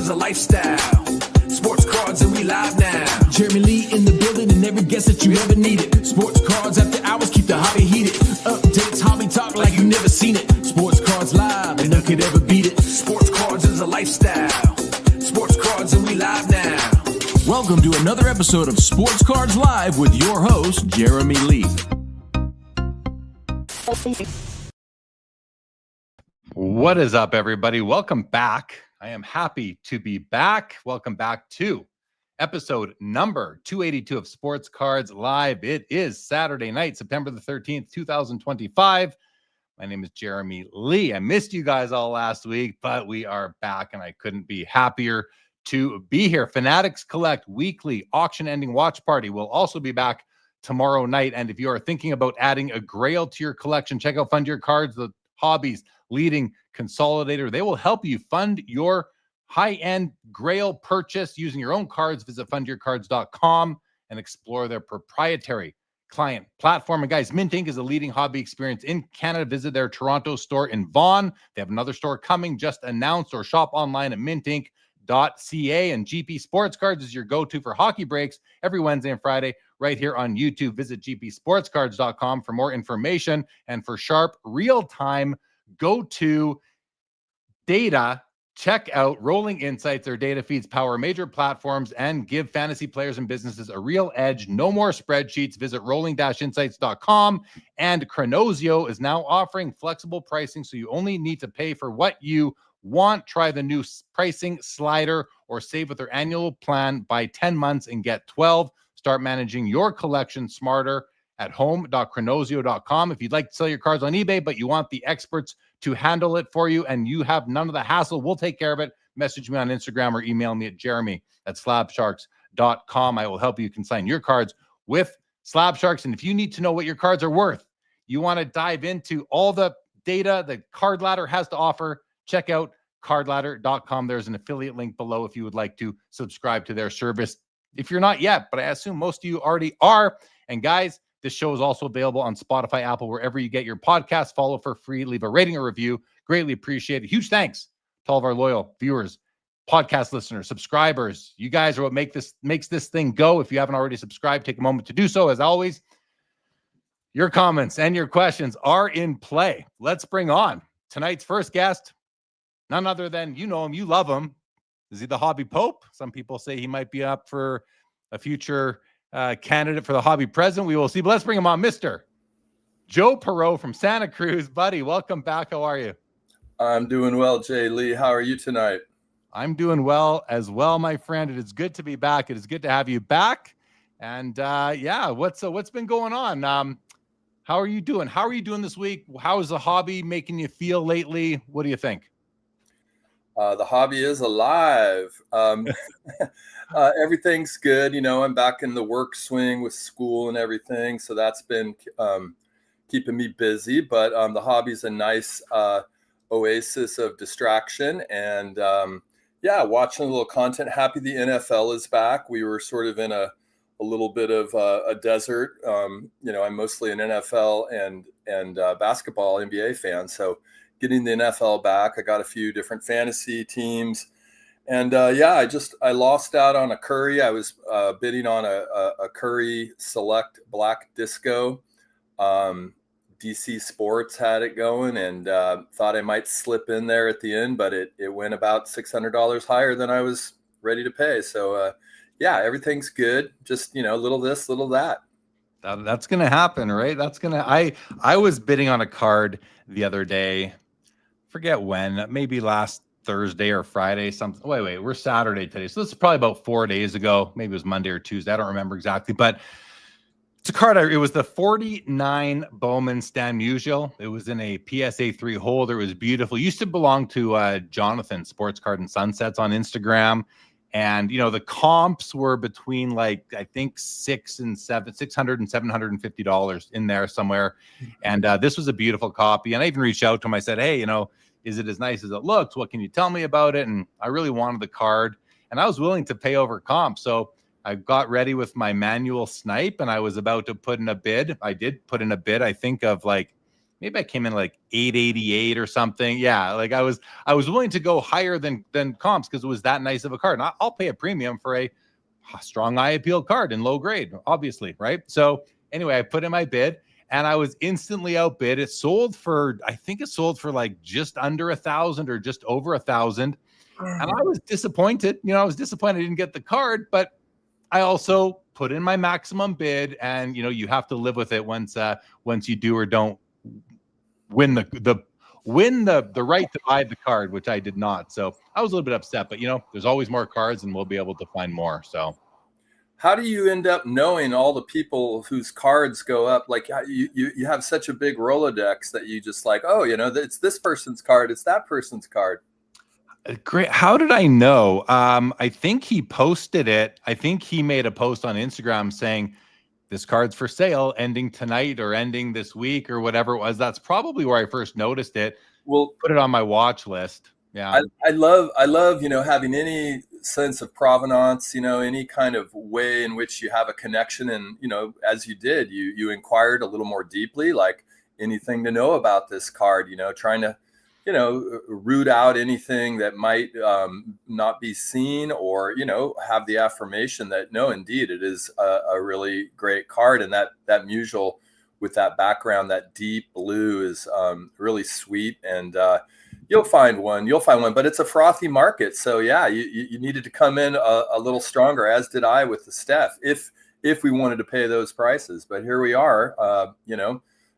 is a lifestyle. Sports cards and we live now. Jeremy Lee in the building and every guest that you ever needed. Sports cards after hours keep the hobby heated. Updates, hobby talk like you never seen it. Sports cards live and none could ever beat it. Sports cards is a lifestyle. Sports cards and we live now. Welcome to another episode of Sports Cards Live with your host, Jeremy Lee. What is up, everybody? Welcome back. I am happy to be back. Welcome back to episode number 282 of Sports Cards Live. It is Saturday night, September the 13th, 2025. My name is Jeremy Lee. I missed you guys all last week, but we are back and I couldn't be happier to be here. Fanatics Collect weekly auction-ending watch party will also be back tomorrow night. And if you are thinking about adding a grail to your collection, check out Fund Your Cards, the hobby's leading consolidator. They will help you fund your high-end grail purchase using your own cards. Visit fundyourcards.com and explore their proprietary client platform. And guys, Mint Inc. is a leading hobby experience in Canada. Visit their Toronto store in Vaughan. They have another store coming, just announced, or shop online at mintinc.ca. And GP Sports Cards is your go-to for hockey breaks every Wednesday and Friday right here on YouTube. Visit gpsportscards.com for more information and for sharp, real-time, go-to data. Check out Rolling Insights. Their data feeds power major platforms and give fantasy players and businesses a real edge. No more spreadsheets. Visit rolling-insights.com. And Chronosio is now offering flexible pricing, so you only need to pay for what you want. Try the new pricing slider or save with their annual plan. Buy 10 months and get 12. Start managing your collection smarter at home.chronosio.com. If you'd like to sell your cards on eBay, but you want the experts to handle it for you and you have none of the hassle, we'll take care of it. Message me on Instagram or email me at jeremy@slabsharks.com. I will help you consign your cards with Slab Sharks. And if you need to know what your cards are worth, you want to dive into all the data that Card Ladder has to offer, check out cardladder.com. There's an affiliate link below if you would like to subscribe to their service. If you're not yet, but I assume most of you already are. And guys, this show is also available on Spotify, Apple, wherever you get your podcasts. Follow for free. Leave a rating or review. Greatly appreciate it. Huge thanks to all of our loyal viewers, podcast listeners, subscribers. You guys are what makes this thing go. If you haven't already subscribed, take a moment to do so. As always, your comments and your questions are in play. Let's bring on tonight's first guest. None other than, you know him, you love him. Is he the hobby pope? Some people say he might be up for a future candidate for the hobby president. We will see. But let's bring him on, Mr. Joe Poirot from Santa Cruz. Buddy, welcome back. How are you? I'm doing well, Jay Lee. How are you tonight? I'm doing well as well, my friend. It is good to be back. It is good to have you back. And what's been going on? How are you doing? How are you doing this week? How is the hobby making you feel lately? What do you think? The hobby is alive. Everything's good. You know, I'm back in the work swing with school and everything. So that's been keeping me busy. But the hobby's a nice oasis of distraction. And watching a little content. Happy the NFL is back. We were sort of in a little bit of a desert. I'm mostly an NFL and basketball NBA fan. So getting the NFL back, I got a few different fantasy teams. And I lost out on a Curry. I was bidding on a Curry Select Black Disco. DC Sports had it going and thought I might slip in there at the end, but it went about $600 higher than I was ready to pay. So, everything's good. Just, little this, little that. That's going to happen, right? I was bidding on a card the other day. Forget when, maybe last Thursday or Friday, something. Wait, we're Saturday today. So this is probably about 4 days ago. Maybe it was Monday or Tuesday. I don't remember exactly, but it's a card. It was the 49 Bowman Stan Musial. It was in a PSA 3 holder. It was beautiful. It used to belong to Jonathan Sports Card and Sunsets on Instagram. And, the comps were between I think $600 and $750 in there somewhere. And this was a beautiful copy. And I even reached out to him. I said, hey, is it as nice as it looks? What can you tell me about it? And I really wanted the card and I was willing to pay over comp. So I got ready with my manual snipe and I was about to put in a bid. I did put in a bid, I think of maybe I came in like 888 or something. Yeah, like I was willing to go higher than comps because it was that nice of a card. And I'll pay a premium for a strong eye appeal card in low grade, obviously, right? So anyway, I put in my bid and I was instantly outbid. I think it sold for like just under 1,000 or just over 1,000. And I was disappointed. I was disappointed I didn't get the card, but I also put in my maximum bid, and you have to live with it once you do or don't win the right to buy the card, which I did not. So I was a little bit upset, but there's always more cards and we'll be able to find more. So how do you end up knowing all the people whose cards go up? Like you have such a big Rolodex that you just like, oh, it's this person's card, it's that person's card. Great. How did I know? I think he posted it. I think he made a post on Instagram saying this card's for sale, ending tonight or ending this week or whatever it was. That's probably where I first noticed it. Well, put it on my watch list. Yeah. I love, having any sense of provenance, any kind of way in which you have a connection. And, as you did, you inquired a little more deeply, like anything to know about this card, trying to, root out anything that might not be seen, or, have the affirmation that, no, indeed, it is a really great card. And that musial with that background, that deep blue, is really sweet. And you'll find one, but it's a frothy market. So yeah, you needed to come in a little stronger, as did I with the Steph, if we wanted to pay those prices. But here we are,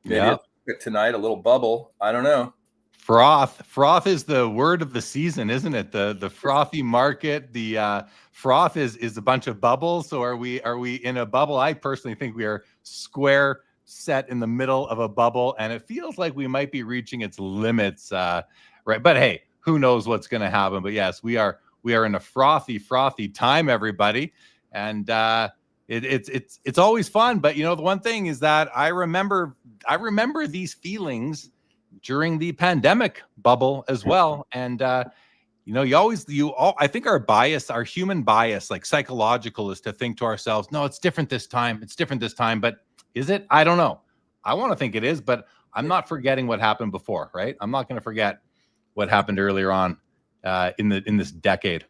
maybe tonight, a little bubble. I don't know. Froth is the word of the season, isn't it? The frothy market. The froth is a bunch of bubbles. So are we in a bubble? I personally think we are square set in the middle of a bubble, and it feels like we might be reaching its limits, right? But hey, who knows what's going to happen? But yes, we are in a frothy time, everybody, and it's always fun. But the one thing is that I remember these feelings during the pandemic bubble as well. And I think our human bias, like psychological, is to think to ourselves, no, it's different this time. But is it? I don't know. I want to think it is, but I'm not forgetting what happened before, right? I'm not going to forget what happened earlier on in this decade.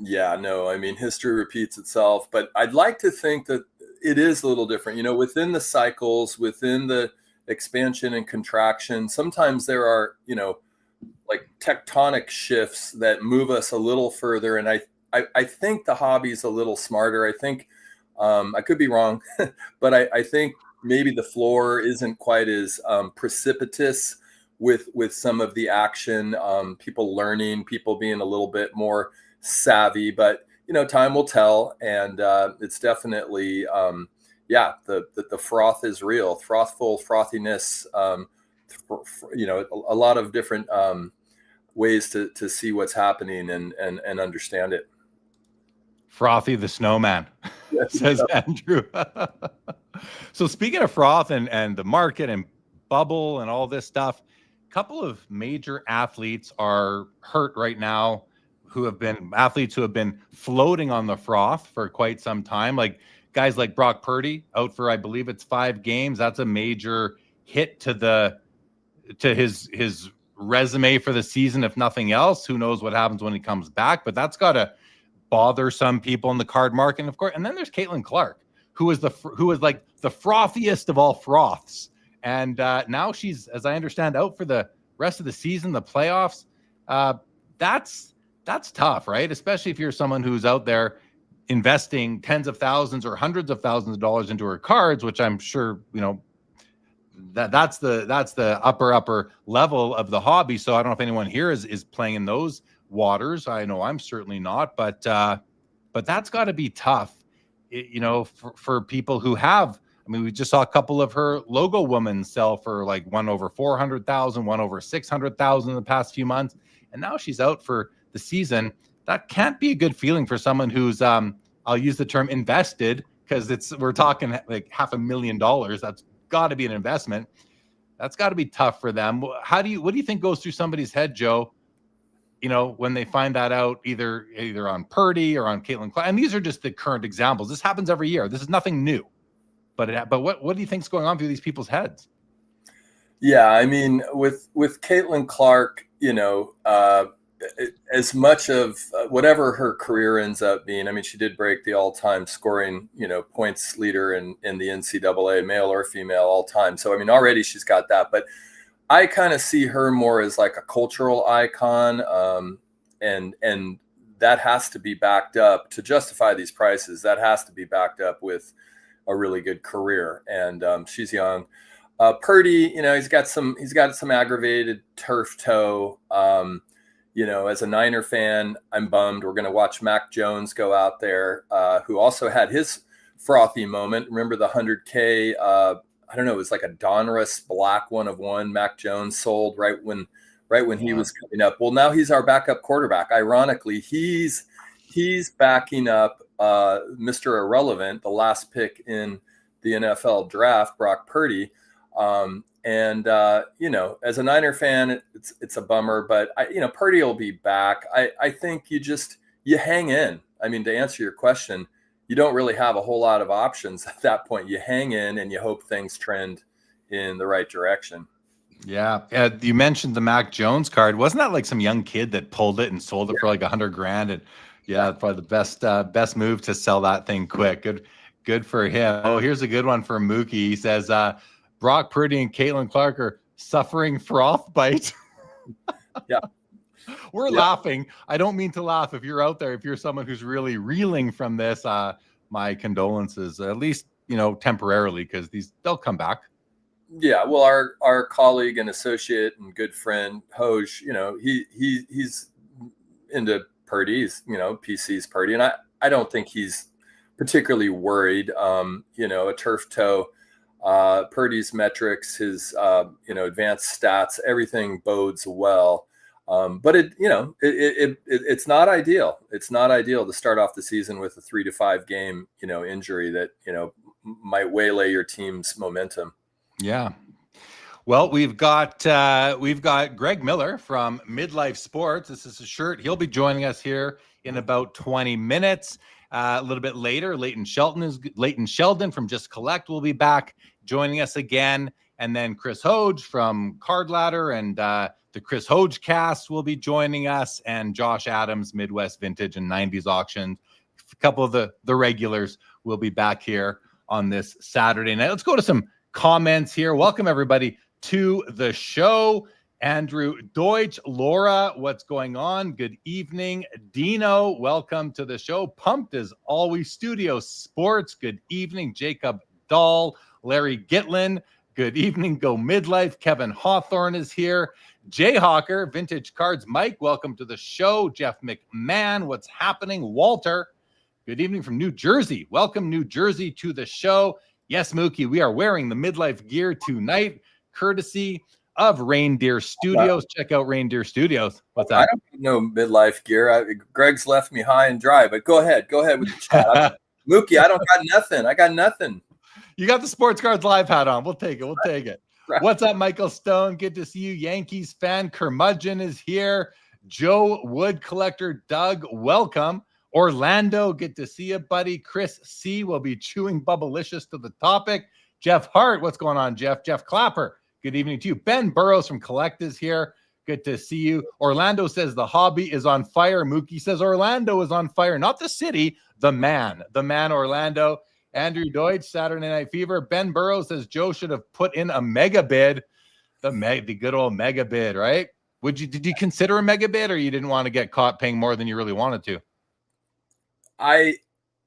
Yeah, no, I mean, history repeats itself, but I'd like to think that it is a little different, within the cycles, within the expansion and contraction. Sometimes there are, like tectonic shifts that move us a little further. And I think the hobby's a little smarter. I think, I could be wrong, but I think maybe the floor isn't quite as precipitous with some of the action, people learning, people being a little bit more savvy, but time will tell. And it's definitely, the froth is real, frothful frothiness, a lot of different ways to see what's happening and understand it. Frothy the snowman, says Andrew. So speaking of froth and the market and bubble and all this stuff, a couple of major athletes are hurt right now, athletes who have been floating on the froth for quite some time, like guys like Brock Purdy, out for, I believe it's 5 games. That's a major hit to his resume for the season, if nothing else. Who knows what happens when he comes back, but that's got to bother some people in the card market. And of course, and then there's Caitlin Clark, who was like the frothiest of all froths. And now she's, as I understand, out for the rest of the season, the playoffs. That's tough, right? Especially if you're someone who's out there investing tens of thousands or hundreds of thousands of dollars into her cards, which I'm sure, that's the upper level of the hobby. So I don't know if anyone here is playing in those waters. I know I'm certainly not, but that's got to be tough, for people who have. I mean, we just saw a couple of her logo women sell for like one over 400,000, one over 600,000 in the past few months, and now she's out for the season. That can't be a good feeling for someone who's I'll use the term invested, because we're talking like $500,000. That's got to be an investment. That's got to be tough for them. What do you think goes through somebody's head, Joe, when they find that out, either on Purdy or on Caitlin Clark? And these are just the current examples. This happens every year. This is nothing new. But what do you think's going on through these people's heads? Yeah, I mean, with Caitlin Clark, as much of whatever her career ends up being, I mean, she did break the all-time scoring, points leader in the NCAA, male or female, all time. So, I mean, already she's got that. But I kind of see her more as like a cultural icon, and that has to be backed up to justify these prices. That has to be backed up with a really good career, and she's young. Purdy, he's got some aggravated turf toe. As a Niner fan, I'm bummed. We're going to watch Mac Jones go out there, who also had his frothy moment. Remember the 100K? I don't know. It was like a Donruss black 1/1. Mac Jones sold right when he was coming up. Well, now he's our backup quarterback. Ironically, he's backing up Mr. Irrelevant, the last pick in the NFL draft, Brock Purdy. As a Niner fan, it's a bummer, but Purdy will be back. I think you hang in. I mean, to answer your question, you don't really have a whole lot of options at that point. You hang in and you hope things trend in the right direction. Yeah. You mentioned the Mac Jones card. Wasn't that like some young kid that pulled it and sold it for like $100,000? And probably the best move to sell that thing quick. Good for him. Oh, here's a good one for Mookie. He says, Brock Purdy and Caitlin Clark are suffering froth bite. Yeah. We're laughing. I don't mean to laugh. If you're out there, if you're someone who's really reeling from this, my condolences, at least, temporarily, because they'll come back. Yeah. Well, our colleague and associate and good friend, Hoj, he's into Purdy. He's, PC's Purdy. And I don't think he's particularly worried. A turf toe, Purdy's metrics, his, advanced stats, everything bodes well. But it's not ideal. It's not ideal to start off the season with a 3 to 5 game, injury that, might waylay your team's momentum. Yeah. Well, we've got Greg Miller from Midlife Sports. This is a shirt. He'll be joining us here in about 20 minutes. A little bit later, Leighton Sheldon from Just Collect will be back joining us again. And then Chris Hoge from Card Ladder and the Chris Hoge cast will be joining us, and Josh Adams, Midwest Vintage and 90s Auctions. A couple of the regulars will be back here on this Saturday night. Let's go to some comments here. Welcome everybody to the show. Andrew Deutsch, Laura, what's going on? Good evening. Dino, welcome to the show. Pumped as always. Studio Sports, good evening. Jacob Dahl, Larry Gitlin, good evening. Go Midlife. Kevin Hawthorne is here. Jayhawker, Vintage Cards. Mike, welcome to the show. Jeff McMahon, what's happening? Walter, good evening from New Jersey. Welcome, New Jersey, to the show. Yes, Mookie, we are wearing the Midlife gear tonight, courtesy of Reindeer Studios. Check out Reindeer Studios. What's that? I don't know Midlife gear. Greg's left me high and dry, but go ahead with the chat. Mookie, I don't got nothing. I got nothing. You got the Sports Cards Live hat on. We'll take it. Right. What's up, Michael Stone? Good to see you. Yankees fan Curmudgeon is here. Joe Wood Collector Doug, welcome. Orlando, good to see you, buddy. Chris C will be chewing Bubblicious to the topic. Jeff Hart, what's going on, Jeff? Jeff Clapper, good evening to you. Ben Burrows from Collect is here. Good to see you. Orlando says the hobby is on fire. Mookie says Orlando is on fire. Not the city, the man. The man, Orlando. Andrew Deutsch, Saturday Night Fever. Ben Burrows says Joe should have put in a mega bid. The good old mega bid, right? Did you consider a mega bid, or you didn't want to get caught paying more than you really wanted to?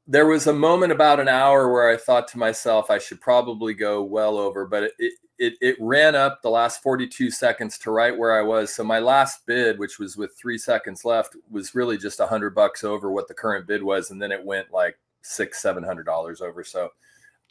There was a moment about an hour where I thought to myself, I should probably go well over, but it ran up the last 42 seconds to right where I was. So my last bid, which was with 3 seconds left, was really just $100 over what the current bid was. And then it went like $600-700 over. So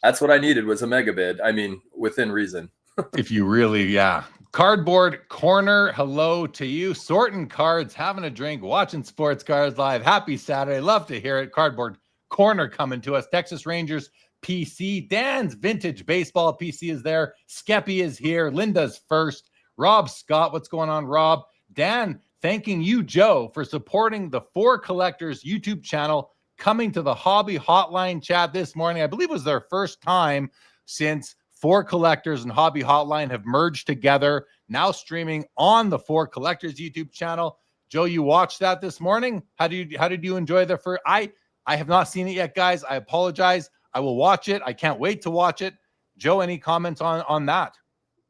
that's what I needed, was a mega bid. I mean, within reason. If you really, yeah. Cardboard Corner, hello to you. Sorting cards, having a drink, watching Sports Cards Live. Happy Saturday. Love to hear it. Cardboard Corner coming to us. Texas Rangers PC. Dan's Vintage Baseball PC is there. Skeppy is here. Linda's first. Rob Scott, what's going on, Rob? Dan, thanking you, Joe, for supporting the For Collectors YouTube channel, coming to the Hobby Hotline chat this morning. I believe it was their first time since For Collectors and Hobby Hotline have merged together, now streaming on the For Collectors YouTube channel. Joe, you watched that this morning. How did you enjoy the first? I have not seen it yet, guys. I apologize. I will watch it. I can't wait to watch it. Joe, any comments on that?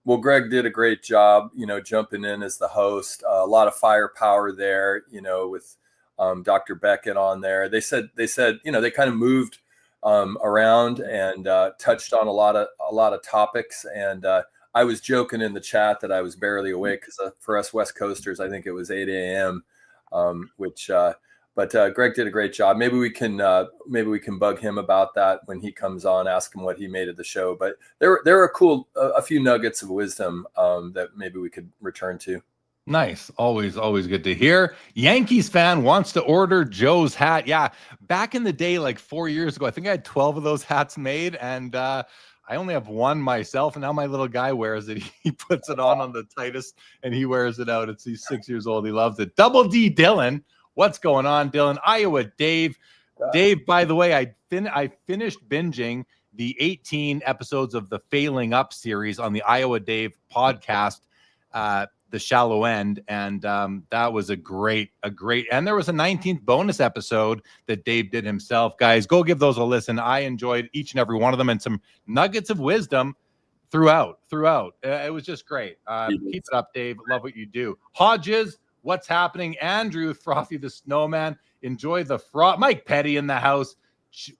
Well, Greg did a great job, jumping in as the host. A lot of firepower there, with Dr. Beckett on there. They said, they kind of moved around and touched on a lot of topics. And I was joking in the chat that I was barely awake because for us West Coasters, I think it was 8 a.m. But Greg did a great job. Maybe we can bug him about that when he comes on, ask him what he made of the show. But there are a few nuggets of wisdom that maybe we could return to. Nice. Always good to hear. Yankees fan wants to order Joe's hat. Yeah. Back in the day, like 4 years ago, I think I had 12 of those hats made, and I only have one myself. And now my little guy wears it. He puts it on the tightest and he wears it out. He's 6 years old. He loves it. Double D Dylan. What's going on, Dylan? Iowa Dave. Dave, by the way, I finished binging the 18 episodes of the Failing Up series on the Iowa Dave podcast, The Shallow End, and that was a great, and there was a 19th bonus episode that Dave did himself. Guys, go give those a listen. I enjoyed each and every one of them, and some nuggets of wisdom throughout. It was just great. Keep it up, Dave. Love what you do. Hodges, what's happening? Andrew, Frothy the Snowman, enjoy the froth. Mike Petty in the house.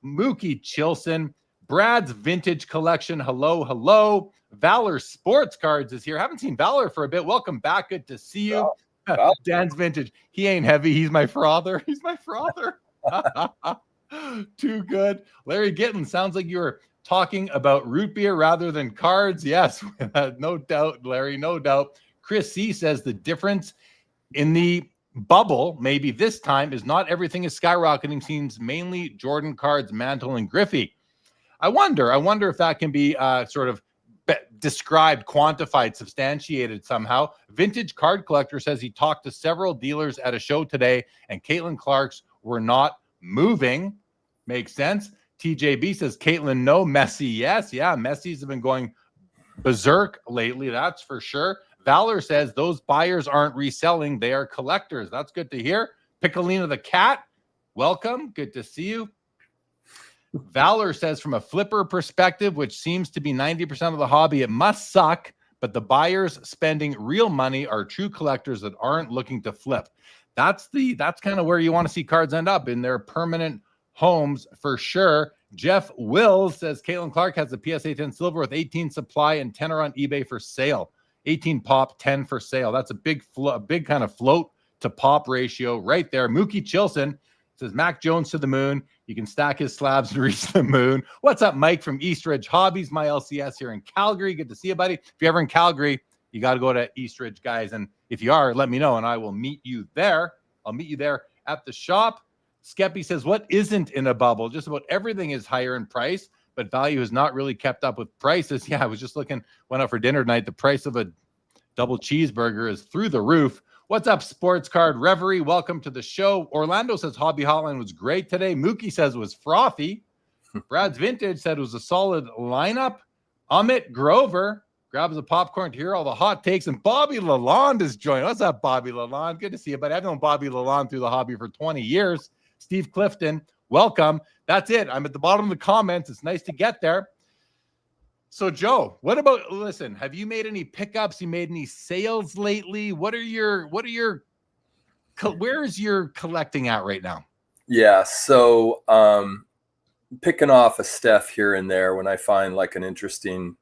Mookie Chilson, Brad's Vintage Collection. Hello. Valor Sports Cards is here. Haven't seen Valor for a bit. Welcome back. Good to see you. Wow. Dan's Vintage. He ain't heavy. He's my frother. Too good. Larry Gittin, sounds like you were talking about root beer rather than cards. Yes, no doubt, Larry, no doubt. Chris C says the difference in the bubble, maybe this time, is not everything is skyrocketing. Seems mainly Jordan cards, Mantle, and Griffey. I wonder if that can be sort of described, quantified, substantiated somehow. Vintage Card Collector says he talked to several dealers at a show today, and Caitlin Clark's were not moving. Makes sense. TJB says Caitlin, no. Messi, yes. Yeah, Messi's have been going berserk lately, that's for sure. Valor says those buyers aren't reselling, they are collectors. That's good to hear. Piccolina the Cat, welcome. Good to see you. Valor says from a flipper perspective, which seems to be 90% of the hobby, it must suck, but the buyers spending real money are true collectors that aren't looking to flip. That's kind of where you want to see cards end up, in their permanent homes for sure. Jeff Wills says Caitlin Clark has a PSA 10 silver with 18 supply and 10 are on eBay for sale. 18 pop, 10 for sale. That's a big kind of float to pop ratio right there. Mookie Chilson says Mac Jones to the moon. You can stack his slabs and reach the moon. What's up, Mike from Eastridge Hobbies, my LCS here in Calgary. Good to see you, buddy. If you're ever in Calgary, you got to go to Eastridge, guys. And if you are, let me know and I will meet you there. I'll meet you there at the shop. Skeppy says, what isn't in a bubble? Just about everything is higher in price, but value has not really kept up with prices. Yeah, I was just looking, went out for dinner tonight. The price of a double cheeseburger is through the roof. What's up, Sports Card Reverie? Welcome to the show. Orlando says Hobby Hotline was great today. Mookie says it was frothy. Brad's Vintage said it was a solid lineup. Amit Grover grabs a popcorn to hear all the hot takes. And Bobby Lalonde is joining. What's up, Bobby Lalonde? Good to see you, buddy. I've known Bobby Lalonde through the hobby for 20 years. Steve Clifton, welcome. That's it. I'm at the bottom of the comments. It's nice to get there. So, Joe, what about, listen, have you made any pickups? You made any sales lately? Where is your collecting at right now? Yeah. So, picking off a Steph here and there when I find like an interesting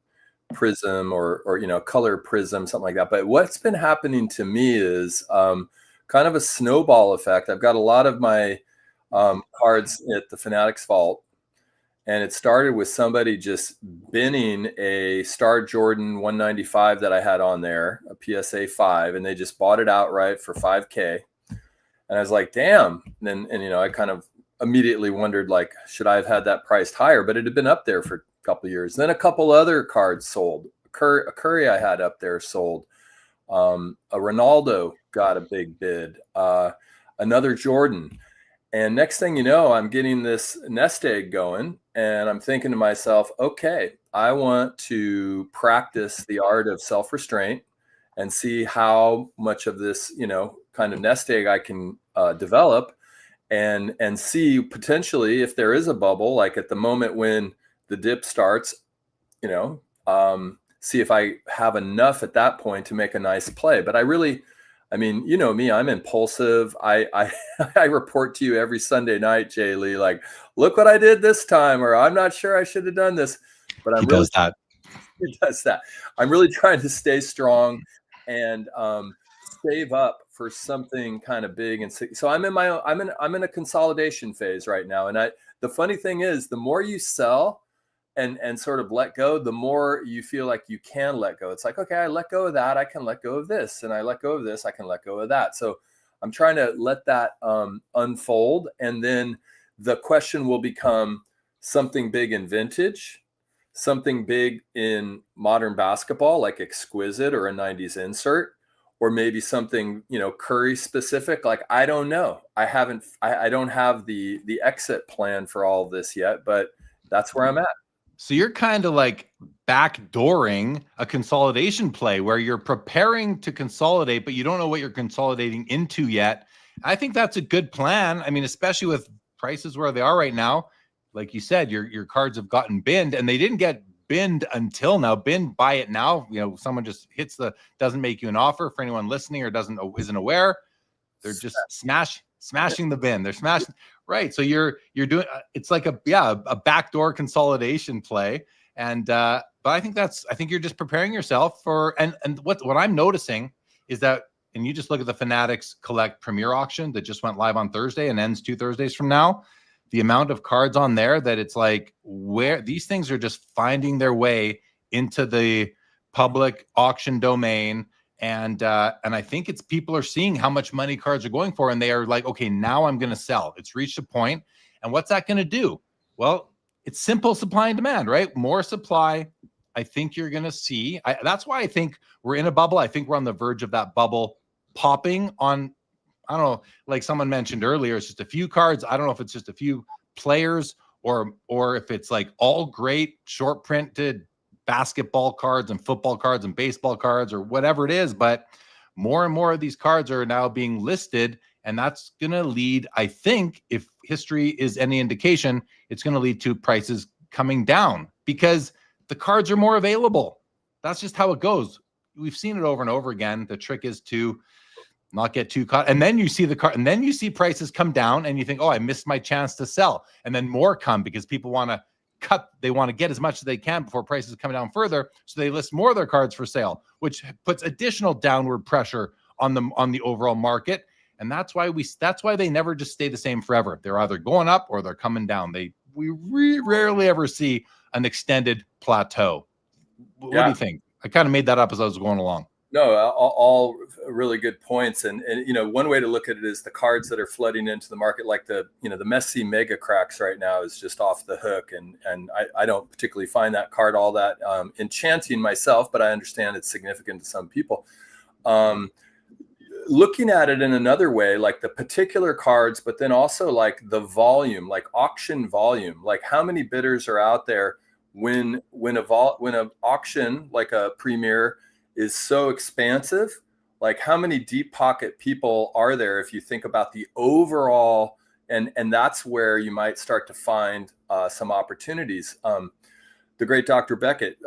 prism or color prism, something like that. But what's been happening to me is kind of a snowball effect. I've got a lot of my cards at the Fanatics vault, and it started with somebody just binning a Star Jordan 195 that I had on there, a PSA 5, and they just bought it outright for $5K. And I was like, damn. And I kind of immediately wondered, like, should I have had that priced higher? But it had been up there for a couple of years. Then a couple other cards sold. A Curry I had up there sold. A Ronaldo got a big bid. Another Jordan. And next thing you know, I'm getting this nest egg going, and I'm thinking to myself, okay, I want to practice the art of self-restraint and see how much of this, kind of nest egg I can develop, and see potentially if there is a bubble, like at the moment when the dip starts, see if I have enough at that point to make a nice play. But I mean, you know me, I'm impulsive. I I report to you every Sunday night, Jay Lee, like, look what I did this time, or I'm not sure I should have done this. But He does that. He does that. I'm really trying to stay strong and save up for something kind of big. And so I'm in a consolidation phase right now. And the funny thing is, the more you sell and sort of let go, the more you feel like you can let go. It's like, okay, I let go of that, I can let go of this, and I let go of this, I can let go of that. So I'm trying to let that unfold, and then the question will become something big in vintage, something big in modern basketball, like exquisite or a 90s insert, or maybe something, Curry specific. Like, I don't know. I don't have the exit plan for all of this yet, but that's where I'm at. So you're kind of like backdooring a consolidation play where you're preparing to consolidate, but you don't know what you're consolidating into yet. I think that's a good plan. I mean, especially with prices where they are right now. Like you said, your cards have gotten binned, and they didn't get binned until now. Binned, buy it now. Someone just doesn't make you an offer. For anyone listening or isn't aware, they're just smashing the bin. They're smashing. Right. So you're doing, it's like a backdoor consolidation play. And, but I think you're just preparing yourself for, and what I'm noticing is that, and you just look at the Fanatics Collect Premier auction that just went live on Thursday and ends 2 Thursdays from now, the amount of cards on there that it's like, where these things are just finding their way into the public auction domain. And I think it's people are seeing how much money cards are going for, and they are like, okay, now I'm going to sell. It's reached a point. And what's that going to do? Well, it's simple supply and demand, right? More supply. I think you're going to see. That's why I think we're in a bubble. I think we're on the verge of that bubble popping on. I don't know, like someone mentioned earlier, it's just a few cards. I don't know if it's just a few players or if it's like all great short printed basketball cards and football cards and baseball cards or whatever it is, but more and more of these cards are now being listed, and that's going to lead, I think, if history is any indication, it's going to lead to prices coming down because the cards are more available. That's just how it goes. We've seen it over and over again. The trick is to not get too caught, and then you see the card, and then you see prices come down, and you think, oh, I missed my chance to sell, and then more come because people want to they want to get as much as they can before prices come down further. So they list more of their cards for sale, which puts additional downward pressure on the overall market. And that's why they never just stay the same forever. They're either going up or they're coming down. We rarely ever see an extended plateau. What do you think? I kind of made that up as I was going along. No, all really good points. And one way to look at it is the cards that are flooding into the market, like the Messi mega cracks right now is just off the hook. And I don't particularly find that card all that enchanting myself, but I understand it's significant to some people. Looking at it in another way, like the particular cards, but then also like the volume, like auction volume, like how many bidders are out there when an auction like a Premier is so expansive. Like how many deep pocket people are there if you think about the overall, and that's where you might start to find some opportunities. The great Dr. Beckett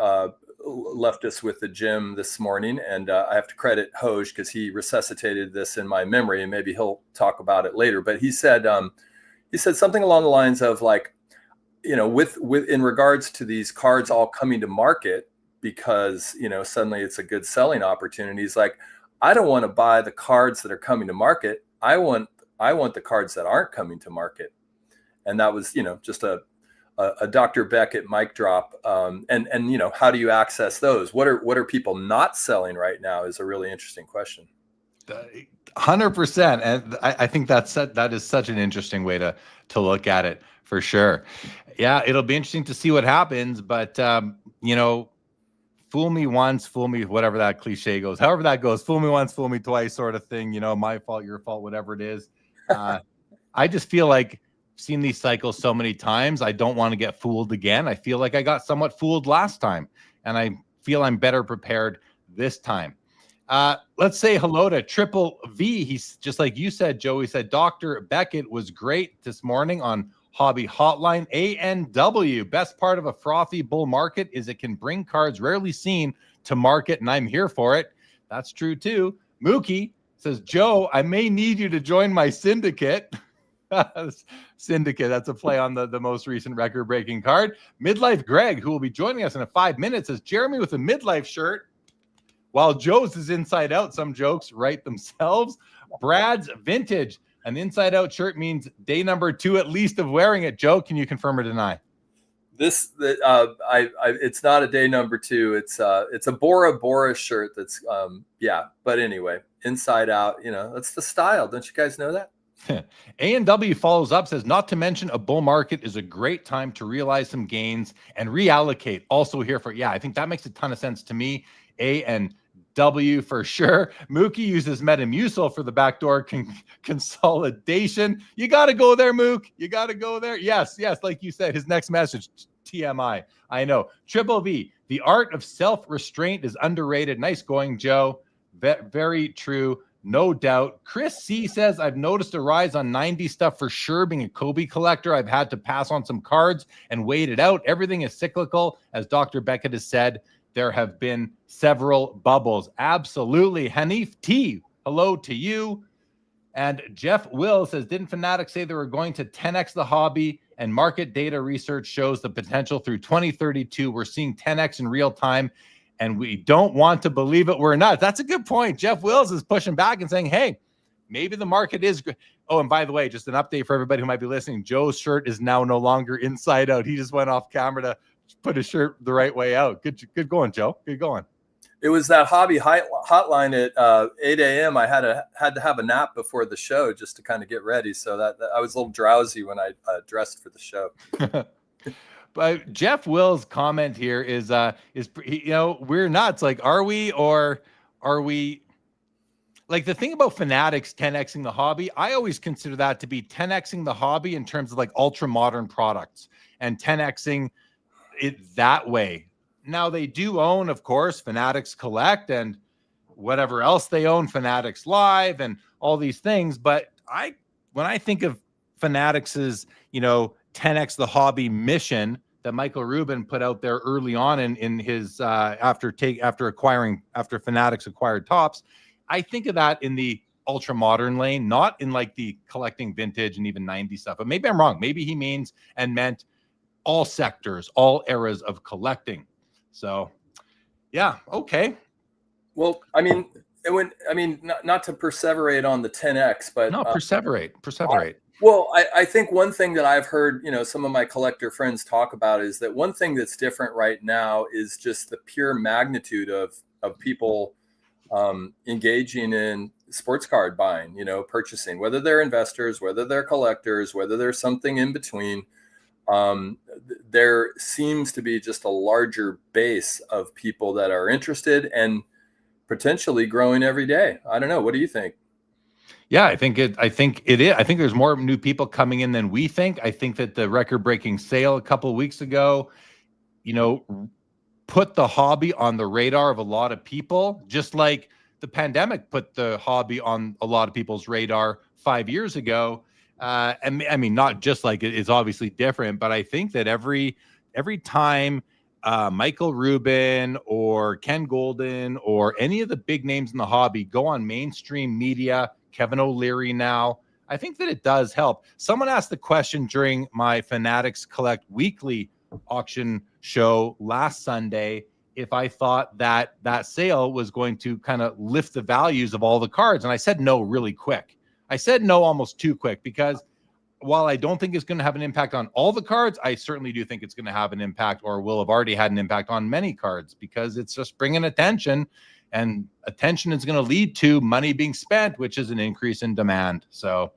left us with the gym this morning, and I have to credit Hoj because he resuscitated this in my memory, and maybe he'll talk about it later. But he said something along the lines of like, with in regards to these cards all coming to market, because suddenly it's a good selling opportunity. He's like, I don't want to buy the cards that are coming to market. I want the cards that aren't coming to market. And that was just a Dr. Beckett mic drop. And how do you access those? What are people not selling right now is a really interesting question. 100%. And I think that is such an interesting way to look at it for sure. Yeah, it'll be interesting to see what happens, but fool me once, fool me, whatever that cliche goes, however that goes, fool me once, fool me twice sort of thing, my fault, your fault, whatever it is. I just feel like seen these cycles so many times. I don't want to get fooled again. I feel like I got somewhat fooled last time, and I feel I'm better prepared this time. Let's say hello to Triple V. He's just like you said, Joe. He said Dr. Beckett was great this morning on Hobby Hotline. ANW, best part of a frothy bull market is it can bring cards rarely seen to market, and I'm here for it. That's true too. Mookie says, Joe, I may need you to join my syndicate. Syndicate, that's a play on the most recent record-breaking card. Midlife Greg, who will be joining us in 5 minutes, says Jeremy with a midlife shirt, while Joe's is inside out. Some jokes write themselves. Brad's vintage, an inside out shirt means day number 2 at least of wearing it. Joe, can you confirm or deny? It's not a day number 2. It's a Bora Bora shirt. That's But anyway, inside out. That's the style. Don't you guys know that? A&W follows up, says, not to mention a bull market is a great time to realize some gains and reallocate. Also here for, I think that makes a ton of sense to me. A&W for sure. Mookie uses Metamucil for the backdoor consolidation. You got to go there, Mook. You got to go there. Yes. Like you said, his next message, TMI. I know. Triple V, the art of self-restraint is underrated. Nice going, Joe. Very true. No doubt. Chris C says, I've noticed a rise on 90 stuff for sure. Being a Kobe collector, I've had to pass on some cards and wait it out. Everything is cyclical. As Dr. Beckett has said, there have been several bubbles. Absolutely. Hanif T, hello to you. And Jeff Will says, didn't Fanatics say they were going to 10x the hobby? And market data research shows the potential through 2032. We're seeing 10x in real time. And we don't want to believe it. We're not. That's a good point. Jeff Wills is pushing back and saying, hey, maybe the market is good. Oh, and by the way, just an update for everybody who might be listening. Joe's shirt is now no longer inside out. He just went off camera to put his shirt the right way out. Good going, Joe. Good going. It was that hobby hotline at 8 a.m. I had to have a nap before the show just to kind of get ready. So that I was a little drowsy when I dressed for the show. But Jeff Will's comment here is we're nuts. Like, are we like the thing about Fanatics 10xing the hobby? I always consider that to be 10xing the hobby in terms of like ultra modern products and 10xing it that way. Now they do own, of course, Fanatics Collect and whatever else they own, Fanatics Live and all these things. But when I think of Fanatics's, 10x the hobby mission that Michael Rubin put out there early on in his after Fanatics acquired Topps, I think of that in the ultra modern lane, not in like the collecting vintage and even 90 stuff. But maybe I'm wrong. Maybe he meant all sectors, all eras of collecting. So, yeah, okay. Well, not to perseverate on the 10x, but no, perseverate. Well, I think one thing that I've heard, some of my collector friends talk about is that one thing that's different right now is just the pure magnitude of people engaging in sports card buying, purchasing, whether they're investors, whether they're collectors, whether there's something in between. There seems to be just a larger base of people that are interested and potentially growing every day. I don't know. What do you think? Yeah, I think it is. I think there's more new people coming in than we think. I think that the record-breaking sale a couple of weeks ago, put the hobby on the radar of a lot of people, just like the pandemic put the hobby on a lot of people's radar 5 years ago. And I mean, not just like it's obviously different, but I think that every time Michael Rubin or Ken Golden or any of the big names in the hobby go on mainstream media, Kevin O'Leary now, I think that it does help. Someone asked the question during my Fanatics Collect weekly auction show last Sunday if I thought that sale was going to kind of lift the values of all the cards. And I said no really quick. I said no almost too quick, because while I don't think it's going to have an impact on all the cards, I certainly do think it's going to have an impact, or will have already had an impact on many cards, because it's just bringing attention, and attention is going to lead to money being spent, which is an increase in demand. So,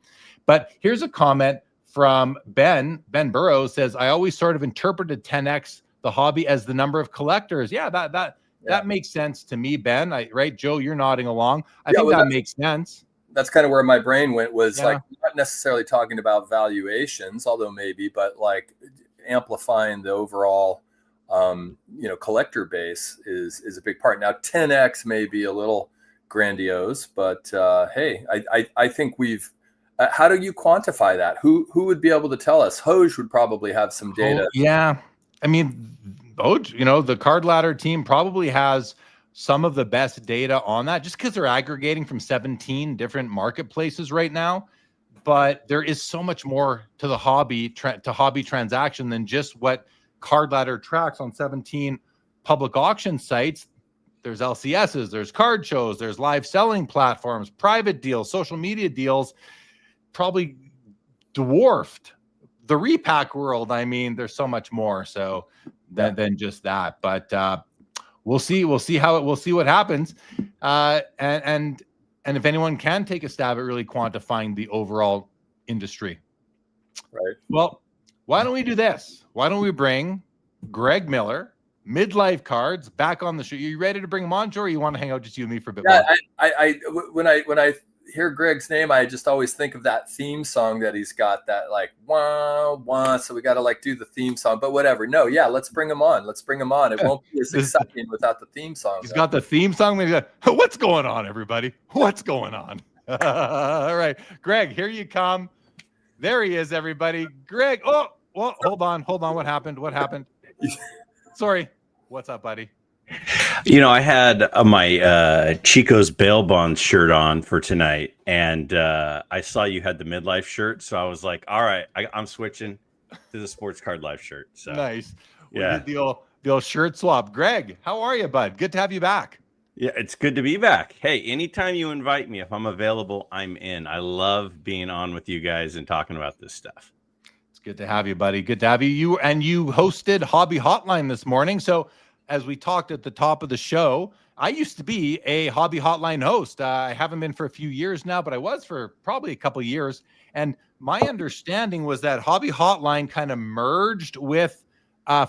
but here's a comment from Ben. Ben Burrows says, I always sort of interpreted 10x the hobby as the number of collectors. Yeah, that makes sense to me, Ben. Right, Joe, you're nodding along. I think that makes sense. that's kind of where my brain went, was Yeah. like not necessarily talking about valuations, although maybe, but like amplifying the overall, collector base is a big part. Now 10x may be a little grandiose, but hey, I think we've. How do you quantify that? Who would be able to tell us? Hoj would probably have some data. Yeah. I mean, the Card Ladder team probably has some of the best data on that, just because they're aggregating from 17 different marketplaces right now. But there is so much more to the hobby transaction than just what Card Ladder tracks on 17 public auction sites. There's LCSs, there's card shows, there's live selling platforms, private deals, social media deals, probably dwarfed the repack world. I mean, there's so much more than just that. But we'll see what happens. And if anyone can take a stab at really quantifying the overall industry. Right. Well, why don't we do this? Why don't we bring Greg Miller, Midlife Cards, back on the show? You ready to bring him on, Joe, or you want to hang out just you and me for a bit more? When I hear Greg's name, I just always think of that theme song that he's got, that like wah wah. So we got to like do the theme song, but whatever. No, yeah, let's bring him on. It won't be as exciting without the theme song. He's got the theme song. What's going on, everybody? What's going on? All right, Greg, here you come. There he is, everybody. Greg. Oh, well, hold on. What happened? Sorry. What's up, buddy? I had my Chico's bail bond shirt on for tonight, and I saw you had the Midlife shirt, so I was like, all right, I'm switching to the Sports Card Life shirt. So nice. We yeah, did the old shirt swap. Greg, how are you, bud? Good to have you back. Yeah, it's good to be back. Hey, anytime you invite me, if I'm available, I'm in. I love being on with you guys and talking about this stuff. It's good to have you, buddy. Good to have you. You hosted Hobby Hotline this morning. So as we talked at the top of the show, I used to be a Hobby Hotline host. I haven't been for a few years now, but I was for probably a couple of years. And my understanding was that Hobby Hotline kind of merged with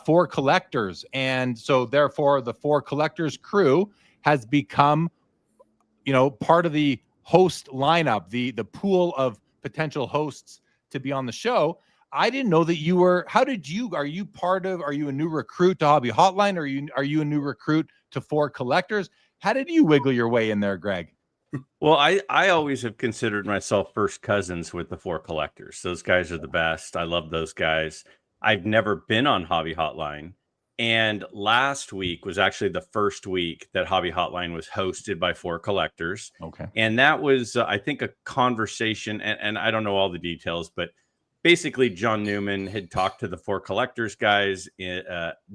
For Collectors. And so therefore the For Collectors crew has become, part of the host lineup, the pool of potential hosts to be on the show. I didn't know that you were. Are you a new recruit to Hobby Hotline? Or are you a new recruit to For Collectors? How did you wiggle your way in there, Greg? Well, I always have considered myself first cousins with the For Collectors. Those guys are the best. I love those guys. I've never been on Hobby Hotline. And last week was actually the first week that Hobby Hotline was hosted by For Collectors. Okay. And that was, I think, a conversation, and I don't know all the details, but basically John Newman had talked to the For Collectors guys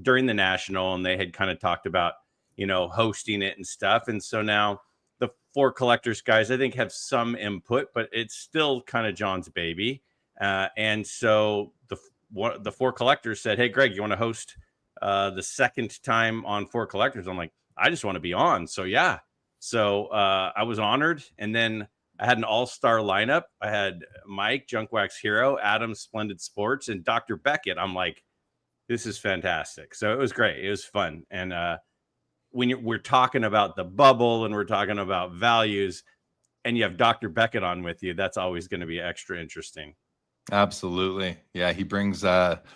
during the National, and they had kind of talked about, hosting it and stuff. And so now the For Collectors guys, I think, have some input, but it's still kind of John's baby. And so the For Collectors said, hey, Greg, you want to host the second time on For Collectors? I'm like, I just want to be on. So yeah. So I was honored. And then I had an all-star lineup. I had Mike, Junkwax Hero, Adam, Splendid Sports, and Dr. Beckett. I'm like, this is fantastic. So it was great. It was fun. And when we're talking about the bubble and we're talking about values and you have Dr. Beckett on with you, that's always going to be extra interesting. Absolutely. Yeah, he brings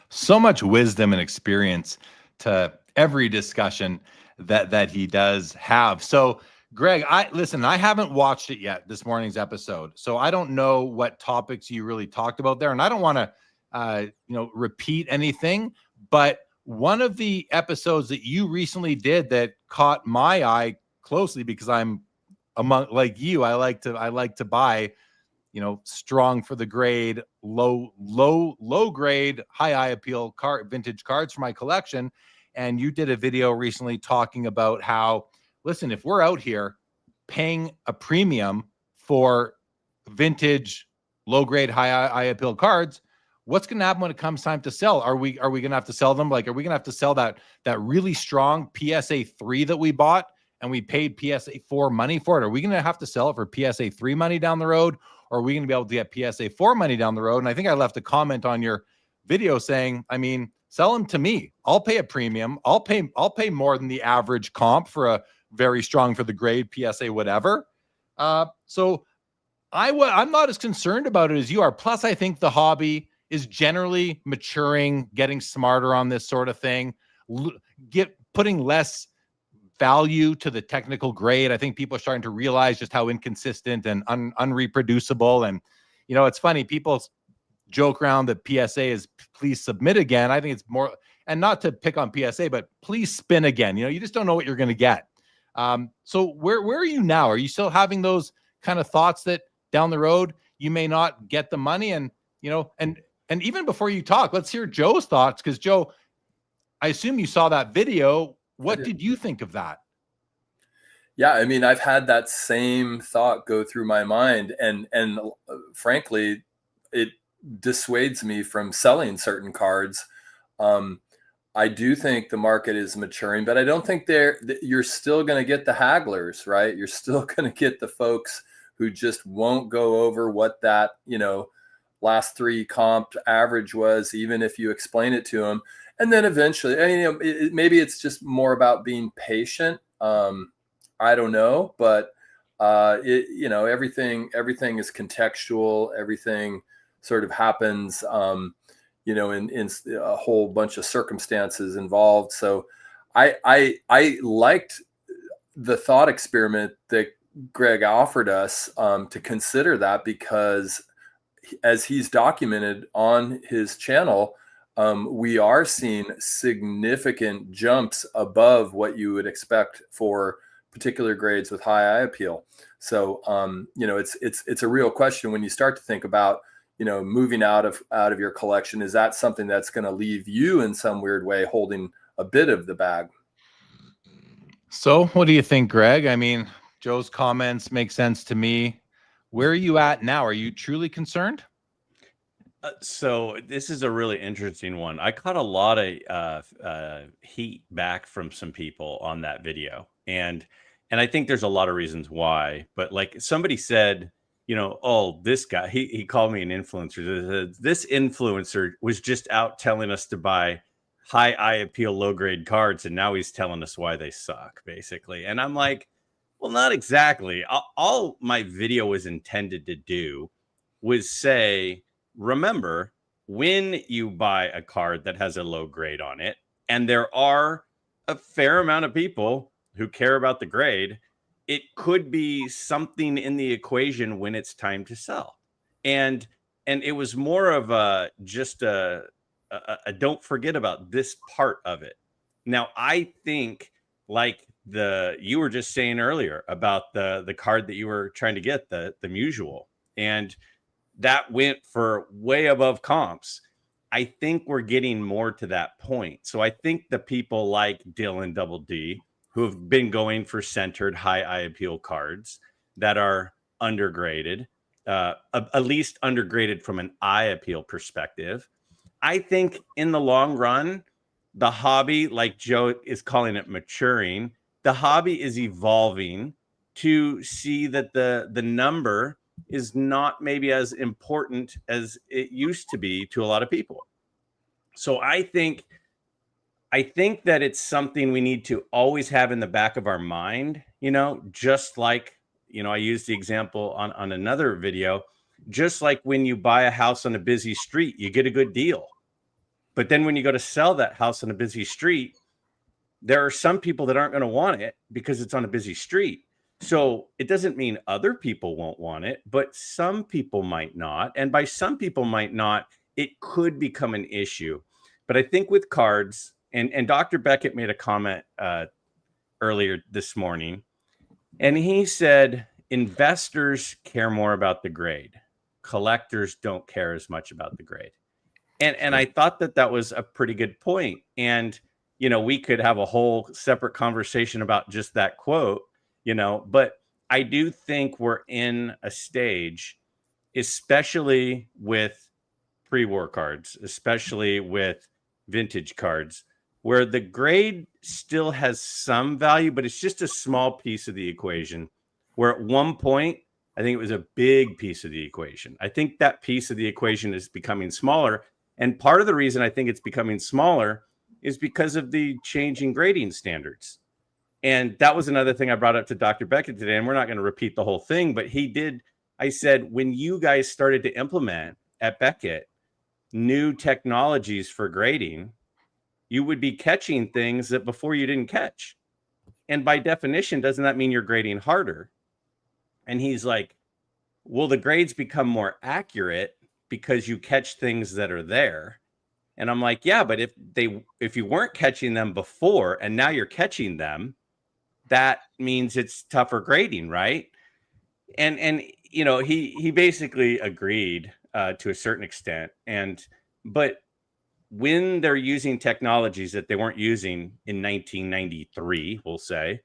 so much wisdom and experience to every discussion that he does have. So, Greg, I haven't watched it yet, this morning's episode. So I don't know what topics you really talked about there. And I don't want to, repeat anything. But one of the episodes that you recently did that caught my eye closely, because I'm among, like you, I like to buy, strong for the grade, low grade, high eye appeal vintage cards for my collection. And you did a video recently talking about how, listen, if we're out here paying a premium for vintage, low grade, high eye appeal cards, what's going to happen when it comes time to sell? Are we going to have to sell them? Like, are we going to have to sell that really strong PSA 3 that we bought and we paid PSA 4 money for it? Are we going to have to sell it for PSA 3 money down the road? Or are we going to be able to get PSA 4 money down the road? And I think I left a comment on your video saying, sell them to me. I'll pay a premium. I'll pay more than the average comp for a very strong for the grade PSA, whatever. So I'm not as concerned about it as you are. Plus, I think the hobby is generally maturing, getting smarter on this sort of thing, putting less value to the technical grade. I think people are starting to realize just how inconsistent and unreproducible. And, it's funny, people joke around that PSA is please submit again. I think it's more, and not to pick on PSA, but please spin again. You just don't know what you're going to get. So where are you now? Are you still having those kind of thoughts that down the road you may not get the money? And, and even before you talk, let's hear Joe's thoughts, because Joe, I assume you saw that video. What did you think of that? Yeah, I mean, I've had that same thought go through my mind, and frankly, it dissuades me from selling certain cards. I do think the market is maturing, but I don't think you're still going to get the hagglers, right? You're still going to get the folks who just won't go over what that, last 3 comp average was, even if you explain it to them. And then eventually, maybe it's just more about being patient. I don't know, but everything is contextual. Everything sort of happens, in a whole bunch of circumstances involved. So I liked the thought experiment that Greg offered us to consider that, because as he's documented on his channel, we are seeing significant jumps above what you would expect for particular grades with high eye appeal. So, it's a real question when you start to think about, moving out of your collection. Is that something that's going to leave you in some weird way holding a bit of the bag? So what do you think, Greg? I mean, Joe's comments make sense to me. Where are you at now? Are you truly concerned? So this is a really interesting one. I caught a lot of heat back from some people on that video, and I think there's a lot of reasons why. But like somebody said, oh, this guy, he called me an influencer. This influencer was just out telling us to buy high eye appeal, low grade cards, and now he's telling us why they suck, basically. And I'm like, well, not exactly. All my video was intended to do was say, remember, when you buy a card that has a low grade on it, and there are a fair amount of people who care about the grade, it could be something in the equation when it's time to sell. And it was more of a don't forget about this part of it. Now, I think, like you were just saying earlier about the card that you were trying to get, the Mutual, and that went for way above comps. I think we're getting more to that point. So I think the people like Dylan Double D, who have been going for centered high eye appeal cards that are undergraded, at least undergraded from an eye appeal perspective. I think in the long run, the hobby, like Joe is calling it maturing, the hobby is evolving to see that the number is not maybe as important as it used to be to a lot of people. So I think that it's something we need to always have in the back of our mind, just like, I used the example on another video, just like when you buy a house on a busy street, you get a good deal. But then when you go to sell that house on a busy street, there are some people that aren't going to want it because it's on a busy street. So it doesn't mean other people won't want it, but some people might not. And by some people might not, it could become an issue. But I think with cards, and Dr. Beckett made a comment earlier this morning, and he said, investors care more about the grade. Collectors don't care as much about the grade. And I thought that was a pretty good point. And, we could have a whole separate conversation about just that quote, but I do think we're in a stage, especially with pre-war cards, especially with vintage cards, where the grade still has some value, but it's just a small piece of the equation, where at one point, I think it was a big piece of the equation. I think that piece of the equation is becoming smaller. And part of the reason I think it's becoming smaller is because of the changing grading standards. And that was another thing I brought up to Dr. Beckett today. And we're not going to repeat the whole thing, but he did I said, when you guys started to implement at Beckett new technologies for grading, you would be catching things that before you didn't catch. And by definition, doesn't that mean you're grading harder? And he's like, well, the grades become more accurate because you catch things that are there. And I'm like, yeah, but if you weren't catching them before and now you're catching them, that means it's tougher grading, right? And you know, he basically agreed to a certain extent. But when they're using technologies that they weren't using in 1993, we'll say,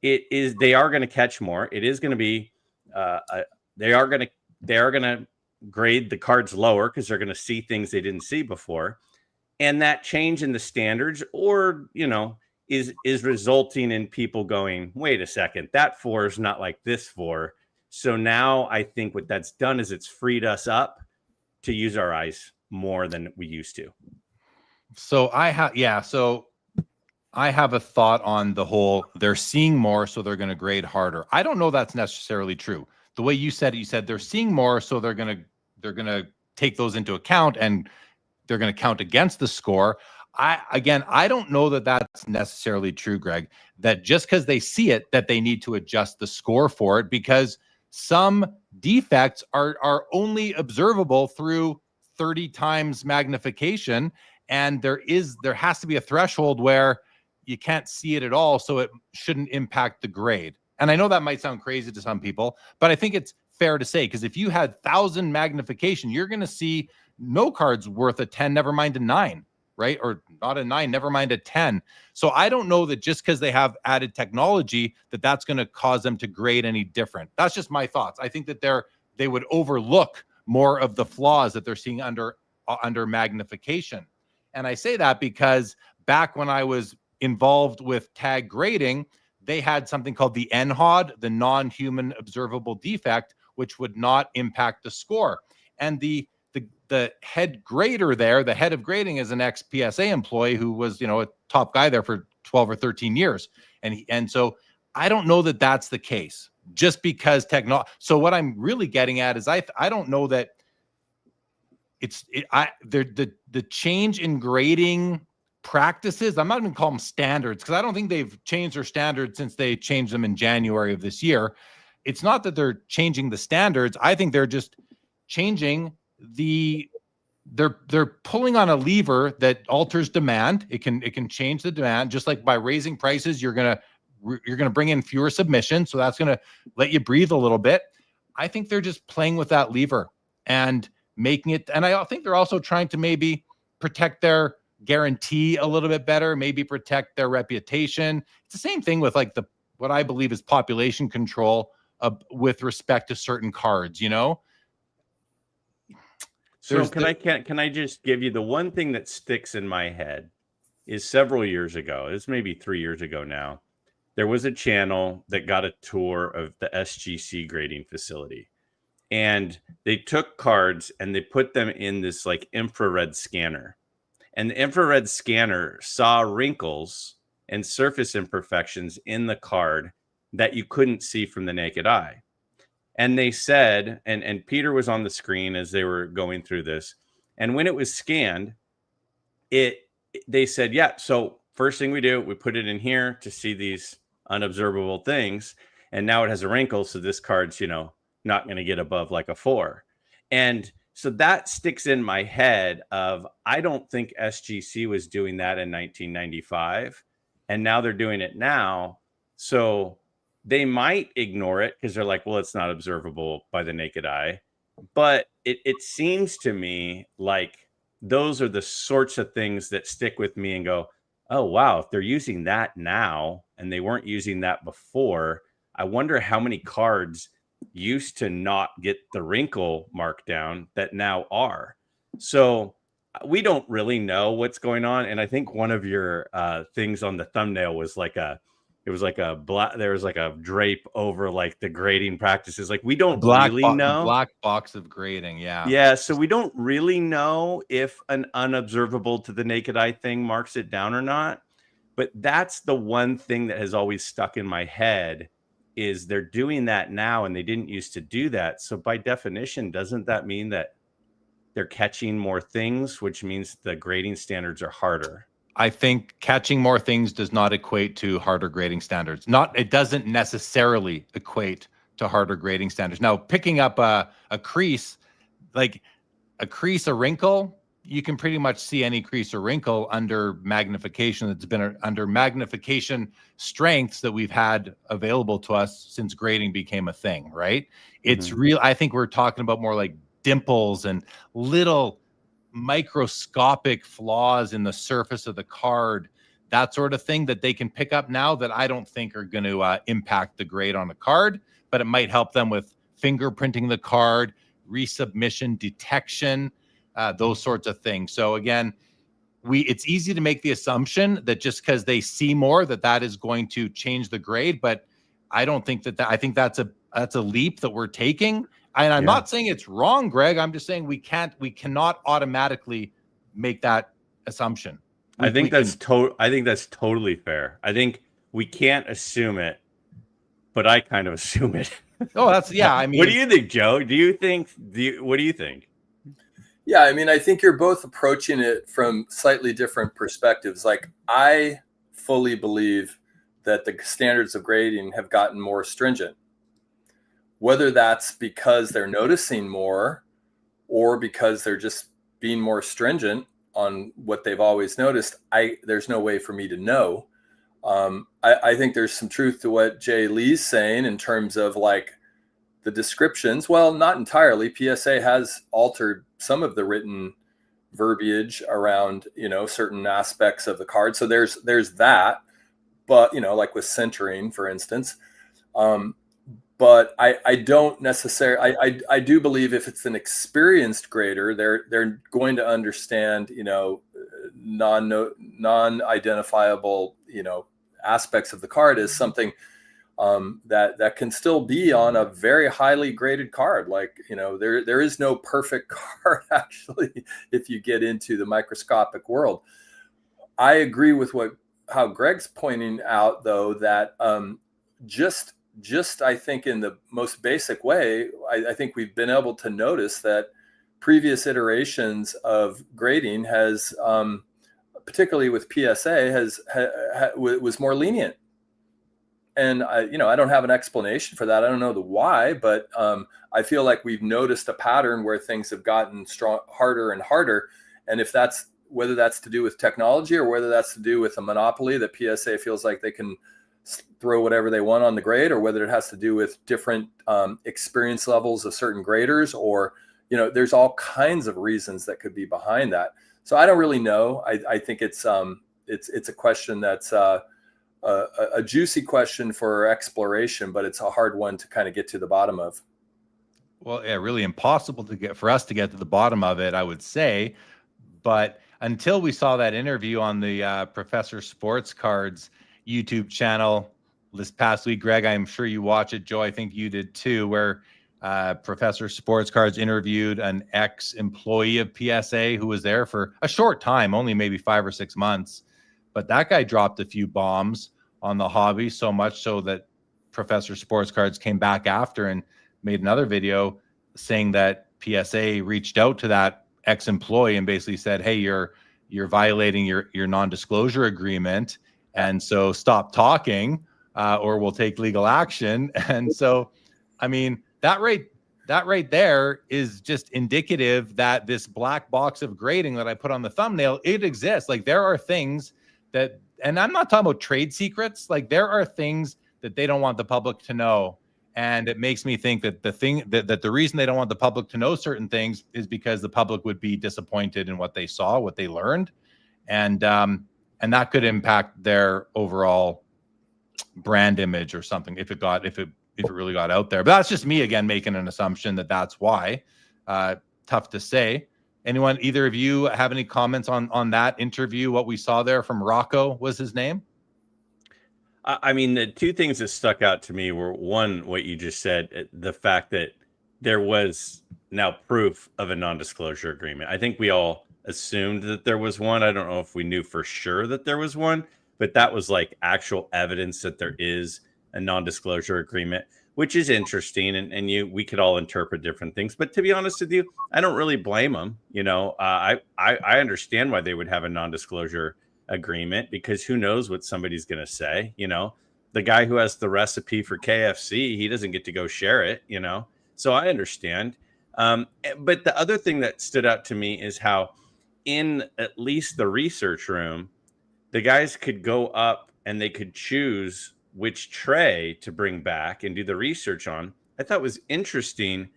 they are going to catch more. It is going to be they are going to grade the cards lower because they're going to see things they didn't see before. And that change in the standards, or, you know, is resulting in people going, wait a second, that 4 is not like this 4. So now I think what that's done is it's freed us up to use our eyes more than we used to. So I have a thought on the whole, they're seeing more, so they're going to grade harder. I don't know that's necessarily true. The way you said it, you said they're seeing more, so they're going to take those into account and they're going to count against the score. I don't know that that's necessarily true, Greg, that just because they see it, that they need to adjust the score for it, because some defects are only observable through 30 times magnification. And there has to be a threshold where you can't see it at all, so it shouldn't impact the grade. And I know that might sound crazy to some people, but I think it's fair to say, because if you had 1,000 magnification, you're going to see no cards worth a 10, never mind a 9, right? Or not a 9, never mind a 10. So I don't know that just because they have added technology that's going to cause them to grade any different. That's just my thoughts. I think that they would overlook more of the flaws that they're seeing under magnification. And I say that because back when I was involved with tag grading, they had something called the NHOD, the non-human observable defect, which would not impact the score. And the head grader there, the head of grading, is an ex-PSA employee who was, you know, a top guy there for 12 or 13 years. And so I don't know that that's the case just because technology. So what I'm really getting at is I don't know that the change in grading practices, I'm not even calling them standards, because I don't think they've changed their standards since they changed them in January of this year. It's not that they're changing the standards. I think they're just changing they're pulling on a lever that alters demand. It can change the demand, just like by raising prices, you're gonna bring in fewer submissions, so that's gonna let you breathe a little bit. I think they're just playing with that lever and making it, and I think they're also trying to maybe protect their guarantee a little bit better, maybe protect their reputation. It's the same thing with like what I believe is population control with respect to certain cards, you know. So can I just give you the one thing that sticks in my head is several years ago, it's maybe 3 years ago now, there was a channel that got a tour of the SGC grading facility. And they took cards and they put them in this like infrared scanner. And the infrared scanner saw wrinkles and surface imperfections in the card that you couldn't see from the naked eye. And they said, and Peter was on the screen as they were going through this. And when it was scanned, they said, yeah, so first thing we do, we put it in here to see these unobservable things. And now it has a wrinkle. So this card's, you know, not going to get above like a 4. And so that sticks in my head of, I don't think SGC was doing that in 1995. And now they're doing it now. So they might ignore it because they're like, well, it's not observable by the naked eye. But it seems to me like those are the sorts of things that stick with me and go, oh, wow, if they're using that now and they weren't using that before, I wonder how many cards used to not get the wrinkle mark down that now are. So we don't really know what's going on. And I think one of your things on the thumbnail was like there was like a drape over like the grading practices. Like we don't really know. Black box of grading. Yeah. Yeah. So we don't really know if an unobservable to the naked eye thing marks it down or not. But that's the one thing that has always stuck in my head is they're doing that now, and they didn't used to do that. So by definition, doesn't that mean that they're catching more things, which means the grading standards are harder? I think catching more things does not equate to harder grading standards. It doesn't necessarily equate to harder grading standards. Now, picking up a crease, like a wrinkle, you can pretty much see any crease or wrinkle under magnification that's been under magnification strengths that we've had available to us since grading became a thing, right? It's real. I think we're talking about more like dimples and little microscopic flaws in the surface of the card, that sort of thing that they can pick up now that I don't think are going to impact the grade on a card, but it might help them with fingerprinting the card, resubmission detection, those sorts of things. So again, it's easy to make the assumption that just because they see more that is going to change the grade, but I don't think that I think that's a leap that we're taking. And I'm not saying it's wrong, Greg. I'm just saying we cannot automatically make that assumption. I think that's totally fair. I think we can't assume it, but I kind of assume it. Oh, I mean, what do you think, Joe? What do you think? Yeah, I mean, I think you're both approaching it from slightly different perspectives. Like, I fully believe that the standards of grading have gotten more stringent. Whether that's because they're noticing more or because they're just being more stringent on what they've always noticed, there's no way for me to know. I think there's some truth to what Jay Lee's saying in terms of like the descriptions. Well, not entirely. PSA has altered some of the written verbiage around, certain aspects of the card. So there's that, but, like with centering, for instance. But I don't necessarily, I do believe if it's an experienced grader, they're going to understand, non-identifiable, aspects of the card as something that can still be on a very highly graded card. Like, there is no perfect card actually, if you get into the microscopic world. I agree with how Greg's pointing out, though, that just I think in the most basic way, I think we've been able to notice that previous iterations of grading has, particularly with PSA, was more lenient. And I don't have an explanation for that. I don't know the why, but I feel like we've noticed a pattern where things have gotten harder and harder. And whether that's to do with technology or whether that's to do with a monopoly that PSA feels like they can throw whatever they want on the grade, or whether it has to do with different experience levels of certain graders, or, there's all kinds of reasons that could be behind that. So I don't really know. I think it's a question that's a juicy question for exploration, but it's a hard one to kind of get to the bottom of. Well, yeah, really impossible for us to get to the bottom of it, I would say. But until we saw that interview on the Professor Sports Cards YouTube channel this past week, Greg, I'm sure you watch it. Joe, I think you did too, where Professor Sports Cards interviewed an ex-employee of PSA who was there for a short time, only maybe 5 or 6 months. But that guy dropped a few bombs on the hobby, so much so that Professor Sports Cards came back after and made another video saying that PSA reached out to that ex-employee and basically said, hey, you're violating your non-disclosure agreement. And so stop talking or we'll take legal action. And so, I mean, that right there is just indicative that this black box of grading that I put on the thumbnail, it exists. Like, there are things that, and I'm not talking about trade secrets, like there are things that they don't want the public to know. And it makes me think that the reason they don't want the public to know certain things is because the public would be disappointed in what they saw, what they learned. And that could impact their overall brand image or something if it really got out there. But that's just me again making an assumption that that's why. Tough to say. Either of you have any comments on that interview? What we saw there from Rocco was his name. I mean, the two things that stuck out to me were, one, what you just said, the fact that there was now proof of a non-disclosure agreement. I think we all assumed that there was one. I don't know if we knew for sure that there was one, but that was like actual evidence that there is a non-disclosure agreement, which is interesting. And we could all interpret different things. But to be honest with you, I don't really blame them. I understand why they would have a non-disclosure agreement, because who knows what somebody's going to say. The guy who has the recipe for KFC, he doesn't get to go share it. So I understand. But the other thing that stood out to me is how in at least the research room, the guys could go up and they could choose which tray to bring back and do the research on. I thought was interesting.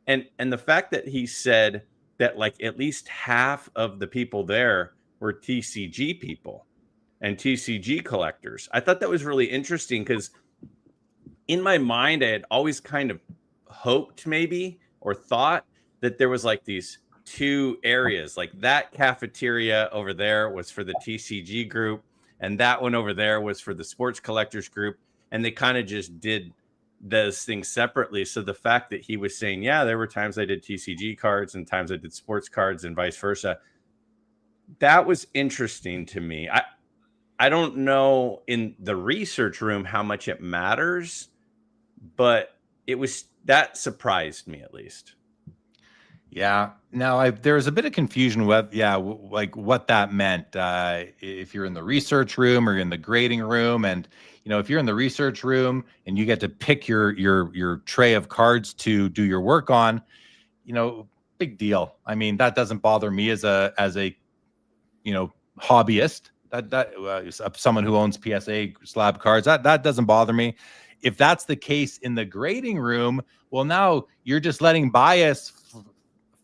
And the fact that he said that like at least half of the people there were TCG people and TCG collectors. I thought that was really interesting, because in my mind, I had always kind of hoped maybe or thought that there was like these two areas, like that cafeteria over there was for the TCG group and that one over there was for the sports collectors group, and they kind of just did those things separately. So the fact that he was saying, yeah, there were times I did TCG cards and times I did sports cards and vice versa, that was interesting to me. I don't know in the research room how much it matters, but that surprised me at least. Yeah. Now, there was a bit of confusion with, like what that meant. If you're in the research room or in the grading room, and if you're in the research room and you get to pick your tray of cards to do your work on, big deal. I mean, that doesn't bother me as a hobbyist. That someone who owns PSA slab cards, that doesn't bother me. If that's the case in the grading room, well, now you're just letting bias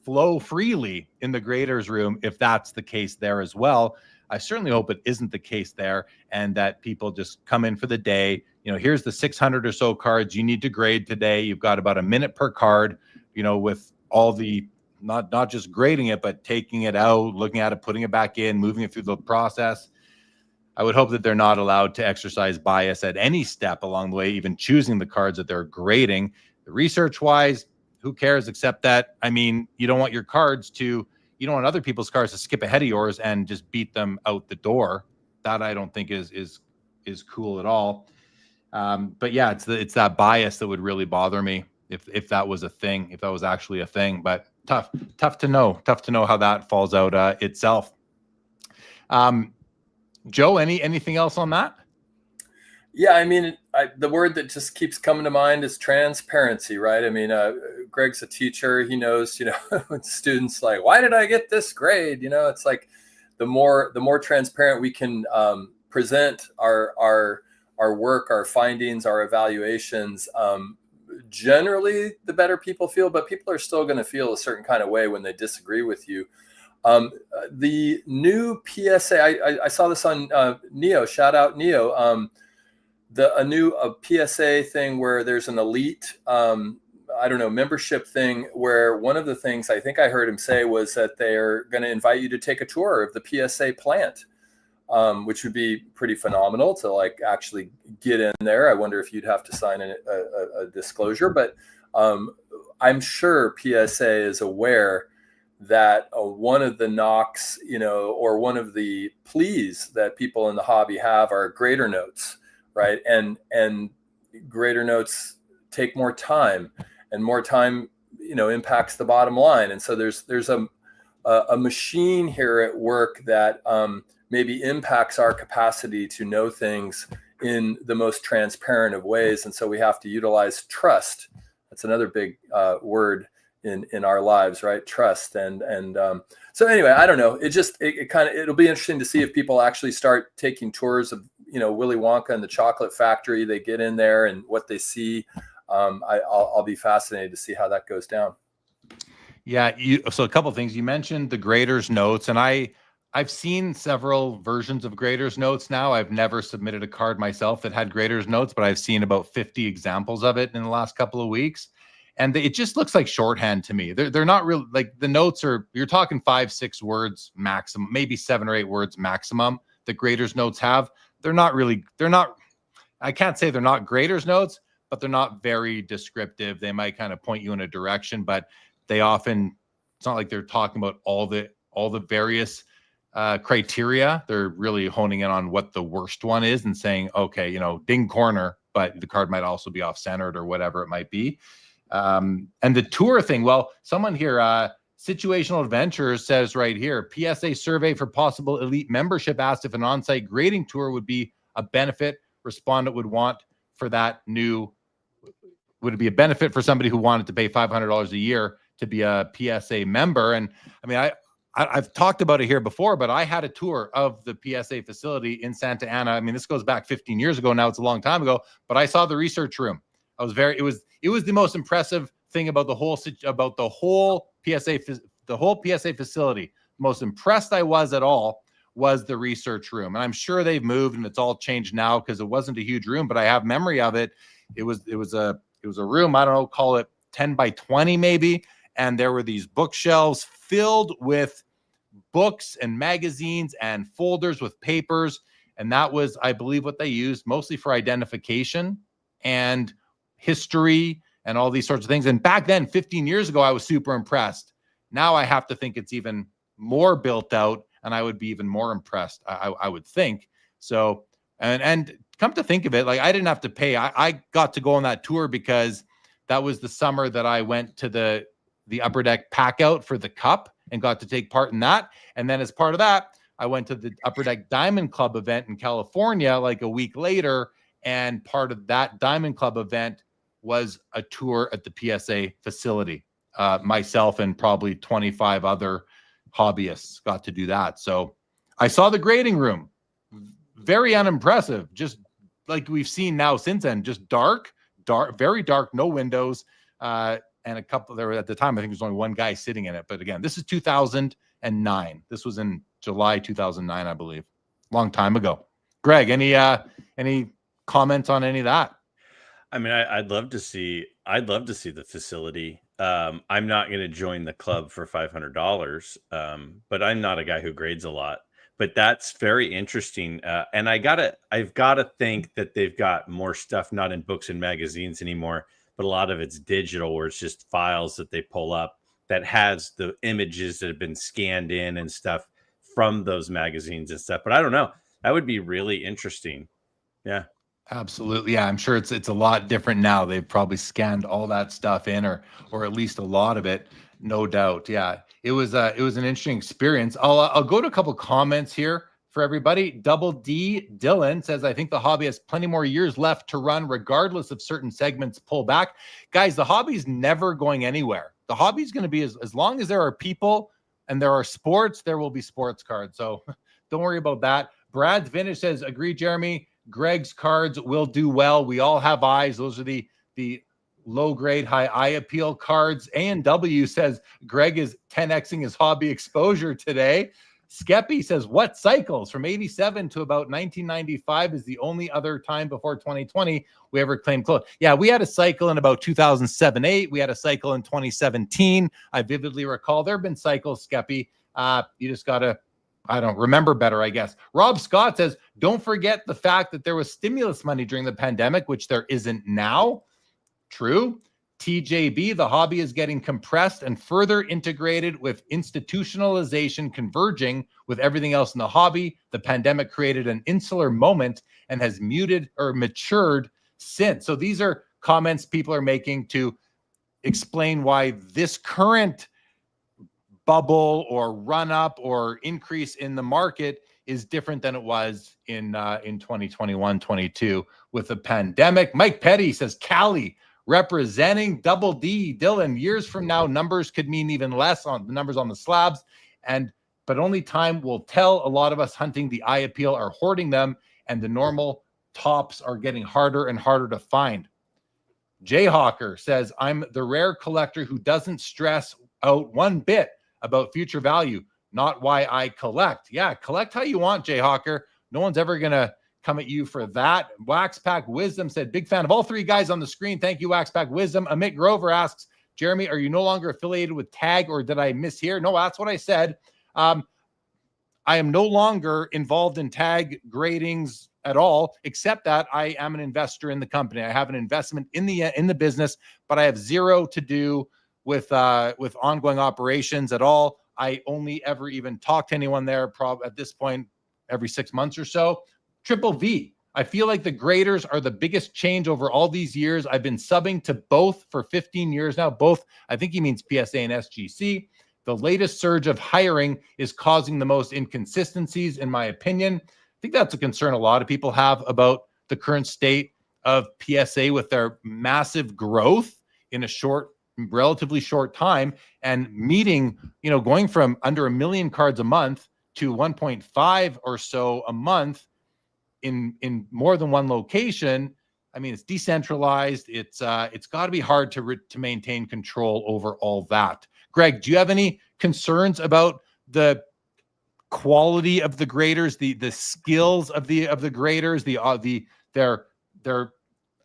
flow freely in the graders room. If that's the case there as well, I certainly hope it isn't the case there, and that people just come in for the day. Here's the 600 or so cards you need to grade today. You've got about a minute per card, with all the not just grading it, but taking it out, looking at it, putting it back in, moving it through the process. I would hope that they're not allowed to exercise bias at any step along the way, even choosing the cards that they're grading. Research-wise, who cares, except that, I mean, you don't want other people's cards to skip ahead of yours and just beat them out the door. That I don't think is cool at all. But yeah, it's that bias that would really bother me if that was a thing, if that was actually a thing. But tough to know how that falls out itself. Joe, anything else on that? Yeah, I mean, the word that just keeps coming to mind is transparency, right? I mean, Greg's a teacher. He knows, when students like, why did I get this grade? It's like the more transparent we can present our work, our findings, our evaluations, generally the better people feel, but people are still going to feel a certain kind of way when they disagree with you. The new PSA, I saw this on Neo, shout out Neo, a new PSA thing where there's an elite, membership thing, where one of the things I think I heard him say was that they're going to invite you to take a tour of the PSA plant, which would be pretty phenomenal to like actually get in there. I wonder if you'd have to sign a disclosure, but I'm sure PSA is aware that one of the knocks, or one of the pleas that people in the hobby have are grader notes, right? And grader notes take more time, and more time, impacts the bottom line. And so there's a machine here at work that maybe impacts our capacity to know things in the most transparent of ways. And so we have to utilize trust. That's another big word in our lives, right? Trust. And so anyway, I don't know. It'll be interesting to see if people actually start taking tours of, Willy Wonka and the chocolate factory. They get in there and what they see. I'll be fascinated to see how that goes down. Yeah. So a couple of things. You mentioned the grader's notes, and I've seen several versions of grader's notes now. I've never submitted a card myself that had grader's notes, but I've seen about 50 examples of it in the last couple of weeks. And it just looks like shorthand to me. They're not real, like the notes you're talking 5-6 words maximum, maybe 7 or 8 words maximum. The grader's notes have. I can't say they're not grader's notes, but they're not very descriptive. They might kind of point you in a direction, but it's not like they're talking about all the various criteria. They're really honing in on what the worst one is and saying, okay, ding corner, but the card might also be off-centered or whatever it might be. And the tour thing, well, someone here, Situational Adventures says right here, PSA survey for possible elite membership asked if an on-site grading tour would be a benefit respondent would want for that new, would it be a benefit for somebody who wanted to pay $500 a year to be a PSA member? And I mean, I've talked about it here before, but I had a tour of the PSA facility in Santa Ana. I mean, this goes back 15 years ago. Now it's a long time ago, but I saw the research room. I was it was the most impressive thing about the whole PSA facility. The most impressed I was at all was the research room. And I'm sure they've moved and it's all changed now because it wasn't a huge room, but I have memory of it. It was a room, I don't know, call it 10 by 20 maybe. And there were these bookshelves filled with books and magazines and folders with papers. And that was, I believe, what they used mostly for identification and history and all these sorts of things. And back then, 15 years ago, I was super impressed. Now I have to think it's even more built out and I would be even more impressed, I would think. So, and come to think of it, like I didn't have to pay. I got to go on that tour because that was the summer that I went to the Upper Deck pack out for the Cup and got to take part in that. And then as part of that, I went to the Upper Deck Diamond Club event in California like a week later. And part of that Diamond Club event was a tour at the PSA facility. Myself and probably 25 other hobbyists got to do that. So I saw the grading room. Very unimpressive. Just like we've seen now since then, just dark, very dark, no windows. And a couple there at the time, I think there's only one guy sitting in it. But again, this is 2009. This was in July 2009, I believe. Long time ago. Greg, any comments on any of that? I mean, I'd love to see the facility. I'm not going to join the club for $500, but I'm not a guy who grades a lot. But that's very interesting, and I've got to think that they've got more stuff not in books and magazines anymore, but a lot of it's digital, where it's just files that they pull up that has the images that have been scanned in and stuff from those magazines and stuff. But I don't know. That would be really interesting. Yeah. Absolutely. Yeah, I'm sure it's a lot different now. They've probably scanned all that stuff in or at least a lot of it, no doubt. Yeah. It was an interesting experience. I'll go to a couple comments here for everybody. Double D Dylan says, I think the hobby has plenty more years left to run regardless of certain segments pull back. Guys, the hobby's never going anywhere. The hobby's going to be as long as there are people and there are sports, there will be sports cards. So don't worry about that. Brad's Vintage says, agree, Jeremy. Greg's cards will do well. We all have eyes. Those are the low grade, high eye appeal cards. A&W says Greg is 10xing his hobby exposure today. Skeppy says, what cycles from 87 to about 1995 is the only other time before 2020 we ever claimed close. Yeah, we had a cycle in about 2007-8. We had a cycle in 2017. I vividly recall there have been cycles, Skeppy. You just got to, I don't remember better, I guess. Rob Scott says, don't forget the fact that there was stimulus money during the pandemic, which there isn't now. True. TJB, the hobby is getting compressed and further integrated with institutionalization converging with everything else in the hobby. The pandemic created an insular moment and has muted or matured since. So these are comments people are making to explain why this current bubble or run up or increase in the market is different than it was in 2021, 22 with the pandemic. Mike Petty says, Cali representing Double D. Dylan, years from now, numbers could mean even less on the numbers on the slabs, but only time will tell. A lot of us hunting the eye appeal are hoarding them, and the normal tops are getting harder and harder to find. Jayhawker says, I'm the rare collector who doesn't stress out one bit about future value, not why I collect. Yeah, collect how you want, Jayhawker. No one's ever going to come at you for that. Waxpack Wisdom said, big fan of all three guys on the screen. Thank you, Waxpack Wisdom. Amit Grover asks, Jeremy, are you no longer affiliated with TAG, or did I mishear? No, that's what I said. I am no longer involved in TAG gradings at all, except that I am an investor in the company. I have an investment in the business, but I have zero to do with ongoing operations at all. I only ever even talk to anyone there at this point every 6 months or so. Triple V, I feel like the graders are the biggest change over all these years. I've been subbing to both for 15 years now. Both, I think he means PSA and SGC. The latest surge of hiring is causing the most inconsistencies, in my opinion. I think that's a concern a lot of people have about the current state of PSA with their massive growth in a relatively short time, and meeting, going from under 1 million cards a month to 1.5 or so a month in more than one location. I mean, it's decentralized. It's got to be hard to maintain control over all that. Greg, do you have any concerns about the quality of the graders, the skills of the graders, their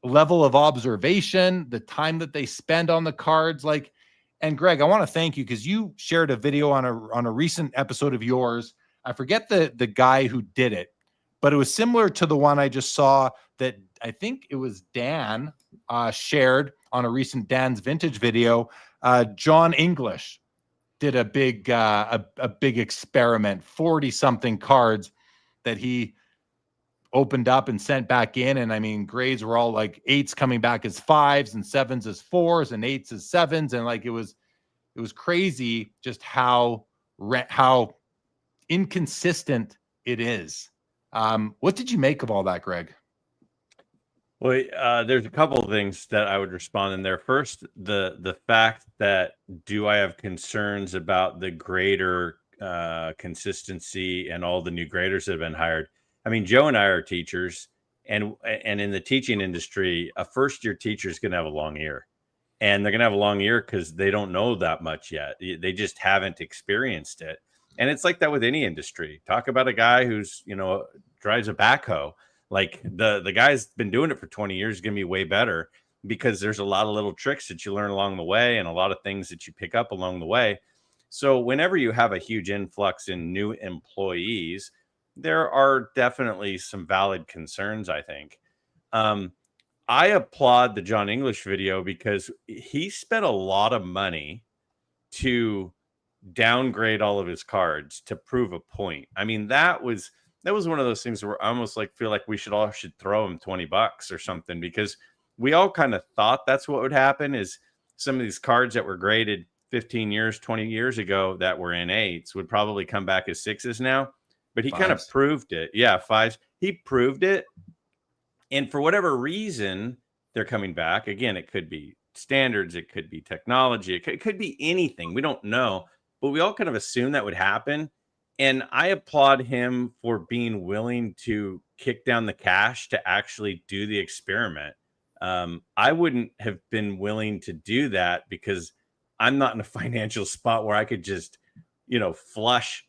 level of observation, the time that they spend on the cards? And Greg, I want to thank you because you shared a video on a recent episode of yours. I forget the guy who did it, but it was similar to the one I just saw that I think it was Dan shared on a recent Dan's Vintage video. John English did a big experiment, 40 something cards that he opened up and sent back in. And I mean, grades were all like 8s coming back as 5s and 7s as 4s and 8s as 7s. And it was crazy just how inconsistent it is. What did you make of all that, Greg? Well, there's a couple of things that I would respond in there. First, the fact that, do I have concerns about the grader consistency and all the new graders that have been hired? I mean, Joe and I are teachers, and in the teaching industry, a first-year teacher is going to have a long ear. And they're going to have a long ear because they don't know that much yet. They just haven't experienced it. And it's like that with any industry. Talk about a guy who's, drives a backhoe. Like the guy's been doing it for 20 years is going to be way better because there's a lot of little tricks that you learn along the way and a lot of things that you pick up along the way. So whenever you have a huge influx in new employees, there are definitely some valid concerns, I think. I applaud the John English video because he spent a lot of money to downgrade all of his cards to prove a point. I mean, that was one of those things where I almost feel like we should throw him $20 or something, because we all kind of thought that's what would happen, is some of these cards that were graded 15 years, 20 years ago that were in 8s would probably come back as 6s now. But he kind of proved it. Yeah, 5s. He proved it. And for whatever reason, they're coming back. Again, it could be standards. It could be technology. It could be anything. We don't know. But we all kind of assume that would happen. And I applaud him for being willing to kick down the cash to actually do the experiment. I wouldn't have been willing to do that because I'm not in a financial spot where I could just,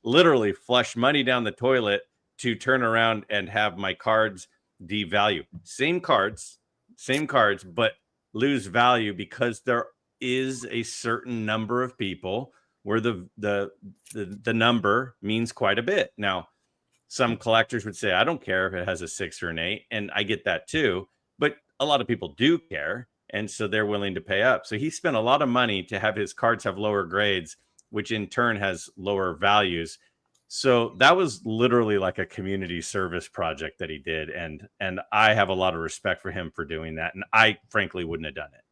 literally flush money down the toilet to turn around and have my cards devalue. Same cards, but lose value because there is a certain number of people where the number means quite a bit. Now, some collectors would say, I don't care if it has a 6 or an 8, and I get that too, but a lot of people do care, and so they're willing to pay up. So he spent a lot of money to have his cards have lower grades, which in turn has lower values. So that was literally like a community service project that he did, and I have a lot of respect for him for doing that, and I frankly wouldn't have done it.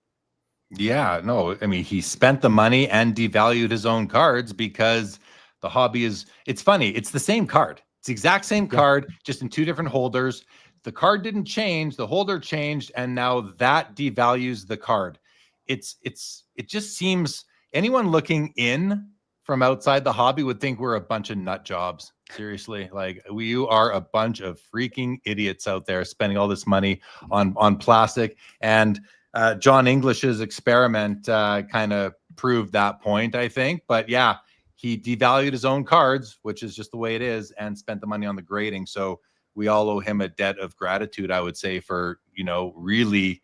Yeah, no, I mean, he spent the money and devalued his own cards because the hobby it's funny. It's the same card. It's the exact same card, just in 2 different holders. The card didn't change, the holder changed, and now that devalues the card. It just seems anyone looking in from outside the hobby would think we're a bunch of nut jobs. Seriously, we are a bunch of freaking idiots out there spending all this money on plastic. And John English's experiment kind of proved that point, I think. But yeah, he devalued his own cards, which is just the way it is, and spent the money on the grading. So we all owe him a debt of gratitude, I would say, for, really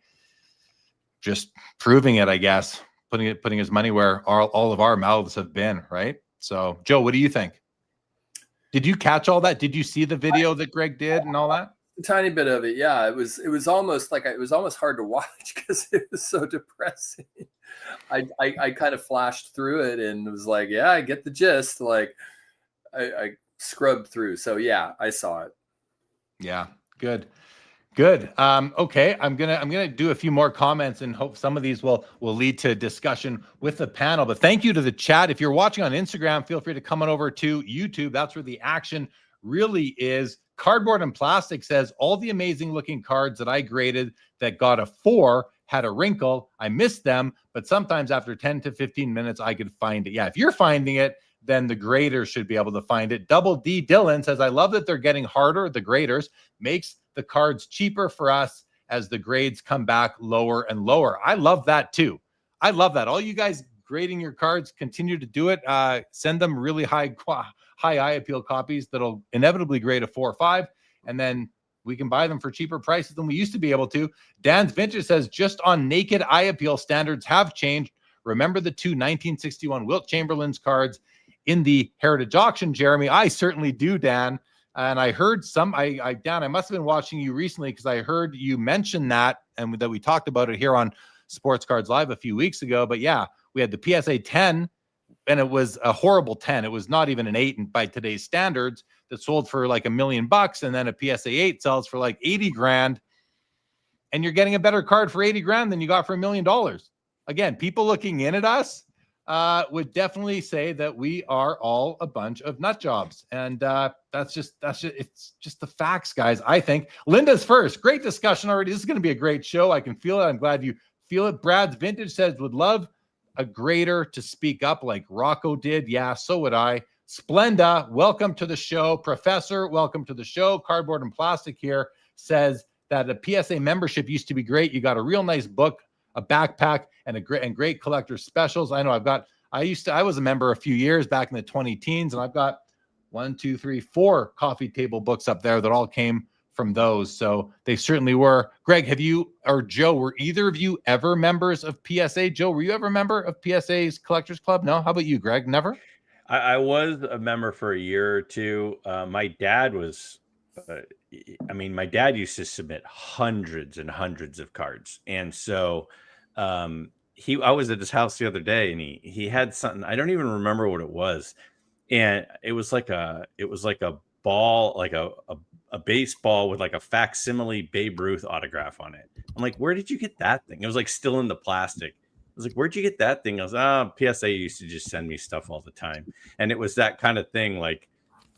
just proving it, I guess, putting his money where all of our mouths have been, right? So, Joe, what do you think? Did you catch all that? Did you see the video that Greg did and all that? A tiny bit of it, yeah. It was almost hard to watch because it was so depressing. I kind of flashed through it and was like, yeah, I get the gist. I scrubbed through. So yeah, I saw it. Yeah, good. Good. Okay, I'm gonna do a few more comments and hope some of these will lead to discussion with the panel. But thank you to the chat. If you're watching on Instagram, feel free to come on over to YouTube. That's where the action really is. Cardboard and Plastic says all the amazing looking cards that I graded that got a 4 had a wrinkle. I missed them, but sometimes after 10 to 15 minutes, I could find it. Yeah, if you're finding it, then the grader should be able to find it. Double D Dylan says, I love that they're getting harder. The graders makes the cards cheaper for us as the grades come back lower and lower. I love that too. I love that. All you guys grading your cards, continue to do it. Send them really high eye appeal copies that'll inevitably grade a 4 or 5, and then we can buy them for cheaper prices than we used to be able to. Dan's Vintage says, just on naked eye appeal, standards have changed. Remember the 2 1961 Wilt Chamberlain's cards in the Heritage Auction, Jeremy? I certainly do, Dan. And I heard Dan, I must have been watching you recently because I heard you mention that and that we talked about it here on Sports Cards Live a few weeks ago. But yeah, we had the PSA 10, and it was a horrible 10. It was not even an 8 by today's standards, that sold for like $1 million. And then a PSA 8 sells for like 80 grand. And you're getting a better card for 80 grand than you got for $1 million. Again, people looking in at us would definitely say that we are all a bunch of nut jobs. And that's just it's just the facts, guys. I think Linda's first. Great discussion already. This is going to be a great show. I can feel it. I'm glad you feel it. Brad's Vintage says, would love a grader to speak up like Rocco did. Yeah, so would I. Splenda, welcome to the show. Professor, welcome to the show. Cardboard and Plastic here says that a PSA membership used to be great. You got a real nice book, a backpack, and great collector specials. I know I was a member a few years back in the 2010s, and I've got 4 coffee table books up there that all came from those. So they certainly were. Greg, have you or Joe, were either of you ever members of PSA? Joe, were you ever a member of PSA's Collectors Club? No? How about you, Greg? Never? I was a member for a year or two. My dad was, my dad used to submit hundreds and hundreds of cards. And so I was at his house the other day, and he had something, I don't even remember what it was. And it was like a ball, like a baseball with like a facsimile Babe Ruth autograph on it. I'm like, where did you get that thing? It was like still in the plastic. I was like, where'd you get that thing? I was, PSA used to just send me stuff all the time. And it was that kind of thing. Like,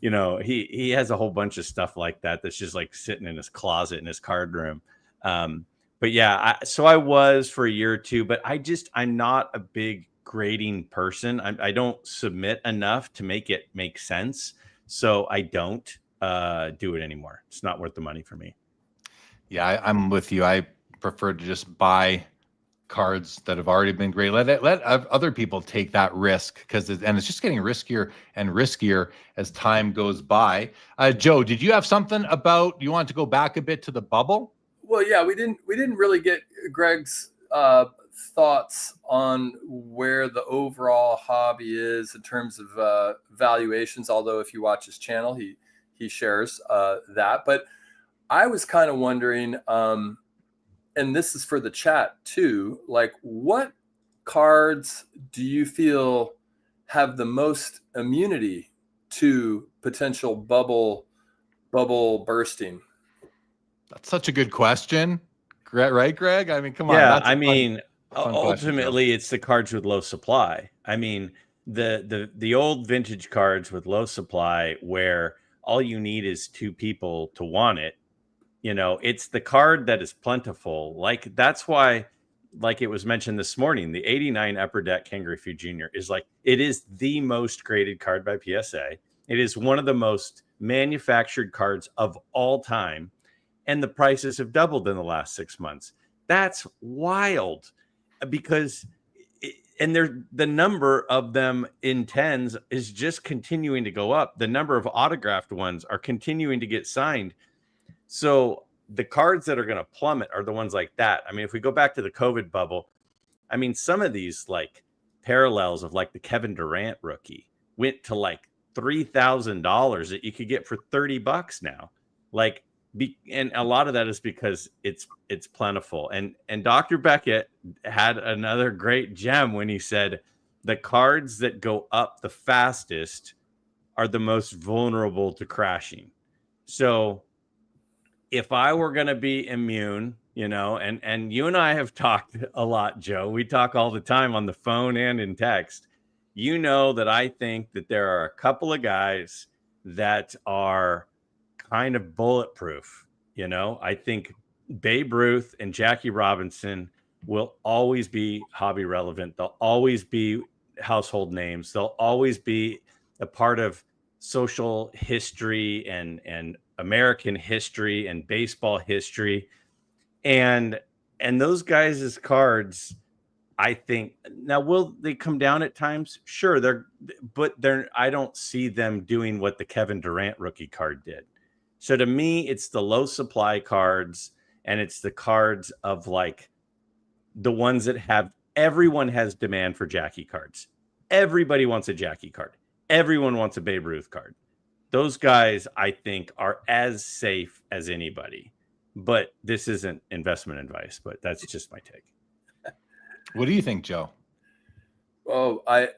he has a whole bunch of stuff like that that's just like sitting in his closet in his card room. But yeah, so I was for a year or two, but I'm not a big grading person. I don't submit enough to make it make sense. So I don't do it anymore. It's not worth the money for me. Yeah, I'm with you. I prefer to just buy cards that have already been great. Let other people take that risk, because it's just getting riskier and riskier as time goes by. Joe, did you have something about, you want to go back a bit to the bubble? Well, yeah, we didn't really get Greg's thoughts on where the overall hobby is in terms of valuations. Although if you watch his channel, he shares that. But I was kind of wondering, and this is for the chat too, like what cards do you feel have the most immunity to potential bubble bursting? That's such a good question. Right, Greg? I mean, come on. Yeah, fun ultimately, it's the cards with low supply. I mean, the old vintage cards with low supply, where all you need is 2 people to want it. It's the card that is plentiful. Like, that's why, like it was mentioned this morning, the 89 Upper Deck Ken Griffey Jr. it is the most graded card by PSA. It is one of the most manufactured cards of all time. And the prices have doubled in the last 6 months. That's wild, because the number of them in 10s is just continuing to go up. The number of autographed ones are continuing to get signed. So the cards that are going to plummet are the ones like that. I mean, if we go back to the COVID bubble, I mean, some of these like parallels of like the Kevin Durant rookie went to like $3,000 that you could get for $30 now. Like, and a lot of that is because it's plentiful. And Dr. Beckett had another great gem when he said the cards that go up the fastest are the most vulnerable to crashing. So if I were going to be immune, and you and I have talked a lot, Joe. We talk all the time on the phone and in text. You know that I think that there are a couple of guys that are kind of bulletproof. I think Babe Ruth and Jackie Robinson will always be hobby relevant. They'll always be household names. They'll always be a part of social history and American history and baseball history. And those guys' cards, I think, now will they come down at times? Sure, they're I don't see them doing what the Kevin Durant rookie card did. So to me, it's the low supply cards, and it's the cards of like the ones that have everyone has demand for Jackie cards. Everybody wants a Jackie card. Everyone wants a Babe Ruth card. Those guys, I think, are as safe as anybody. But this isn't investment advice, but that's just my take. What do you think, Joe? Well, it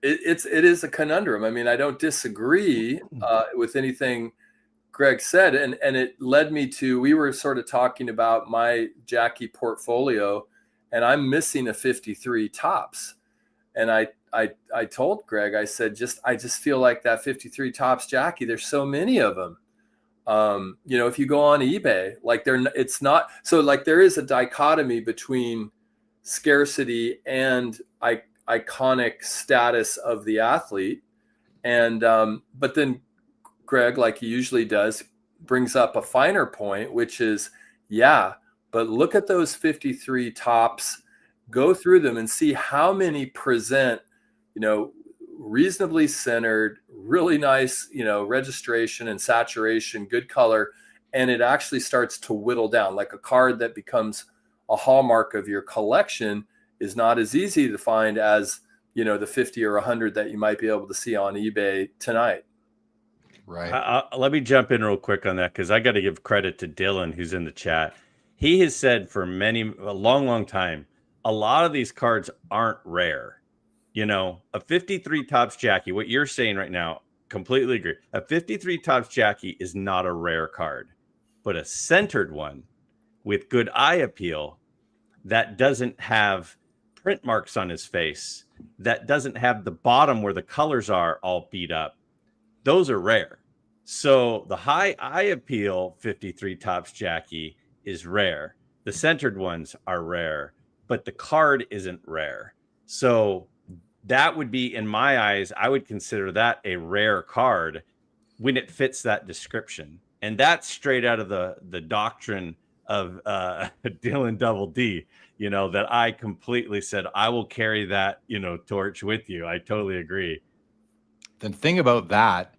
is a conundrum. I mean, I don't disagree with anything Greg said, and it led me to, we were sort of talking about my Jackie portfolio, and I'm missing a 53 tops. And I told Greg, I said, I just feel like that 53 tops Jackie, there's so many of them. If you go on eBay, like it's not, so like there is a dichotomy between scarcity and iconic status of the athlete. And, but then Greg, like he usually does, brings up a finer point, which is, yeah, but look at those 53 tops, go through them and see how many present, reasonably centered, really nice, registration and saturation, good color. And it actually starts to whittle down. Like a card that becomes a hallmark of your collection is not as easy to find as, the 50 or 100 that you might be able to see on eBay tonight. Right. Let me jump in real quick on that, because I got to give credit to Dylan, who's in the chat. He has said for a long time, a lot of these cards aren't rare. A 53 tops Jackie, what you're saying right now, completely agree. A 53 tops Jackie is not a rare card, but a centered one with good eye appeal that doesn't have print marks on his face, that doesn't have the bottom where the colors are all beat up, those are rare. So the high eye appeal 53 tops Jackie is rare. The centered ones are rare, but the card isn't rare. So that would be, in my eyes, I would consider that a rare card when it fits that description. And that's straight out of the doctrine of Dylan Double D, that I completely said, I will carry that, torch with you. I totally agree. The thing about that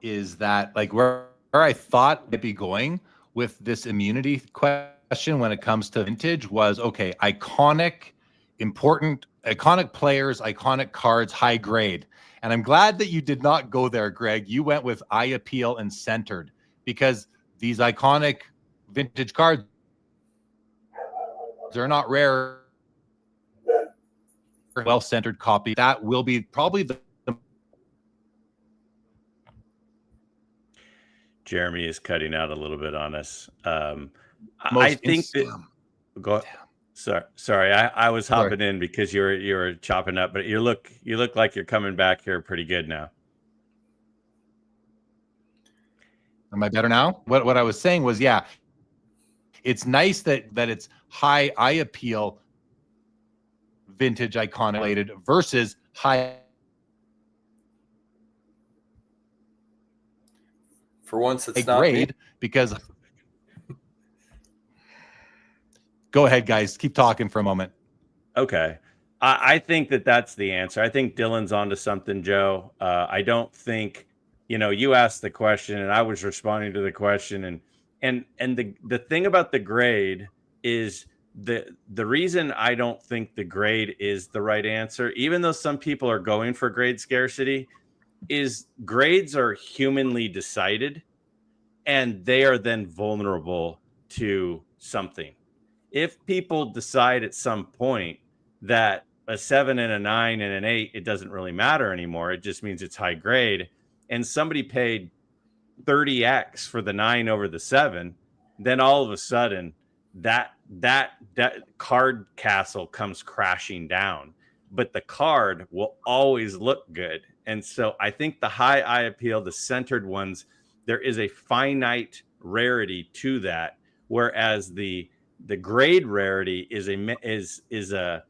is that, like, where I thought it'd be going with this immunity question when it comes to vintage was, okay, iconic players, iconic cards, high grade. And I'm glad that you did not go there, Greg. You went with eye appeal and centered, because these iconic vintage cards, they're not rare. Well-centered copy. That will be probably the Jeremy is cutting out a little bit on us. I think that go. Sorry, I was hopping in because you were chopping up, but you look like you're coming back here pretty good now. Am I better now? What I was saying was, yeah, it's nice that it's high eye appeal, vintage iconic versus high. For once, it's not grade, because. Go ahead, guys. Keep talking for a moment. Okay. I think that's the answer. I think Dylan's onto something, Joe. I don't think, you asked the question and I was responding to the question. And the thing about the grade is the reason I don't think the grade is the right answer, even though some people are going for grade scarcity, is grades are humanly decided and they are then vulnerable to something. If people decide at some point that a 7 and a 9 and an 8, it doesn't really matter anymore. It just means it's high grade. And somebody paid 30x for the 9 over the 7, then all of a sudden that card castle comes crashing down. But the card will always look good. And so I think the high eye appeal, the centered ones, there is a finite rarity to that, whereas the grade rarity is a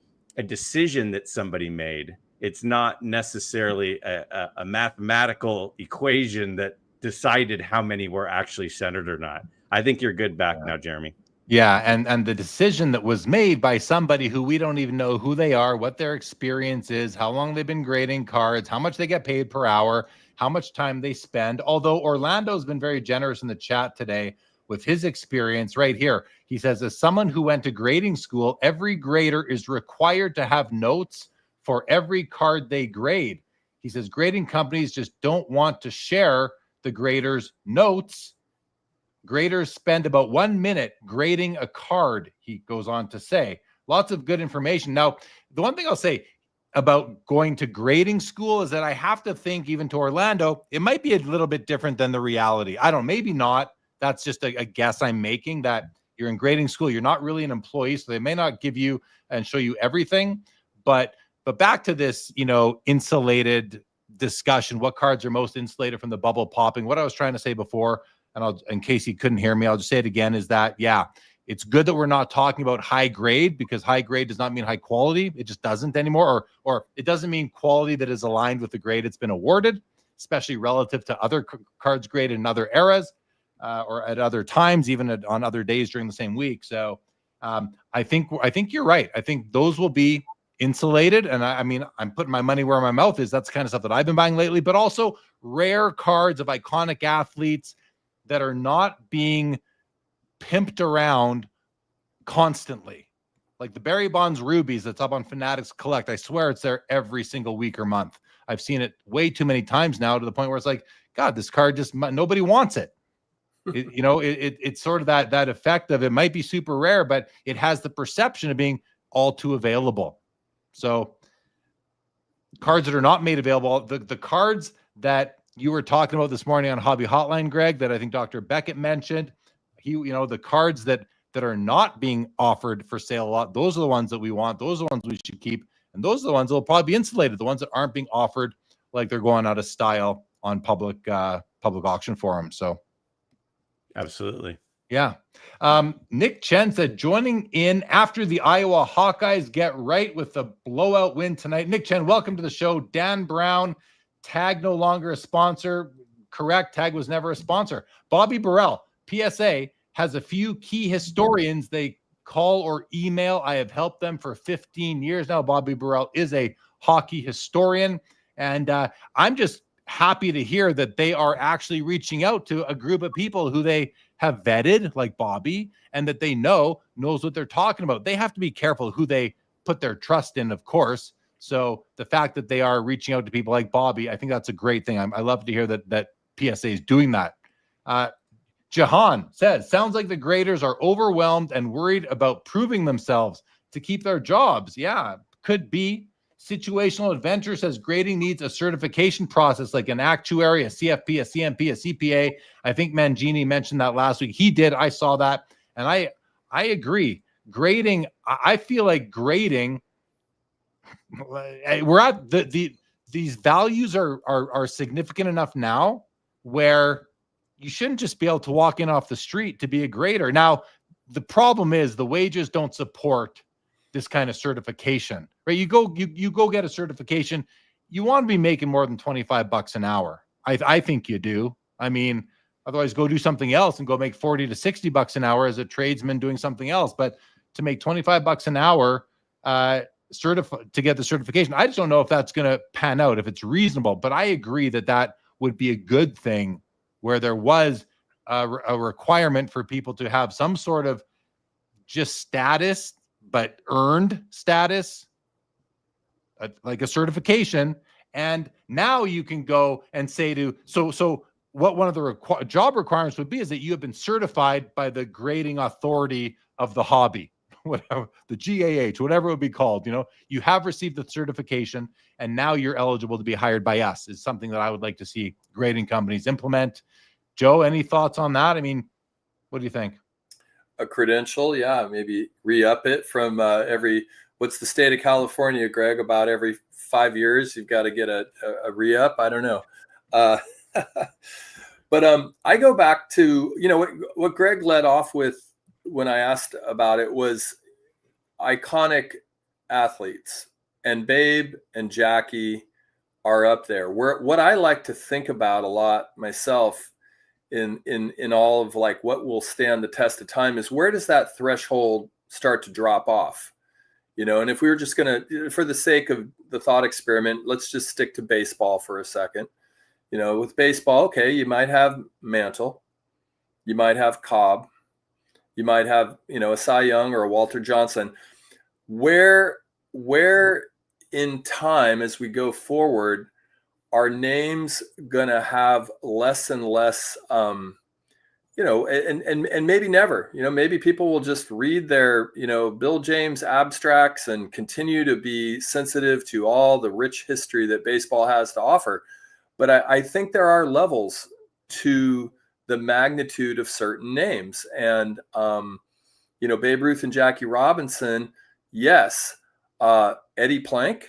decision that somebody made. It's not necessarily a mathematical equation that decided how many were actually centered or not. I think you're good back now, Jeremy. Yeah, and the decision that was made by somebody who we don't even know who they are, what their experience is, how long they've been grading cards, how much they get paid per hour, how much time they spend. Although Orlando's been very generous in the chat today with his experience right here. He says, as someone who went to grading school, every grader is required to have notes for every card they grade. He says grading companies just don't want to share the graders' notes. Graders spend about 1 minute grading a card, he goes on to say. Lots of good information. Now, the one thing I'll say about going to grading school is that I have to think, even to Orlando, it might be a little bit different than the reality. I don't know, maybe not. That's just a guess I'm making, that you're in grading school. You're not really an employee, so they may not give you and show you everything. But back to this, insulated discussion, what cards are most insulated from the bubble popping? What I was trying to say before, and in case you couldn't hear me, I'll just say it again, is that, yeah, it's good that we're not talking about high grade, because high grade does not mean high quality. It just doesn't anymore. Or it doesn't mean quality that is aligned with the grade it's been awarded, especially relative to other cards graded in other eras or at other times, even on other days during the same week. So I think you're right. I think those will be insulated. And I mean, I'm putting my money where my mouth is. That's the kind of stuff that I've been buying lately, but also rare cards of iconic athletes that are not being pimped around constantly. Like the Barry Bonds Rubies that's up on Fanatics Collect. I swear it's there every single week or month. I've seen it way too many times now, to the point where it's like, God, this card just, nobody wants it. It's sort of that effect of, it might be super rare, but it has the perception of being all too available. So cards that are not made available, the cards that you were talking about this morning on Hobby Hotline, Greg, that I think Dr. Beckett mentioned, the cards that are not being offered for sale a lot, those are the ones that we want. Those are the ones we should keep. And those are the ones that will probably be insulated, the ones that aren't being offered like they're going out of style on public auction forums. So absolutely. Yeah. Nick Chen said, joining in after the Iowa Hawkeyes get right with the blowout win tonight. Nick Chen, welcome to the show. Dan Brown, Tag no longer a sponsor. Correct. Tag was never a sponsor. Bobby Burrell, PSA, has a few key historians they call or email. I have helped them for 15 years now. Bobby Burrell is a hockey historian. And I'm just happy to hear that they are actually reaching out to a group of people who they have vetted, like Bobby, and that they knows what they're talking about. They have to be careful who they put their trust in, of course. So the fact that they are reaching out to people like Bobby, I think that's a great thing. I love to hear that PSA is doing that. Jahan says, sounds like the graders are overwhelmed and worried about proving themselves to keep their jobs. Yeah, could be. Situational Adventure says grading needs a certification process like an actuary, a CFP, a CMP, a CPA. I think Mangini mentioned that last week. He did. I saw that. And I agree. Grading, I feel like grading, we're at these values are significant enough now where you shouldn't just be able to walk in off the street to be a grader. Now, the problem is the wages don't support this kind of certification, right? You go get a certification. You want to be making more than $25 an hour. I think you do. I mean, otherwise go do something else and go make $40 to $60 an hour as a tradesman doing something else. But to make $25 an hour, to get the certification, I just don't know if that's going to pan out, if it's reasonable. But I agree that would be a good thing, where there was a requirement for people to have some sort of just status, but earned status, like a certification. And now you can go and say so what one of the job requirements would be is that you have been certified by the grading authority of the hobby, whatever, the GAH, whatever it would be called. You have received the certification, and now you're eligible to be hired by us, is something that I would like to see grading companies implement. Joe, any thoughts on that? I mean, what do you think? A credential, yeah, maybe re-up it from what's the state of California, Greg? About every 5 years, you've got to get a re-up. I don't know. But I go back to, what Greg led off with when I asked about it was iconic athletes, and Babe and Jackie are up there. What I like to think about a lot myself in all of like what will stand the test of time is, where does that threshold start to drop off? And if we were just going to, for the sake of the thought experiment, let's just stick to baseball for a second. With baseball, okay, you might have Mantle, you might have Cobb, you might have, a Cy Young or a Walter Johnson. Where in time, as we go forward, are names going to have less and less, and maybe never, maybe people will just read their, Bill James abstracts and continue to be sensitive to all the rich history that baseball has to offer. But I think there are levels to the magnitude of certain names. And, Babe Ruth and Jackie Robinson, yes. Eddie Plank,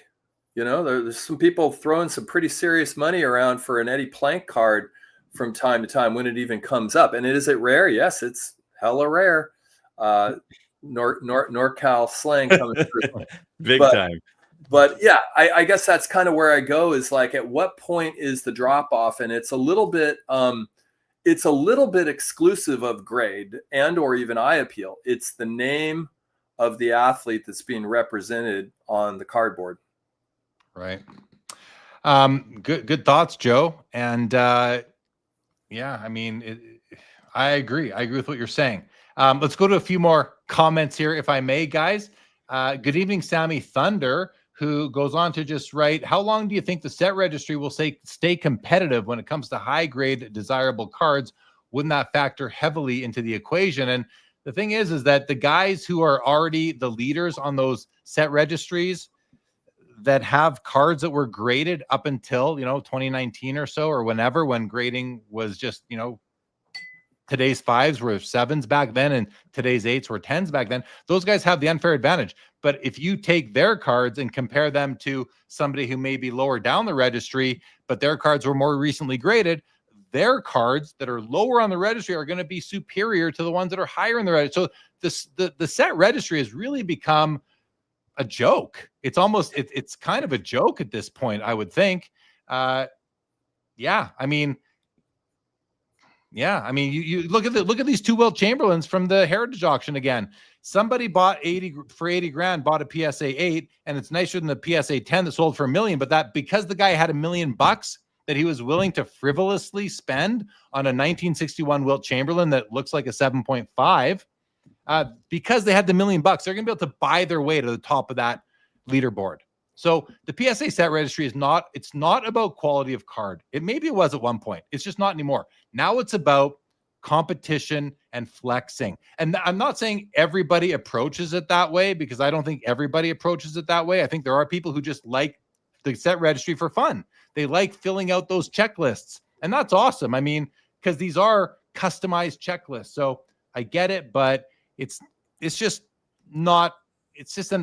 there's some people throwing some pretty serious money around for an Eddie Plank card from time to time when it even comes up. And is it rare? Yes, it's hella rare. NorCal slang coming through. Big time. But yeah, I guess that's kind of where I go, is like, at what point is the drop off? And it's a little bit exclusive of grade and or even eye appeal. It's the name of the athlete that's being represented on the cardboard. Right. Good thoughts, Joe. And yeah, I mean, I agree. I agree with what you're saying. Let's go to a few more comments here, if I may, guys. Good evening, Sammy Thunder, who goes on to just write, how long do you think the set registry will stay competitive when it comes to high grade desirable cards? Wouldn't that factor heavily into the equation? And the thing is that the guys who are already the leaders on those set registries that have cards that were graded up until, 2019 or so, or whenever, when grading was just, today's 5s were 7s back then and today's 8s were 10s back then. Those guys have the unfair advantage. But if you take their cards and compare them to somebody who may be lower down the registry, but their cards were more recently graded, their cards that are lower on the registry are going to be superior to the ones that are higher in the registry. So the set registry has really become a joke. It's almost, it's kind of a joke at this point, I would think. Yeah, I mean, you look at these two Wilt Chamberlains from the Heritage Auction again. Somebody bought 80 grand, bought a PSA 8, and it's nicer than the PSA 10 that sold for $1 million. But that, because the guy had $1 million that he was willing to frivolously spend on a 1961 Wilt Chamberlain that looks like a 7.5, because they had the $1 million, they're going to be able to buy their way to the top of that leaderboard. So the PSA set registry it's not about quality of card. Maybe it was at one point. It's just not anymore. Now it's about competition and flexing. And I'm not saying everybody approaches it that way, because I don't think everybody approaches it that way. I think there are people who just like the set registry for fun. They like filling out those checklists. And that's awesome. I mean, because these are customized checklists. So I get it, but it's just not,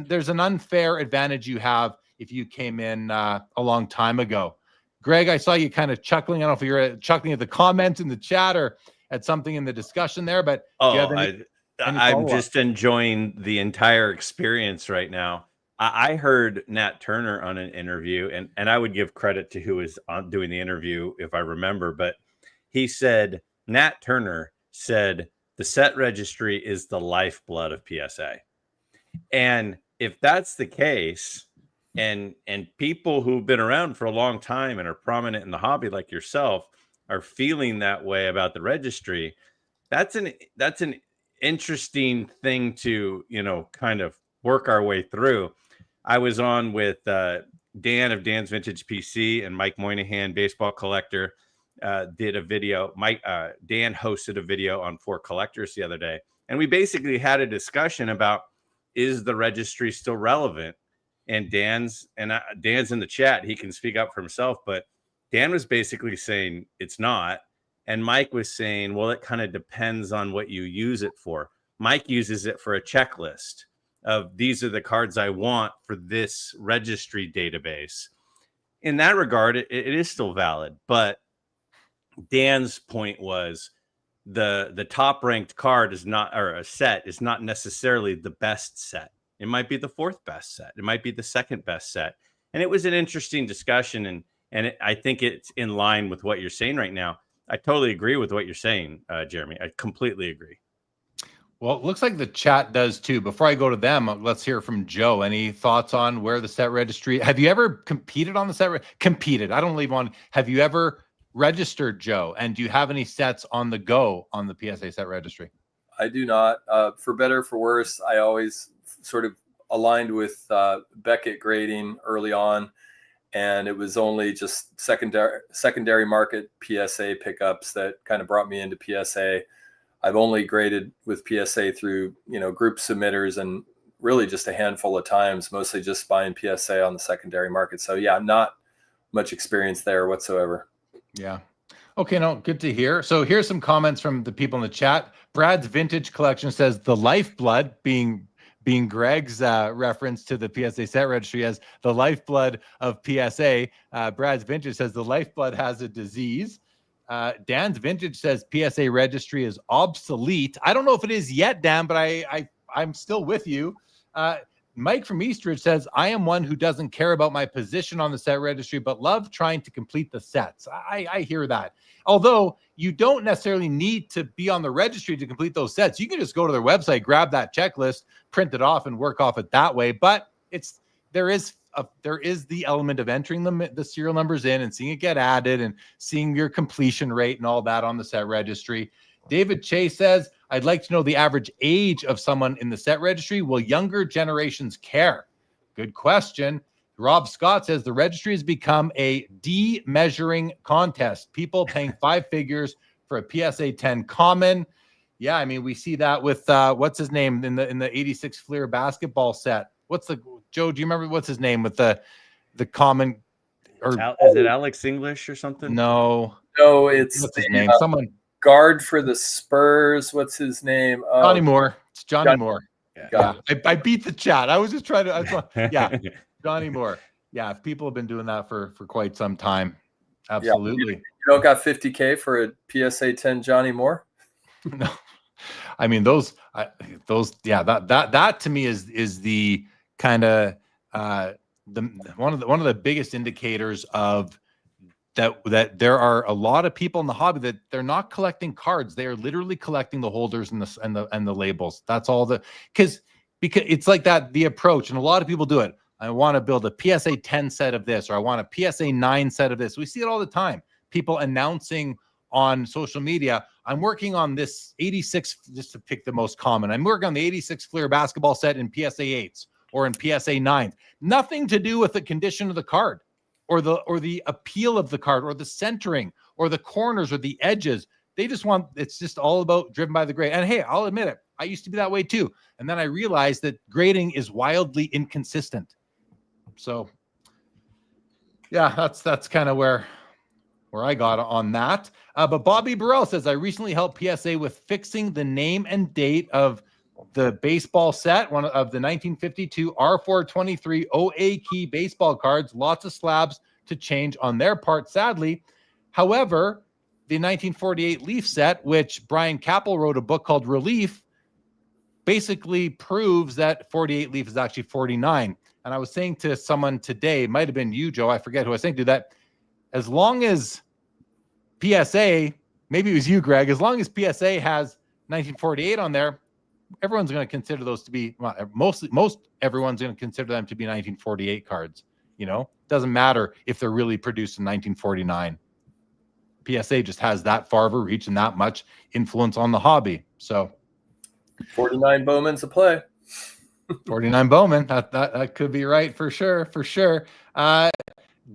there's an unfair advantage you have if you came in a long time ago. Greg, I saw you kind of chuckling. I don't know if you're chuckling at the comments in the chat or at something in the discussion there, but I'm just enjoying the entire experience right now. I heard Nat Turner on an interview, and I would give credit to who was doing the interview if I remember, but he said, Nat Turner said, the set registry is the lifeblood of PSA. And if that's the case, and people who've been around for a long time and are prominent in the hobby like yourself are feeling that way about the registry, that's an interesting thing to, kind of work our way through. I was on with Dan of Dan's Vintage PC and Mike Moynihan, baseball collector, did a video. Dan hosted a video on For Collectors the other day, and we basically had a discussion about, is the registry still relevant? And Dan's in the chat. He can speak up for himself, but Dan was basically saying it's not. And Mike was saying, well, it kind of depends on what you use it for. Mike uses it for a checklist of these are the cards I want for this registry database. In that regard, it is still valid. But Dan's point was the top ranked card is not, or a set is not necessarily the best set. It might be the fourth best set. It might be the second best set. And it was an interesting discussion. And I think it's in line with what you're saying right now. I totally agree with what you're saying, Jeremy. I completely agree. Well, it looks like the chat does too. Before I go to them, let's hear from Joe. Any thoughts on where the set registry? Have you ever competed on the set? Competed. I don't leave on. Have you ever registered, Joe? And do you have any sets on the go on the PSA set registry? I do not. For better or for worse, I always sort of aligned with Beckett grading early on, and it was only just secondary market PSA pickups that kind of brought me into PSA. I've only graded with PSA through, group submitters and really just a handful of times, mostly just buying PSA on the secondary market. So yeah, not much experience there whatsoever. Yeah. Okay, no, good to hear. So here's some comments from the people in the chat. Brad's vintage collection says the lifeblood, being Greg's reference to the PSA set registry as the lifeblood of PSA. Brad's vintage says the lifeblood has a disease. Dan's vintage says PSA registry is obsolete. I don't know if it is yet, Dan, but I'm still with you. Mike from Eastridge says, I am one who doesn't care about my position on the set registry, but love trying to complete the sets. I hear that. Although you don't necessarily need to be on the registry to complete those sets. You can just go to their website, grab that checklist, print it off, and work off it that way. But there is the element of entering the serial numbers in and seeing it get added and seeing your completion rate and all that on the set registry. David Chase says, I'd like to know the average age of someone in the set registry. Will younger generations care? Good question. Rob Scott says the registry has become a de-measuring contest. People paying 5 figures for a PSA 10 common. Yeah, I mean, we see that with what's his name in the 86 Fleer basketball set. Joe, do you remember what's his name with the common? Or is it Alex English or something? No, it's what's his name? Someone guard for the Spurs. What's his name? Johnny Moore. It's Johnny Moore. Yeah. I beat the chat. I was just trying to. Yeah, Johnny Moore. Yeah, people have been doing that for quite some time. Absolutely. Yeah. You don't got $50K for a PSA 10 Johnny Moore? No, I mean those. Yeah, that to me is the kind of one of the biggest indicators of that there are a lot of people in the hobby that they're not collecting cards. They are literally collecting the holders and the labels. That's all because it's like that, the approach. And a lot of people do it. I want to build a PSA 10 set of this, or I want a PSA 9 set of this. We see it all the time. People announcing on social media, I'm working on this 86, just to pick the most common. I'm working on the 86 Fleer basketball set in PSA 8s or in PSA 9s. Nothing to do with the condition of the card, or the appeal of the card, or the centering, or the corners, or the edges. They just want, it's just all about driven by the grade. And hey, I'll admit it, I used to be that way too. And then I realized that grading is wildly inconsistent. So yeah, that's kind of where I got on that. But Bobby Burrell says, I recently helped PSA with fixing the name and date of the baseball set, one of the 1952 R423 OA key baseball cards. Lots of slabs to change on their part, sadly. However, the 1948 Leaf set, which Brian Capel wrote a book called Relief, basically proves that 48 Leaf is actually 49. And I was saying to someone today, it might have been you, Joe, I forget who I was saying to, that as long as PSA, maybe it was you, Greg, as long as PSA has 1948 on there, everyone's going to consider those to be, well, most everyone's going to consider them to be 1948 cards. Doesn't matter if they're really produced in 1949. PSA just has that far of a reach and that much influence on the hobby. So 49 Bowman's a play. 49 Bowman, that could be right for sure.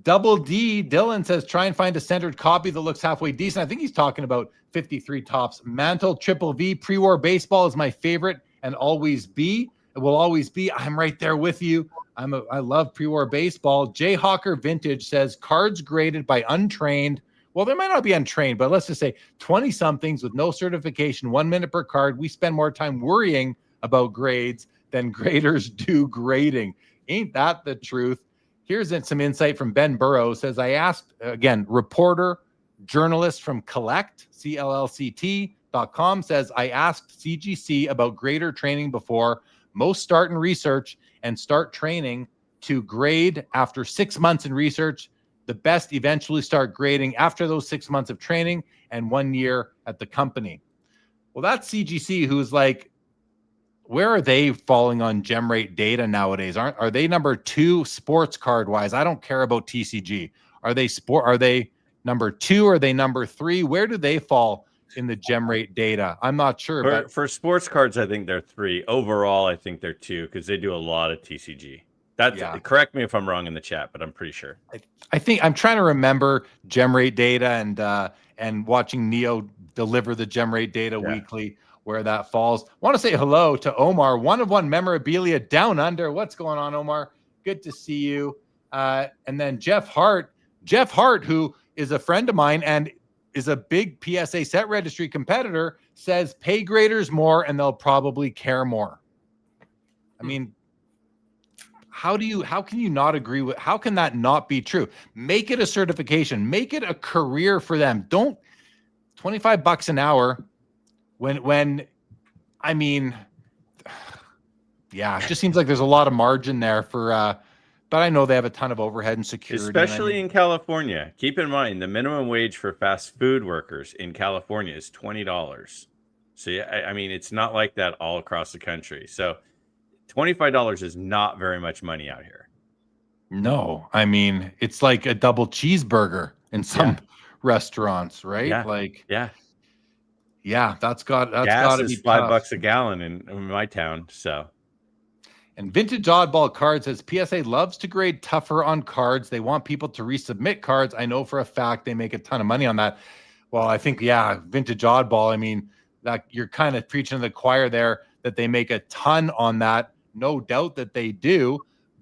Double D Dylan says, try and find a centered copy that looks halfway decent. I think he's talking about 53 tops. Mantle Triple V pre-war baseball is my favorite and always be. It will always be. I'm right there with you. I love pre-war baseball. Jay Hawker Vintage says, cards graded by untrained. well, they might not be untrained, but let's just say 20 somethings with no certification, 1 minute per card. We spend more time worrying about grades than graders do grading. Ain't that the truth? Here's some insight from Ben Burrows. Says, I asked, again, reporter, journalist from CLLCT.com says, I asked CGC about grader training before. Most start in research and start training to grade after 6 months in research. The best eventually start grading after those 6 months of training and 1 year at the company. Well, that's CGC, who's like, where are they falling on gem rate data nowadays? Are they number 2 sports card wise? I don't care about TCG. Are they number 2? Or are they number 3? Where do they fall in the gem rate data? I'm not sure. But for sports cards, I think they're 3. Overall, I think they're 2 because they do a lot of TCG. Correct me if I'm wrong in the chat, but I'm pretty sure. I think I'm trying to remember gem rate data and watching Neo deliver the gem rate data weekly, where that falls. I want to say hello to Omar, 1-of-1 memorabilia down under. What's going on, Omar? Good to see you. And then Jeff Hart, who is a friend of mine and is a big PSA set registry competitor, says pay graders more and they'll probably care more. I mean, how can you not agree with, how can that not be true? Make it a certification, make it a career for them. Don't $25 an hour when I mean, yeah, it just seems like there's a lot of margin there for, but I know they have a ton of overhead and security. Especially in California. Keep in mind, the minimum wage for fast food workers in California is $20. So, yeah, I mean, it's not like that all across the country. So $25 is not very much money out here. No, I mean, it's like a double cheeseburger in some restaurants, right? Yeah. That's got to be $5 a gallon in my town. So. And Vintage Oddball Cards says PSA loves to grade tougher on cards. They want people to resubmit cards. I know for a fact they make a ton of money on that. Well, I think, Vintage Oddball, I mean, that you're kind of preaching to the choir there that they make a ton on that. No doubt that they do,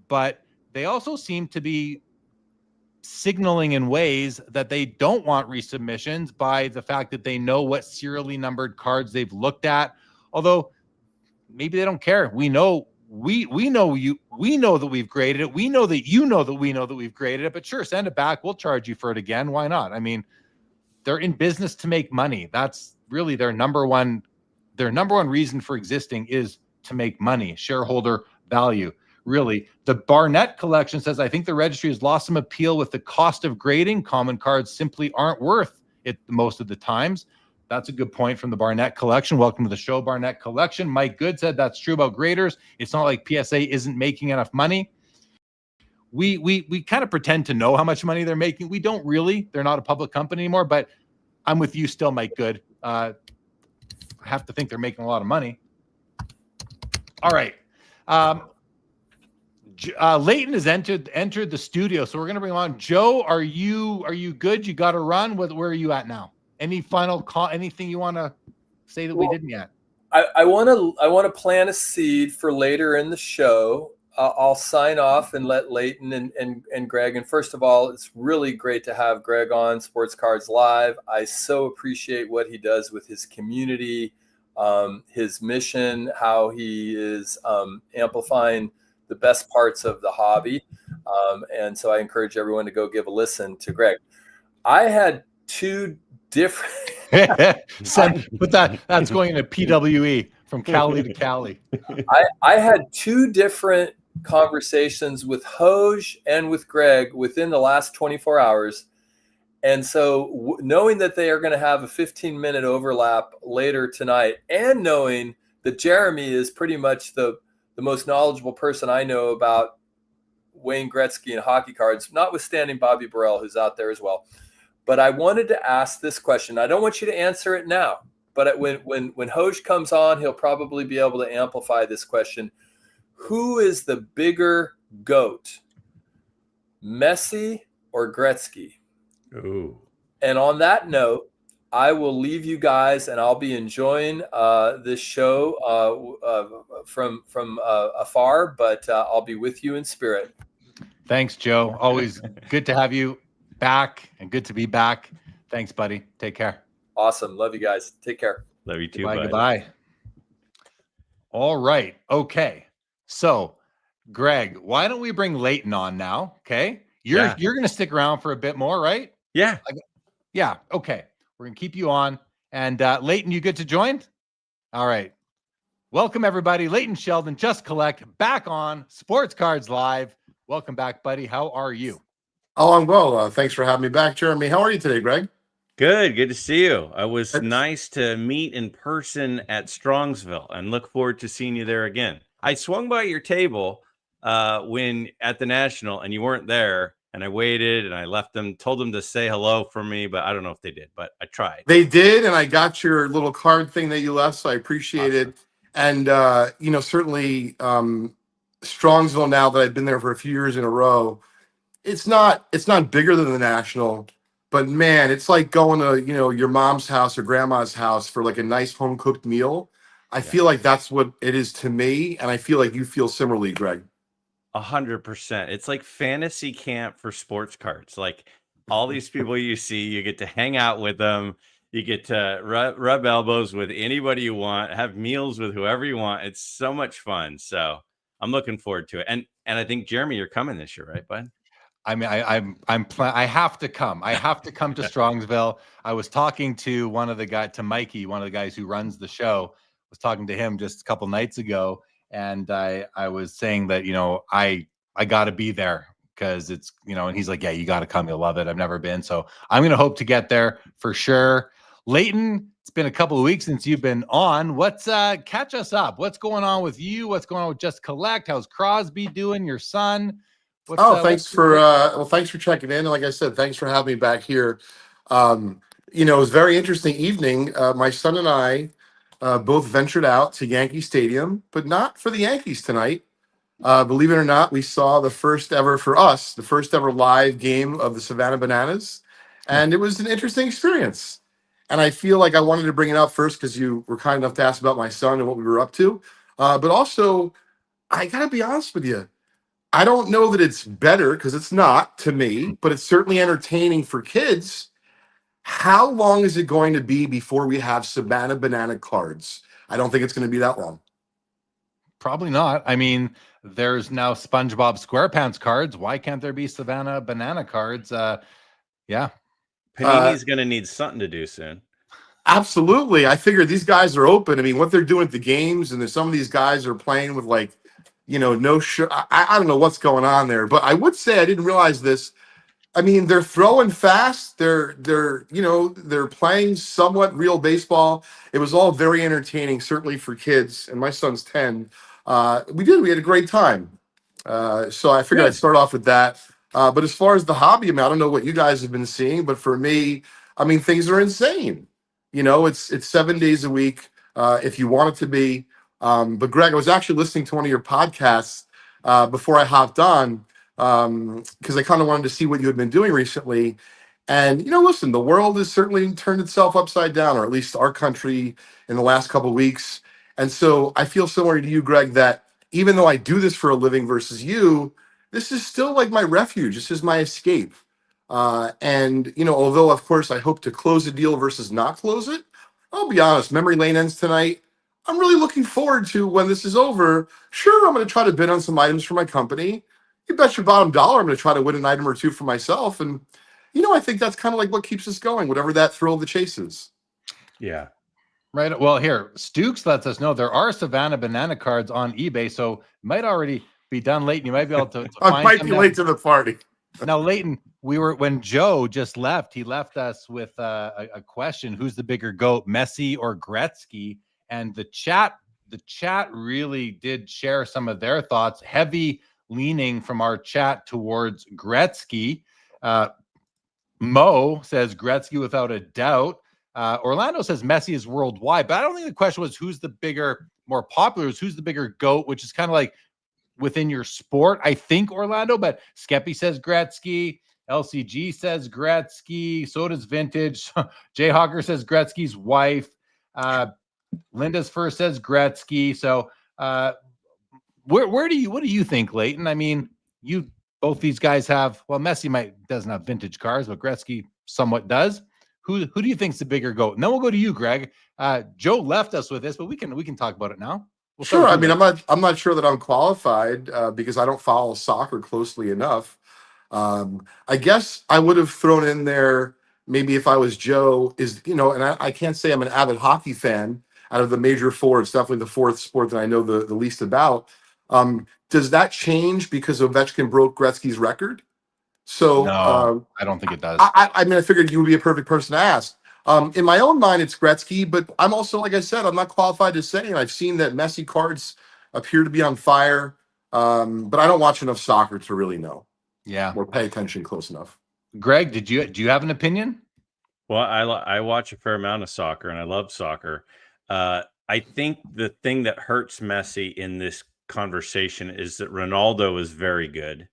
but they also seem to be signaling in ways that they don't want resubmissions by the fact that they know what serially numbered cards they've looked at. Although maybe they don't care. We know we know that we've graded it. We know that you know that we know that we've graded it, but sure, send it back. We'll charge you for it again. Why not? I mean, they're in business to make money. That's really their number one reason for existing is to make money, shareholder value. Really, the Barnett collection says, I think the registry has lost some appeal with the cost of grading. Common cards simply aren't worth it most of the times. That's a good point from the Barnett collection. Welcome to the show, Barnett collection. Mike Good said that's true about graders. It's not like PSA isn't making enough money. We kind of pretend to know how much money they're making. We don't really. They're not a public company anymore, but I'm with you still, Mike Good. I have to think they're making a lot of money. All right. Leighton has entered the studio, so we're going to bring him on. Joe, are you good? You got to run. Where are you at now? Any final call? Anything you want to say that we didn't yet? I want to plant a seed for later in the show. I'll sign off and let Leighton and Greg. And first of all, it's really great to have Greg on Sports Cards Live. I so appreciate what he does with his community, his mission, how he is amplifying the best parts of the hobby. And so I encourage everyone to go give a listen to Greg. I had two different but that's going into PWE from Cali to Cali. I had two different conversations with Hoj and with Greg within the last 24 hours. And so knowing that they are going to have a 15-minute overlap later tonight, and knowing that Jeremy is pretty much the most knowledgeable person I know about Wayne Gretzky and hockey cards, notwithstanding Bobby Burrell, who's out there as well. But I wanted to ask this question. I don't want you to answer it now, but when Hoj comes on, he'll probably be able to amplify this question. Who is the bigger GOAT, Messi or Gretzky? Ooh. And on that note, I will leave you guys, and I'll be enjoying this show from afar, but I'll be with you in spirit. Thanks, Joe. Always good to have you back and good to be back. Thanks, buddy. Take care. Awesome. Love you guys. Take care. Love you too, Goodbye. bud. Goodbye. All right. Okay. So, Greg, why don't we bring Leighton on now? Okay. You're going to stick around for a bit more, right? Yeah. Yeah. Okay. We're going to keep you on. And Leighton, you good to join? All right. Welcome, everybody. Leighton Sheldon, Just Collect, back on Sports Cards Live. Welcome back, buddy. How are you? Oh, I'm well. Thanks for having me back, Jeremy. How are you today, Greg? Good to see you. It was nice to meet in person at Strongsville and look forward to seeing you there again. I swung by your table when at the National and you weren't there, and I waited and I left them, told them to say hello for me, but I don't know if they did, but I tried. They did, and I got your little card thing that you left, so I appreciate it. And certainly Strongsville, now that I've been there for a few years in a row, it's not bigger than the National. But man, it's like going to, your mom's house or grandma's house for like a nice home cooked meal. I feel like that's what it is to me. And I feel like you feel similarly, Greg. 100%. It's like fantasy camp for sports cards. Like all these people you see, you get to hang out with them. You get to rub elbows with anybody you want, have meals with whoever you want. It's so much fun. So I'm looking forward to it. And I think, Jeremy, you're coming this year, right, bud? I mean, I have to come. I have to come to Strongsville. I was talking to Mikey, one of the guys who runs the show. Was talking to him just a couple nights ago, and I was saying that I got to be there because it's and he's like, yeah, you got to come. You'll love it. I've never been, so I'm gonna hope to get there for sure. Leighton, it's been a couple of weeks since you've been on. What's catch us up? What's going on with you? What's going on with Just Collect? How's Crosby doing? Your son? Thanks for checking in. And like I said, thanks for having me back here. It was a very interesting evening. My son and I both ventured out to Yankee Stadium, but not for the Yankees tonight. Believe it or not, we saw the first ever live game of the Savannah Bananas, and it was an interesting experience. And I feel like I wanted to bring it up first because you were kind enough to ask about my son and what we were up to. But also, I got to be honest with you. I don't know that it's better, because it's not to me, but it's certainly entertaining for kids. How long is it going to be before we have Savannah Banana cards? I don't think it's going to be that long. Probably not. I mean, there's now SpongeBob SquarePants cards. Why can't there be Savannah Banana cards? Yeah. Panini's going to need something to do soon. Absolutely. I figure these guys are open. I mean, what they're doing at the games, and there's some of these guys are playing with no sure. I don't know what's going on there, but I would say I didn't realize this. I mean, they're throwing fast. They're playing somewhat real baseball. It was all very entertaining, certainly for kids. And my son's 10. We had a great time. So I figured I'd start off with that. But as far as the hobby, I mean, I don't know what you guys have been seeing, but for me, I mean, things are insane. It's 7 days a week if you want it to be. But Greg, I was actually listening to one of your podcasts before I hopped on because I kind of wanted to see what you had been doing recently. And, listen, the world has certainly turned itself upside down, or at least our country in the last couple of weeks. And so I feel similar to you, Greg, that even though I do this for a living versus you, this is still like my refuge. This is my escape. And, although, of course, I hope to close a deal versus not close it, I'll be honest, memory lane ends tonight. I'm really looking forward to when this is over. Sure, I'm going to try to bid on some items for my company. You bet your bottom dollar I'm going to try to win an item or two for myself. And, I think that's kind of like what keeps us going, whatever that thrill of the chase is. Yeah. Right. Well, here, Stukes lets us know there are Savannah Banana cards on eBay, so it might already be done late. You might be able to I might be late to the party. Now, Leighton, when Joe just left, he left us with a question: who's the bigger GOAT, Messi or Gretzky? And the chat really did share some of their thoughts, heavy leaning from our chat towards Gretzky. Mo says Gretzky without a doubt. Orlando says Messi is worldwide, but I don't think the question was who's the bigger, more popular, who's the bigger GOAT, which is kind of like within your sport, I think, Orlando. But Skeppy says Gretzky. LCG says Gretzky. So does Vintage. Jay Hawker says Gretzky's wife. Linda's first says Gretzky. So what do you think, Leighton? I mean, both these guys have, well, Messi doesn't have vintage cars, but Gretzky somewhat does. Who do you think's the bigger GOAT? And then we'll go to you, Greg. Joe left us with this, but we can talk about it now. We'll start Sure. with I you, mean, Greg. I'm not sure that I'm qualified because I don't follow soccer closely enough. I guess I would have thrown in there maybe if I was Joe and I can't say I'm an avid hockey fan. Out of the major four, it's definitely the fourth sport that I know the least about. Does that change because Ovechkin broke Gretzky's record? So No, I don't think it does. I mean, I figured you would be a perfect person to ask. In my own mind, it's Gretzky, but I'm also, like I said, I'm not qualified to say. And I've seen that Messi cards appear to be on fire, but I don't watch enough soccer to really know Yeah. or pay attention close enough. Greg, do you have an opinion? Well, I watch a fair amount of soccer, and I love soccer. I think the thing that hurts Messi in this conversation is that Ronaldo is very good,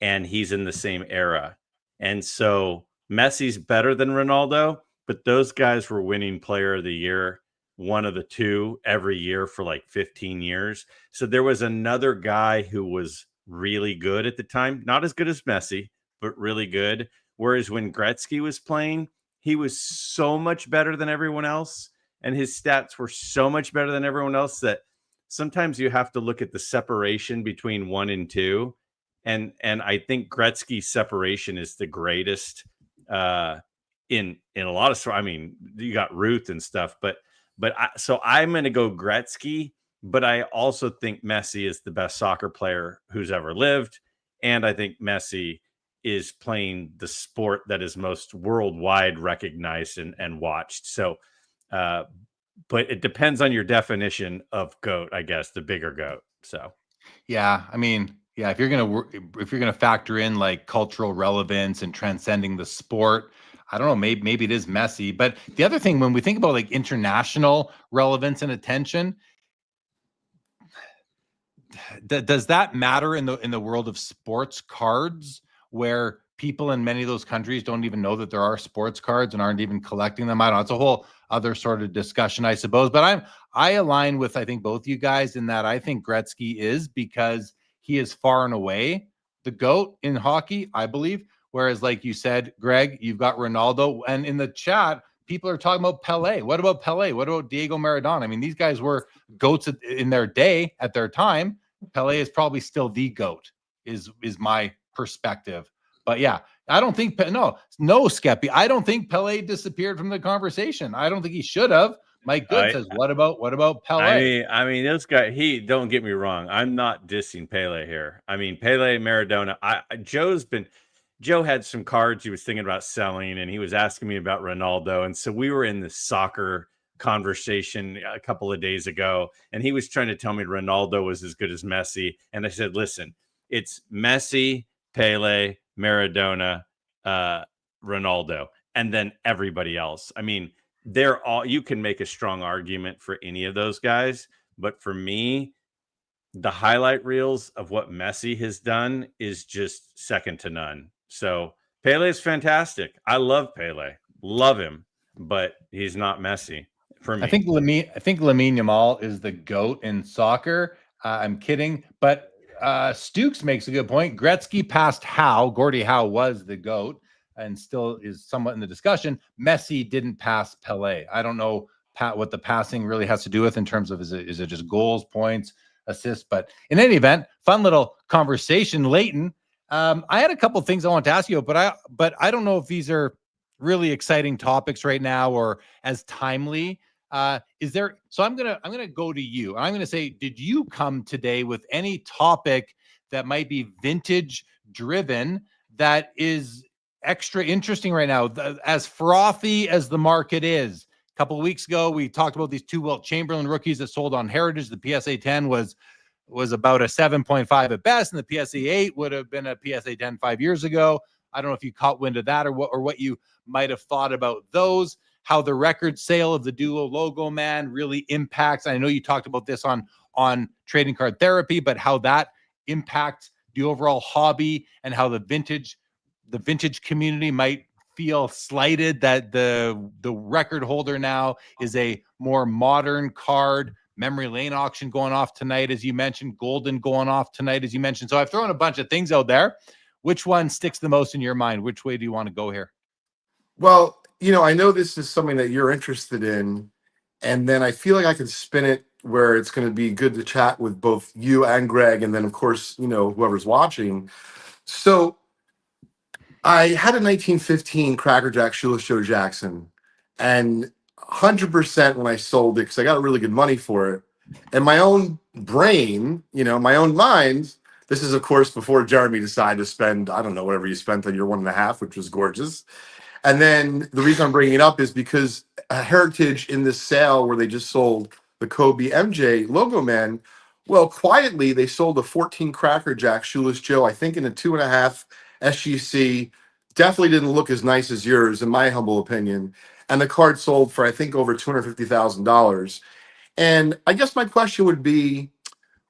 and he's in the same era. And so Messi's better than Ronaldo, but those guys were winning player of the year, one of the two every year for like 15 years. So there was another guy who was really good at the time, not as good as Messi, but really good. Whereas when Gretzky was playing, he was so much better than everyone else, and his stats were so much better than everyone else that sometimes you have to look at the separation between 1 and 2. And I think Gretzky's separation is the greatest in a lot of. I mean, you got Ruth and stuff, but so I'm going to go Gretzky. But I also think Messi is the best soccer player who's ever lived, and I think Messi is playing the sport that is most worldwide recognized and watched. So, but it depends on your definition of GOAT, I guess, the bigger GOAT. So, Yeah, I mean, yeah, if you're gonna factor in like cultural relevance and transcending the sport, I don't know, maybe it is Messi. But the other thing, when we think about like international relevance and attention, does that matter in the world of sports cards, where people in many of those countries don't even know that there are sports cards and aren't even collecting them? I don't know. It's a whole other sort of discussion, I suppose. But I align with, I think, both you guys in that I think Gretzky is, because he is far and away the GOAT in hockey, I believe. Whereas, like you said, Greg, you've got Ronaldo, and in the chat, people are talking about Pelé. What about Pelé? What about Diego Maradona? I mean, these guys were GOATs in their day, at their time. Pelé is probably still the GOAT, is my perspective. But yeah, I don't think no, Skeppy. I don't think Pelé disappeared from the conversation. I don't think he should have. Mike Good says, what about Pelé? I mean, this guy. Don't get me wrong. I'm not dissing Pele here. I mean, Pele, Maradona. Joe had some cards he was thinking about selling, and he was asking me about Ronaldo, and so we were in the soccer conversation a couple of days ago, and he was trying to tell me Ronaldo was as good as Messi, and I said, listen, it's Messi, Pele, Maradona, Ronaldo, and then everybody else. I mean, you can make a strong argument for any of those guys, but for me, the highlight reels of what Messi has done is just second to none. So Pele is fantastic. I love Pele, love him, but he's not Messi for me. I think Lamine Yamal is the GOAT in soccer. I'm kidding, but Stukes makes a good point. Gretzky passed Howe. Gordie Howe was the GOAT and still is somewhat in the discussion. Messi didn't pass Pelé. I don't know what the passing really has to do with in terms of is it just goals, points, assists? But in any event, fun little conversation. Leighton, I had a couple things I want to ask you, but I don't know if these are really exciting topics right now or as timely. Is there? So I'm gonna go to you. I'm gonna say, did you come today with any topic that might be vintage driven that is extra interesting right now, as frothy as the market is? A couple of weeks ago, we talked about these two Wilt Chamberlain rookies that sold on Heritage. The PSA 10 was about a 7.5 at best, and the PSA 8 would have been a PSA 10 5 years ago. I don't know if you caught wind of that or what you might have thought about those, how the record sale of the Duo Logo Man really impacts. I know you talked about this on Trading Card Therapy, but how that impacts the overall hobby and how the vintage community might feel slighted that the record holder now is a more modern card. Memory Lane auction going off tonight, as you mentioned. Golden going off tonight, as you mentioned. So I've thrown a bunch of things out there. Which one sticks the most in your mind? Which way do you want to go here? Well, I know this is something that you're interested in, and then I feel like I could spin it where it's going to be good to chat with both you and Greg, and then of course, whoever's watching. So I had a 1915 Cracker Jack Shoeless Joe Jackson, and 100% when I sold it because I got really good money for it. And my own brain, my own mind. This is, of course, before Jeremy decided to spend, I don't know, whatever you spent on your 1.5, which was gorgeous. And then the reason I'm bringing it up is because Heritage in this sale where they just sold the Kobe MJ logo man, well, quietly they sold a 14 Cracker Jack Shoeless Joe, I think in a 2.5 SGC. Definitely didn't look as nice as yours, in my humble opinion. And the card sold for, I think, over $250,000. And I guess my question would be,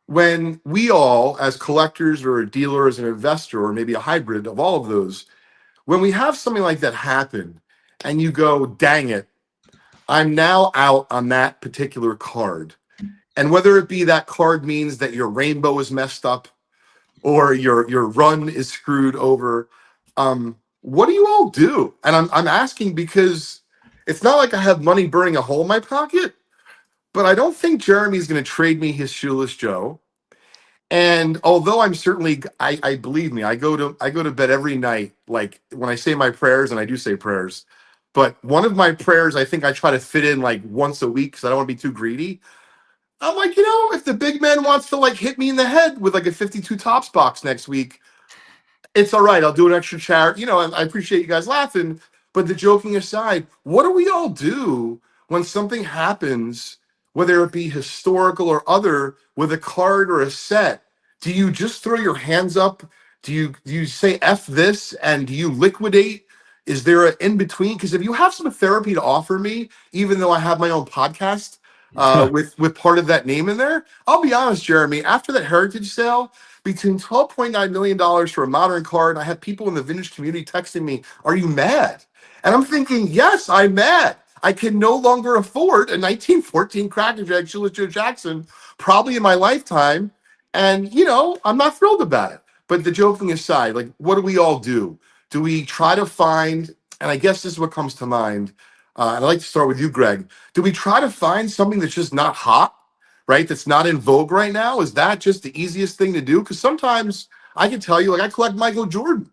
when we all, as collectors or a dealer, as an investor, or maybe a hybrid of all of those, when we have something like that happen and you go, dang it, I'm now out on that particular card. And whether it be that card means that your rainbow is messed up or your run is screwed over, what do you all do? And I'm asking because it's not like I have money burning a hole in my pocket, but I don't think Jeremy's going to trade me his Shoeless Joe. And although I'm certainly, I believe me, I go to bed every night. Like when I say my prayers, and I do say prayers, but one of my prayers, I think I try to fit in like once a week because I don't want to be too greedy. I'm like, if the big man wants to like hit me in the head with like a 52 tops box next week, it's all right. I'll do an extra charity. And I appreciate you guys laughing. But the joking aside, what do we all do when something happens, whether it be historical or other, with a card or a set? Do you just throw your hands up? Do you say F this and do you liquidate? Is there an in between? Because if you have some therapy to offer me, even though I have my own podcast with part of that name in there, I'll be honest, Jeremy, after that heritage sale, between $12.9 million for a modern card, I have people in the vintage community texting me, "Are you mad?" And I'm thinking, yes, I'm mad. I can no longer afford a 1914 Cracker Jack Shoeless Joe Jackson, probably in my lifetime. And, I'm not thrilled about it. But the joking aside, like, what do we all do? Do we try to find, and I guess this is what comes to mind, and I'd like to start with you, Greg. Do we try to find something that's just not hot, right? That's not in vogue right now? Is that just the easiest thing to do? Because sometimes I can tell you, like, I collect Michael Jordan.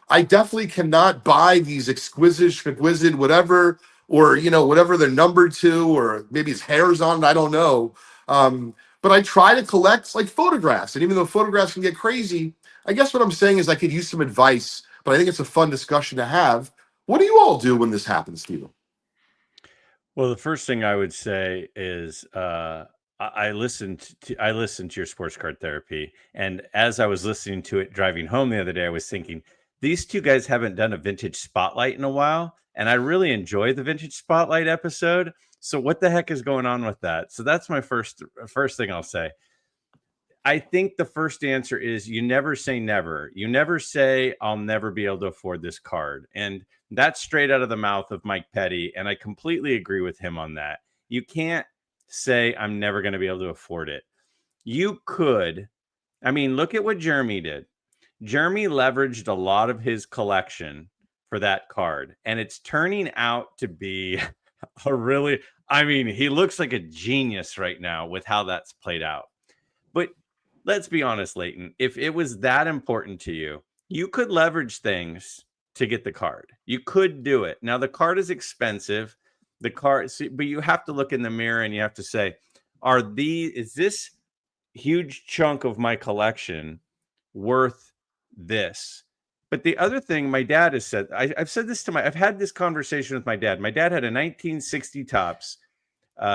I definitely cannot buy these exquisite, whatever, or whatever they're numbered to, or maybe his hair's on it. I don't know. But I try to collect like photographs, and even though photographs can get crazy, I guess what I'm saying is I could use some advice. But I think it's a fun discussion to have. What do you all do when this happens, Steve? Well, the first thing I would say is I listened to your sports card therapy, and as I was listening to it driving home the other day, I was thinking these two guys haven't done a vintage spotlight in a while, and I really enjoy the vintage spotlight episode. So what the heck is going on with that? So that's my first thing I'll say. I think the first answer is you never say never. You never say, I'll never be able to afford this card. And that's straight out of the mouth of Mike Petty. And I completely agree with him on that. You can't say, I'm never going to be able to afford it. You could. I mean, look at what Jeremy did. Jeremy leveraged a lot of his collection for that card. And it's turning out to be he looks like a genius right now with how that's played out. But let's be honest, Leighton, if it was that important to you, you could leverage things to get the card. You could do it. Now, the card is expensive. But you have to look in the mirror and you have to say, is this huge chunk of my collection worth this? But the other thing my dad has said, I've said this I've had this conversation with my dad. My dad had a 1960 Topps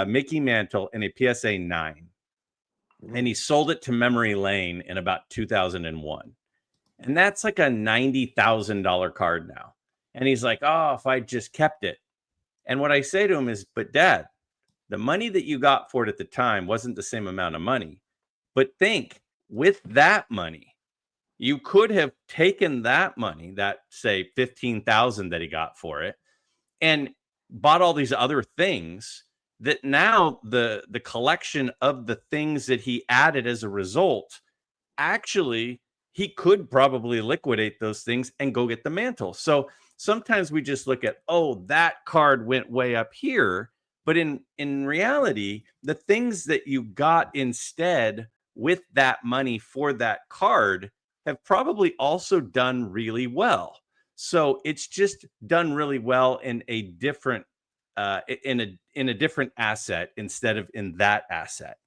Mickey Mantle in a PSA 9. And he sold it to Memory Lane in about 2001. And that's like a $90,000 card now. And he's like, oh, if I just kept it. And what I say to him is, but Dad, the money that you got for it at the time wasn't the same amount of money. But think, with that money, you could have taken that money, that say $15,000 that he got for it, and bought all these other things that now the collection of the things that he added as a result, actually, he could probably liquidate those things and go get the mantle. So sometimes we just look at, oh, that card went way up here. But in reality, the things that you got instead with that money for that card have probably also done really well. So it's just done really well in a different in a different asset instead of in that asset.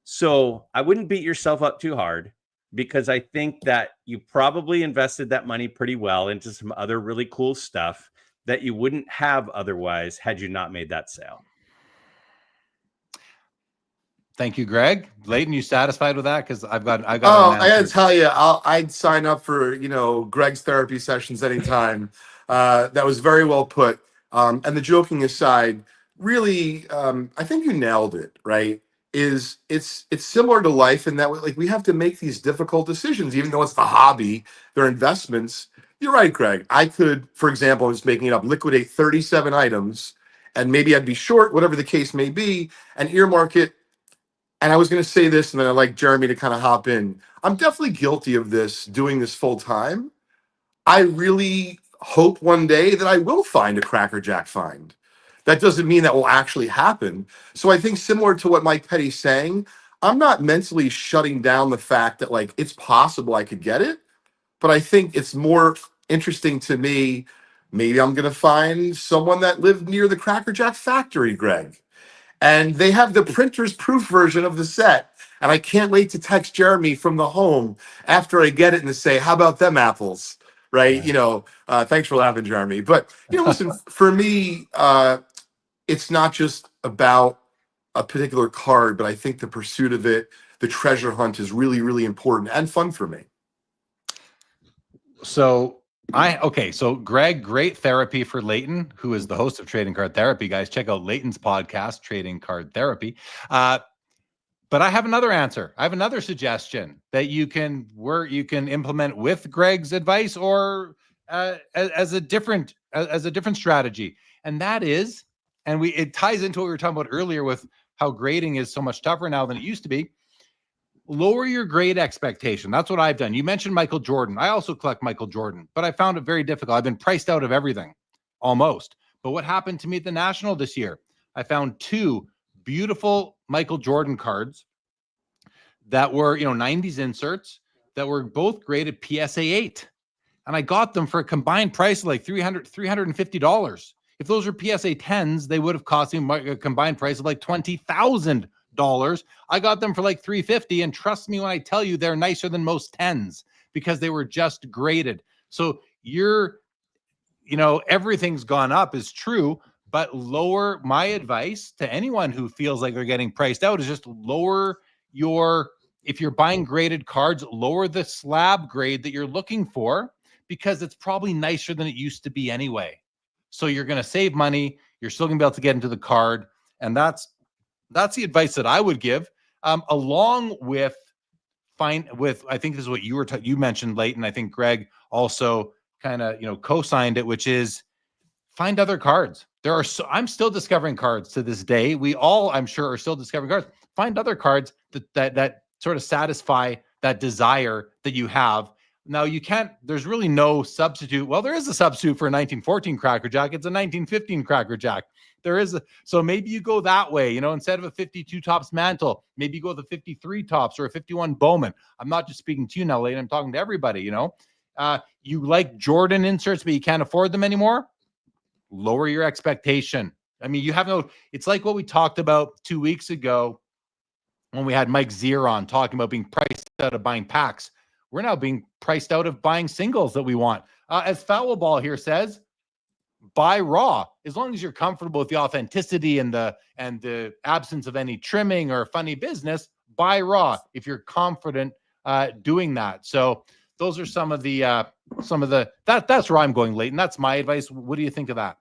So I wouldn't beat yourself up too hard, because I think that you probably invested that money pretty well into some other really cool stuff that you wouldn't have otherwise had you not made that sale. Thank you, Greg. Leighton, you satisfied with that? Because I've got Oh, an I gotta answer. tell you, I'd sign up for Greg's therapy sessions anytime. That was very well put. And the joking aside, really, I think you nailed it. Right? It's similar to life in that like we have to make these difficult decisions, even though it's the hobby, they're investments. You're right, Greg. I could, for example, I'm just making it up, liquidate 37 items, and maybe I'd be short, whatever the case may be, and earmark it. And I was going to say this, and then I'd like Jeremy to kind of hop in. I'm definitely guilty of this, doing this full time. I really hope one day that I will find a Cracker Jack find. That doesn't mean that will actually happen. So I think similar to what Mike Petty's saying, I'm not mentally shutting down the fact that like it's possible I could get it, but I think it's more interesting to me. Maybe I'm going to find someone that lived near the Cracker Jack factory, Greg, and they have the printer's proof version of the set. And I can't wait to text Jeremy from the home after I get it and to say, how about them apples? Right. Thanks for laughing, Jeremy. But, listen, for me, it's not just about a particular card, but I think the pursuit of it, the treasure hunt is really, really important and fun for me. So so Greg, great therapy for Leighton, who is the host of Trading Card Therapy. Guys, check out Leighton's podcast, Trading Card Therapy. But I have another answer. I have another suggestion that you can implement with Greg's advice, or as a different strategy, and that is, it ties into what we were talking about earlier with how grading is so much tougher now than it used to be. Lower your grade expectation. That's what I've done. You mentioned Michael Jordan. I also collect Michael Jordan, but I found it very difficult. I've been priced out of everything, almost. But what happened to me at the National this year? I found two beautiful Michael Jordan cards that were, 90s inserts that were both graded PSA 8. And I got them for a combined price of like $350. If those were PSA 10s, they would have cost me a combined price of like $20,000. I got them for like $350, and trust me when I tell you they're nicer than most 10s because they were just graded. So everything's gone up is true, but lower. My advice to anyone who feels like they're getting priced out is just lower if you're buying graded cards, lower the slab grade that you're looking for, because it's probably nicer than it used to be anyway. So you're going to save money. You're still going to be able to get into the card. And that's the advice that I would give, along with I think this is what you mentioned, Leighton. I think Greg also kind of, co-signed it, which is find other cards. I'm still discovering cards to this day. We all, I'm sure, are still discovering cards. Find other cards that sort of satisfy that desire that you have. Now there's really no substitute. Well, there is a substitute for a 1914 Cracker Jack. It's a 1915 Cracker Jack. So maybe you go that way, instead of a 52 tops mantle, maybe you go with a 53 tops or a 51 Bowman. I'm not just speaking to you now, Leighton. I'm talking to everybody, you like Jordan inserts, but you can't afford them anymore. Lower your expectation. I mean, it's like what we talked about 2 weeks ago when we had Mike Zier on talking about being priced out of buying packs. We're now being priced out of buying singles that we want. As Foul Ball here says, buy raw. As long as you're comfortable with the authenticity and the absence of any trimming or funny business, buy raw if you're confident doing that. So those are some of the that's where I'm going, Leighton. That's my advice. What do you think of that?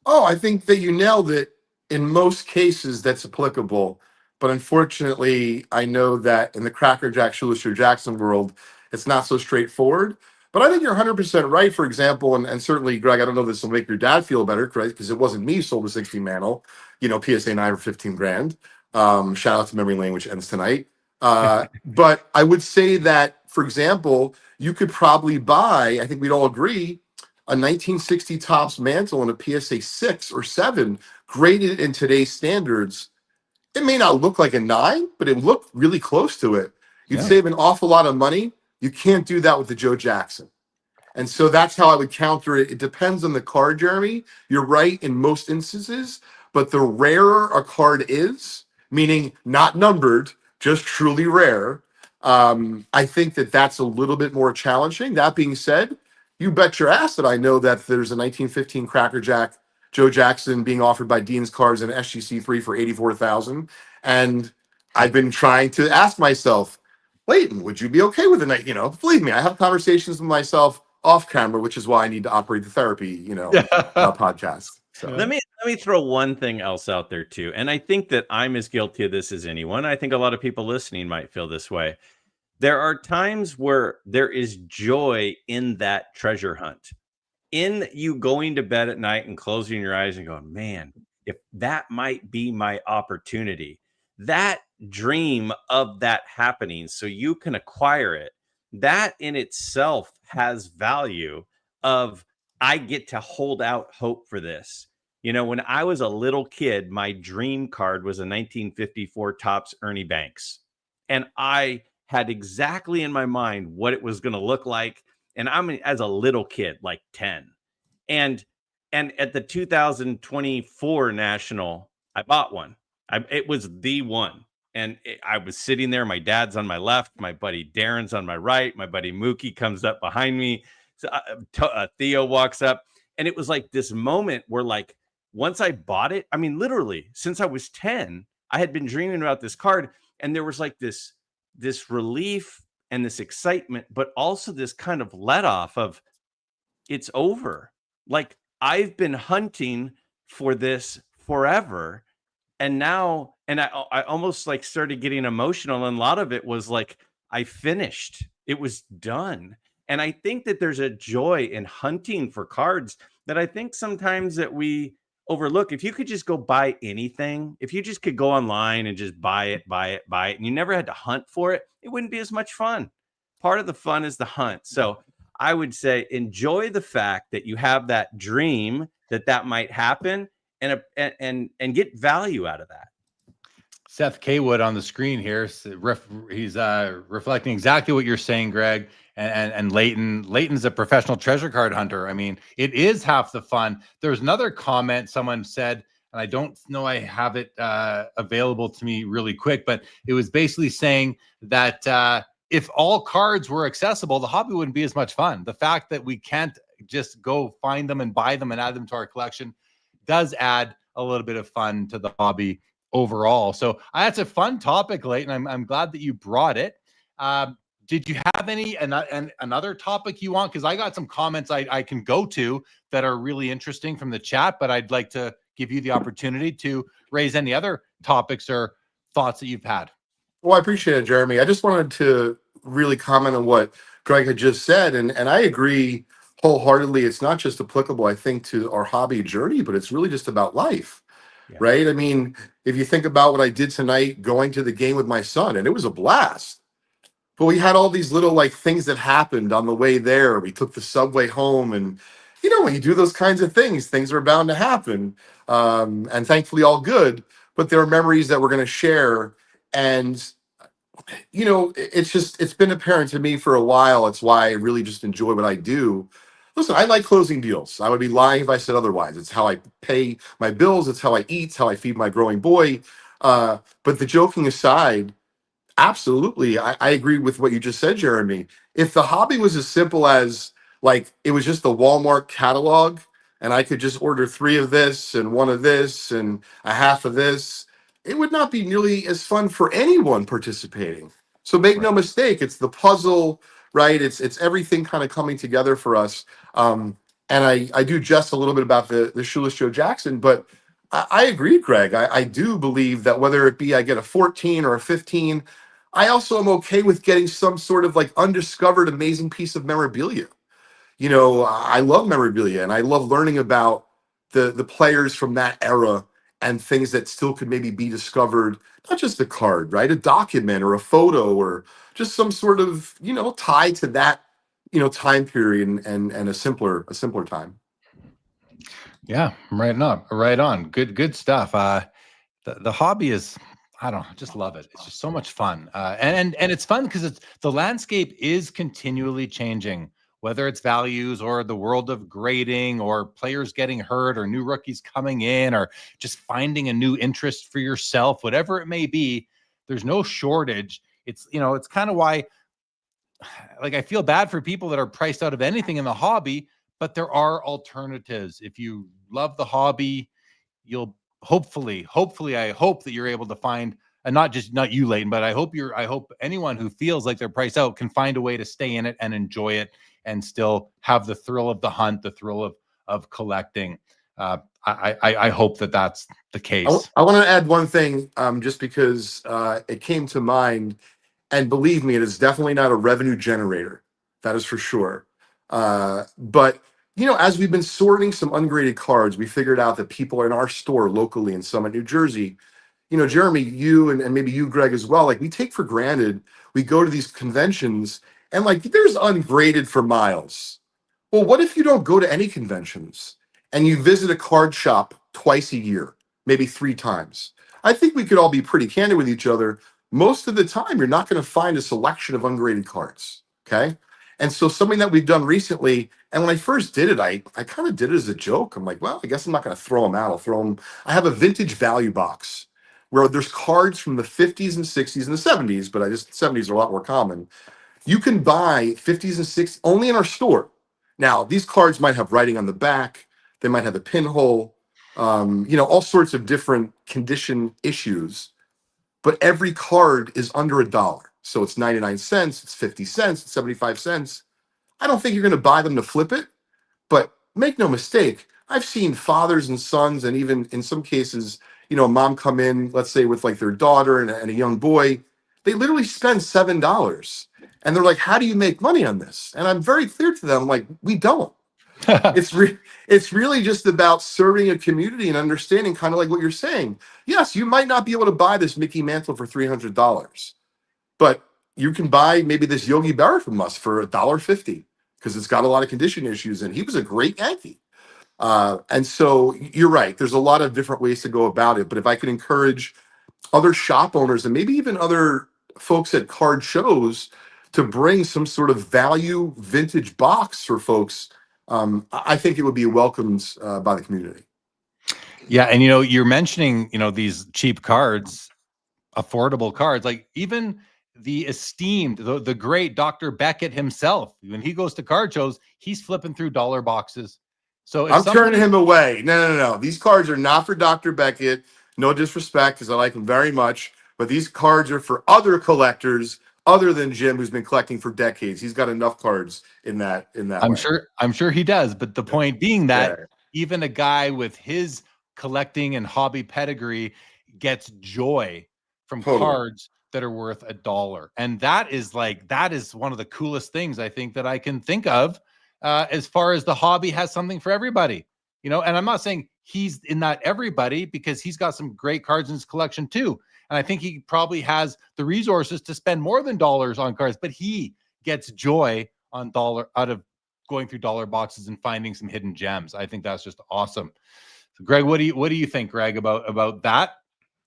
Oh, I think that you nailed it. In most cases, that's applicable. But unfortunately, I know that in the Cracker Jack, Schuster Jackson world, it's not so straightforward. But I think you're 100% right, for example, and certainly, Greg, I don't know if this will make your dad feel better, right? Because it wasn't me who sold the 60 mantle, PSA 9 or 15 grand. Shout out to Memory Lane, which ends tonight. But I would say that, for example, you could probably buy, I think we'd all agree, a 1960 Topps mantle and a PSA 6 or 7 graded in today's standards. It may not look like a 9, but it looked really close to it. You'd Yeah. save an awful lot of money. You can't do that with the Joe Jackson. And so that's how I would counter it. It depends on the card, Jeremy. You're right in most instances, but the rarer a card is, meaning not numbered, just truly rare, I think that that's a little bit more challenging. That being said, you bet your ass that I know that there's a 1915 Cracker Jack Joe Jackson being offered by Dean's Cards and SGC3 for 84,000, and I've been trying to ask myself, Leighton, would you be okay with a night? You know, believe me, I have conversations with myself off camera, which is why I need to operate the therapy, podcast. So Let me throw one thing else out there too, and I think that I'm as guilty of this as anyone. I think a lot of people listening might feel this way. There are times where there is joy in that treasure hunt, in you going to bed at night and closing your eyes and going, man, if that might be my opportunity, that dream of that happening so you can acquire it, that in itself has value of I get to hold out hope for this. You know, when I was a little kid, my dream card was a 1954 Topps Ernie Banks. And I had exactly in my mind what it was going to look like. And I'm as a little kid, like 10. And at the 2024 National, I bought one. It was the one. And I was sitting there. My dad's on my left. My buddy Darren's on my right. My buddy Mookie comes up behind me. So, Theo walks up. And it was like this moment where, like, once I bought it, I mean, literally, since I was 10, I had been dreaming about this card. And there was like this relief and this excitement, but also this kind of let off of it's over. Like, I've been hunting for this forever. And now, and I almost like started getting emotional. And a lot of it was like, I finished, it was done. And I think that there's a joy in hunting for cards that I think sometimes that we overlook. If you could just go buy anything, if you just could go online and just buy it, and you never had to hunt for it, it wouldn't be as much fun. Part of the fun is the hunt. So I would say enjoy the fact that you have that dream that might happen, and get value out of that. Seth Kaywood on the screen here. He's reflecting exactly what you're saying, Greg. And Leighton's a professional treasure card hunter. I mean, it is half the fun. There's another comment someone said, and I don't know I have it available to me really quick, but it was basically saying that if all cards were accessible, the hobby wouldn't be as much fun. The fact that we can't just go find them and buy them and add them to our collection does add a little bit of fun to the hobby overall. So that's a fun topic, Leighton. I'm glad that you brought it. Did you have another topic you want? Because I got some comments I can go to that are really interesting from the chat, but I'd like to give you the opportunity to raise any other topics or thoughts that you've had. Well, I appreciate it, Jeremy. I just wanted to really comment on what Greg had just said, and I agree wholeheartedly. It's not just applicable, I think, to our hobby journey, but it's really just about life, right? I mean, if you think about what I did tonight, going to the game with my son, and it was a blast. But we had all these little like things that happened on the way there. We took the subway home, and when you do those kinds of things are bound to happen. And thankfully all good, but there are memories that we're going to share. And, it's been apparent to me for a while. It's why I really just enjoy what I do. Listen, I like closing deals. I would be lying if I said otherwise. It's how I pay my bills. It's how I eat. It's how I feed my growing boy. But the joking aside, absolutely, I agree with what you just said, Jeremy. If the hobby was as simple as, like, it was just the Walmart catalog and I could just order 3 of this and 1 of this and a half of this, it would not be nearly as fun for anyone participating. So make no mistake, it's the puzzle, right? It's everything kind of coming together for us. And I do jest a little bit about the Shoeless Joe Jackson, but I agree, Greg. I do believe that whether it be I get a 14 or a 15, I also am okay with getting some sort of like undiscovered amazing piece of memorabilia. I love memorabilia and I love learning about the players from that era and things that still could maybe be discovered, not just a card, right? A document or a photo or just some sort of, tie to that, time period and a simpler time. Yeah, right on, right on. Good stuff. The hobby is, I don't know, just love it. It's just so much fun. And it's fun because the landscape is continually changing, whether it's values or the world of grading or players getting hurt or new rookies coming in or just finding a new interest for yourself, whatever it may be. There's no shortage. It's kind of why, like, I feel bad for people that are priced out of anything in the hobby, but there are alternatives. If you love the hobby, you'll hopefully, I hope that you're able to find, and not you, Leighton, but I hope anyone who feels like they're priced out can find a way to stay in it and enjoy it and still have the thrill of the hunt, the thrill of collecting. I hope that that's the case. I want to add one thing, just because it came to mind, and believe me, it is definitely not a revenue generator. That is for sure. But as we've been sorting some ungraded cards, we figured out that people in our store locally in Summit, New Jersey, Jeremy, you and maybe you, Greg, as well, like, we take for granted, we go to these conventions and, like, there's ungraded for miles. Well, what if you don't go to any conventions and you visit a card shop twice a year, maybe 3 times? I think we could all be pretty candid with each other. Most of the time, you're not going to find a selection of ungraded cards. Okay. And so something that we've done recently, and when I first did it, I kind of did it as a joke. I'm like, well, I guess I'm not going to throw them out. I'll throw them. I have a vintage value box where there's cards from the 50s and 60s and the 70s, but 70s are a lot more common. You can buy 50s and 60s only in our store. Now, these cards might have writing on the back. They might have a pinhole, all sorts of different condition issues. But every card is under $1. So it's 99 cents, it's 50 cents, it's 75 cents. I don't think you're going to buy them to flip it. But make no mistake, I've seen fathers and sons, and even in some cases, a mom come in, let's say with like their daughter and a young boy. They literally spend $7. And they're like, how do you make money on this? And I'm very clear to them, like, we don't. It's really just about serving a community and understanding, kind of like what you're saying. Yes, you might not be able to buy this Mickey Mantle for $300, but you can buy maybe this Yogi Berra from us for $1.50 because it's got a lot of condition issues, and he was a great Yankee. And so you're right. There's a lot of different ways to go about it. But if I could encourage other shop owners and maybe even other folks at card shows to bring some sort of value vintage box for folks, I think it would be welcomed by the community. Yeah, and you're mentioning these cheap cards, affordable cards, like even the esteemed, the great Dr. Beckett himself. When he goes to card shows, he's flipping through dollar boxes. So I'm turning him away. No. These cards are not for Dr. Beckett. No disrespect, because I like him very much. But these cards are for other collectors other than Jim, who's been collecting for decades. He's got enough cards in that I'm sure he does. But the point being that even a guy with his collecting and hobby pedigree gets joy from cards that are worth $1. And that is one of the coolest things I think that I can think of, as far as the hobby has something for everybody, and I'm not saying he's in that everybody, because he's got some great cards in his collection too. And I think he probably has the resources to spend more than dollars on cards, but he gets joy out of going through dollar boxes and finding some hidden gems. I think that's just awesome. So Greg, what do you think, Greg, about that?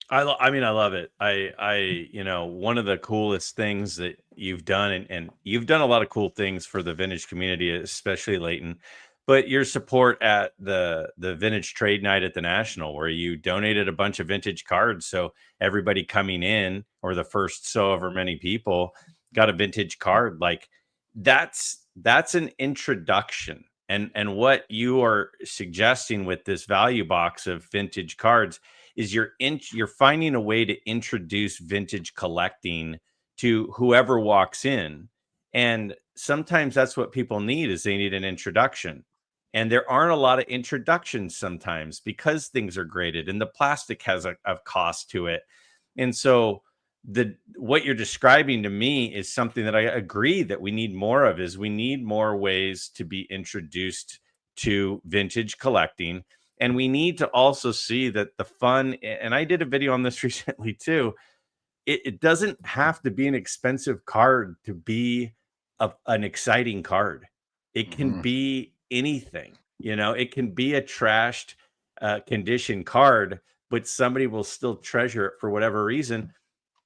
I mean, I love it. One of the coolest things that you've done, and you've done a lot of cool things for the vintage community, especially Leighton, but your support at the vintage trade night at the National, where you donated a bunch of vintage cards. So everybody coming in, or the first so ever many people, got a vintage card. Like, that's an introduction. And what you are suggesting with this value box of vintage cards is you're finding a way to introduce vintage collecting to whoever walks in. And sometimes that's what people need, is they need an introduction. And there aren't a lot of introductions sometimes, because things are graded and the plastic has a cost to it. And so what you're describing to me is something that I agree that we need more of. Is we need more ways to be introduced to vintage collecting. And we need to also see that the fun, and I did a video on this recently too. It doesn't have to be an expensive card to be an exciting card. It can be anything, it can be a trashed condition card, but somebody will still treasure it for whatever reason.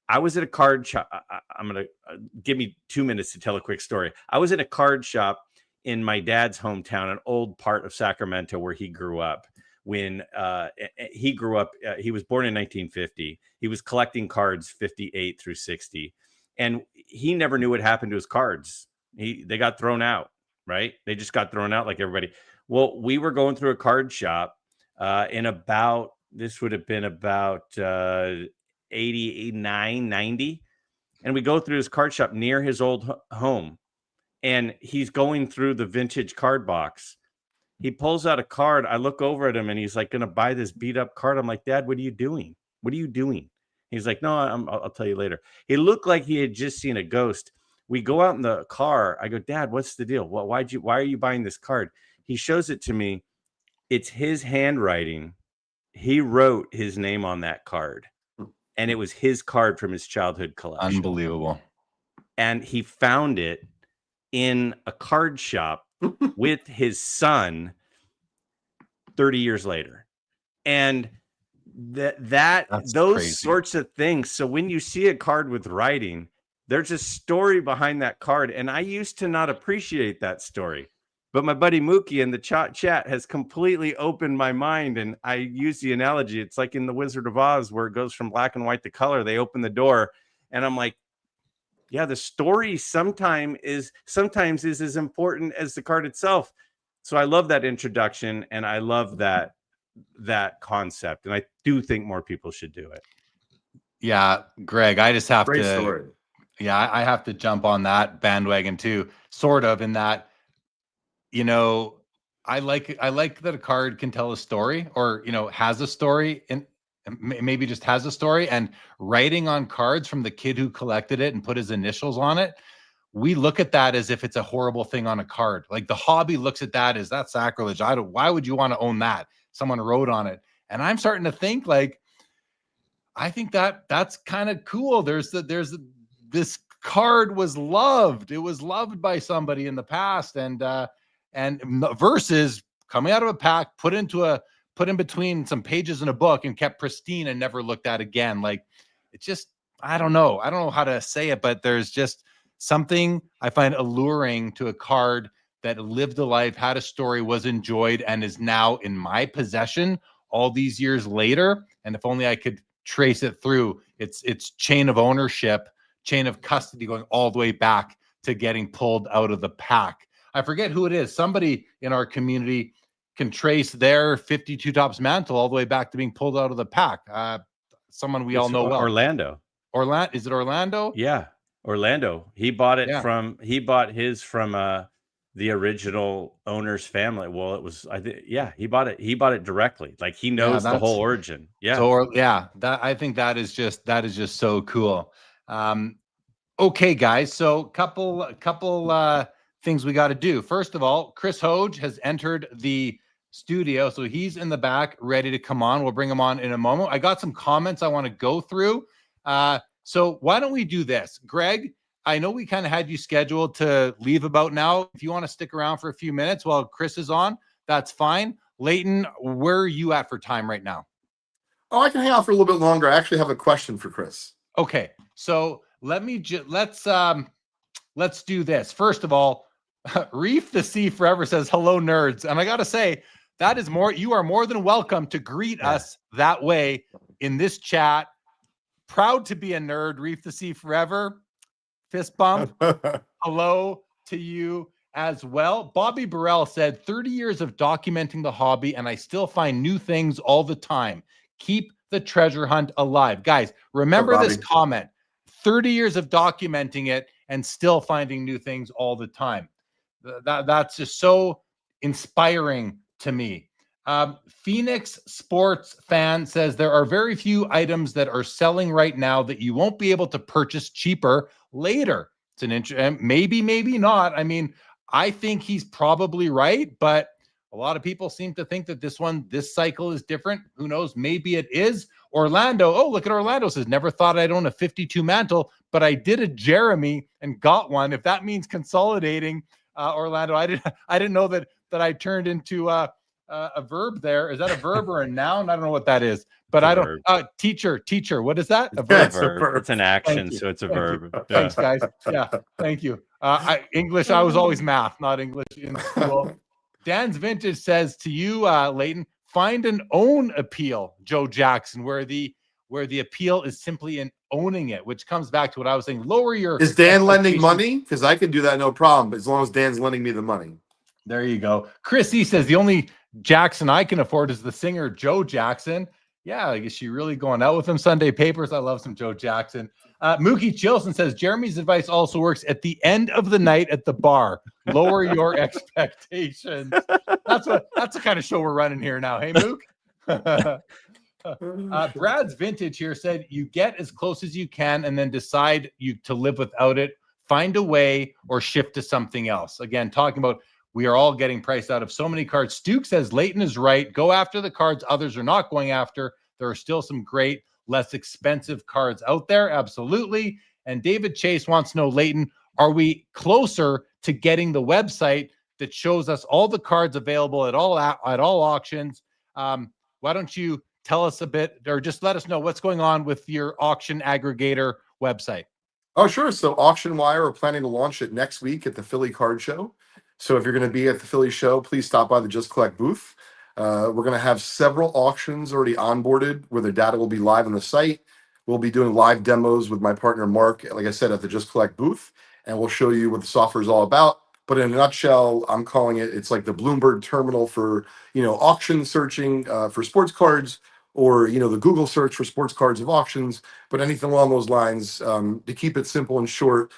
I was at a card shop. I'm going to give me 2 minutes to tell a quick story. I was at a card shop in my dad's hometown, an old part of Sacramento where he grew up. When he grew up, he was born in 1950. He was collecting cards 58 through 60. And he never knew what happened to his cards. They got thrown out, right? They just got thrown out like everybody. Well, we were going through a card shop this would have been about 89, 90. And we go through his card shop near his old home. And he's going through the vintage card box. He pulls out a card. I look over at him and he's like, going to buy this beat up card. I'm like, Dad, what are you doing? What are you doing? He's like, no, I'll tell you later. He looked like he had just seen a ghost. We go out in the car. I go, Dad, what's the deal? Why are you buying this card? He shows it to me. It's his handwriting. He wrote his name on that card. And it was his card from his childhood collection. Unbelievable. And he found it in a card shop with his son 30 years later. And those crazy. sorts of things. So when you see a card with writing, there's a story behind that card. And I used to not appreciate that story. But my buddy Mookie in the chat has completely opened my mind. And I use the analogy. It's like in The Wizard of Oz where it goes from black and white to color. They open the door and I'm like, yeah, the story sometimes is as important as the card itself. So I love that introduction and I love that concept. And I do think more people should do it. Yeah, Greg, I just have Great to. story. Yeah, I have to jump on that bandwagon too, sort of, in that, I like that a card can tell a story or, has a story and maybe just has a story. And writing on cards from the kid who collected it and put his initials on it, we look at that as if it's a horrible thing on a card. Like the hobby looks at that as that's sacrilege. Why would you want to own that? Someone wrote on it. And I'm starting to think like, I think that's kind of cool. This card was loved. It was loved by somebody in the past, and versus coming out of a pack, put in between some pages in a book and kept pristine and never looked at again. Like it's just, I don't know how to say it, but there's just something I find alluring to a card that lived a life, had a story, was enjoyed, and is now in my possession all these years later. And if only I could trace it through its chain of ownership, chain of custody, going all the way back to getting pulled out of the pack. I forget who it is. Somebody in our community can trace their 52 Tops mantle all the way back to being pulled out of the pack. Someone we all know well. Orlando. Is it Orlando? Yeah, Orlando. He bought it from the original owner's family. Well, it was he bought it directly. Like he knows the whole origin. Yeah. So I think that is just so cool. Okay, guys. So couple things we got to do. First of all, Chris Hoge has entered the studio, so he's in the back ready to come on. We'll bring him on in a moment. I got some comments I want to go through. So why don't we do this? Greg, I know we kind of had you scheduled to leave about now. If you want to stick around for a few minutes while Chris is on, that's fine. Leighton, where are you at for time right now? Oh, I can hang out for a little bit longer. I actually have a question for Chris. Okay, so let's do this. First of all, Reef the Sea Forever says, hello, nerds. And I got to say, you are more than welcome to greet us that way in this chat. Proud to be a nerd, Reef the Sea Forever. Fist bump. Hello to you as well. Bobby Burrell said, 30 years of documenting the hobby, and I still find new things all the time. Keep the treasure hunt alive. Guys, remember this comment. 30 years of documenting it and still finding new things all the time. That's just so inspiring to me. Phoenix Sports Fan says there are very few items that are selling right now that you won't be able to purchase cheaper later. It's maybe not. I mean, I think he's probably right, but A lot of people seem to think that this cycle is different. Who knows? Maybe it is. Orlando. Oh, look at Orlando says, never thought I'd own a 52 mantle, but I did a Jeremy and got one. If that means consolidating, Orlando, I didn't know that I turned into a verb there. Is that a verb or a noun? I don't know what that is, but I don't. Teacher. What is that? A verb. It's a verb. It's an action, so it's a verb. Yeah. Thanks, guys. Yeah, thank you. English. I was always math, not English in school. Dan's Vintage says to you, Leighton, find an own appeal, Joe Jackson, where the appeal is simply in owning it, which comes back to what I was saying. Lower your. Is Dan lending money? Because I can do that no problem, as long as Dan's lending me the money. There you go. Chrissy says the only Jackson I can afford is the singer Joe Jackson. Yeah, I guess she really going out with him. Sunday Papers. I love some Joe Jackson. Mookie Chilson says Jeremy's advice also works at the end of the night at the bar. Lower your expectations. That's the kind of show we're running here now. Hey, Mook. Brad's Vintage here said you get as close as you can and then decide to live without it. Find a way or shift to something else. Again, talking about we are all getting priced out of so many cards. Stuke says Leighton is right. Go after the cards others are not going after. There are still some great, less expensive cards out there. Absolutely. And David Chase wants to know, Leighton, are we closer to getting the website that shows us all the cards available at all auctions? Why don't you tell us a bit, or just let us know what's going on with your auction aggregator website? Oh, sure. So Auction Wire are planning to launch it next week at the Philly Card Show. So if you're going to be at the Philly show, please stop by the Just Collect booth. We're going to have several auctions already onboarded where the data will be live on the site. We'll be doing live demos with my partner, Mark, like I said, at the Just Collect booth, and we'll show you what the software is all about. But in a nutshell, I'm calling it's like the Bloomberg terminal for, auction searching for sports cards, or, the Google search for sports cards of auctions, but anything along those lines, to keep it simple and short.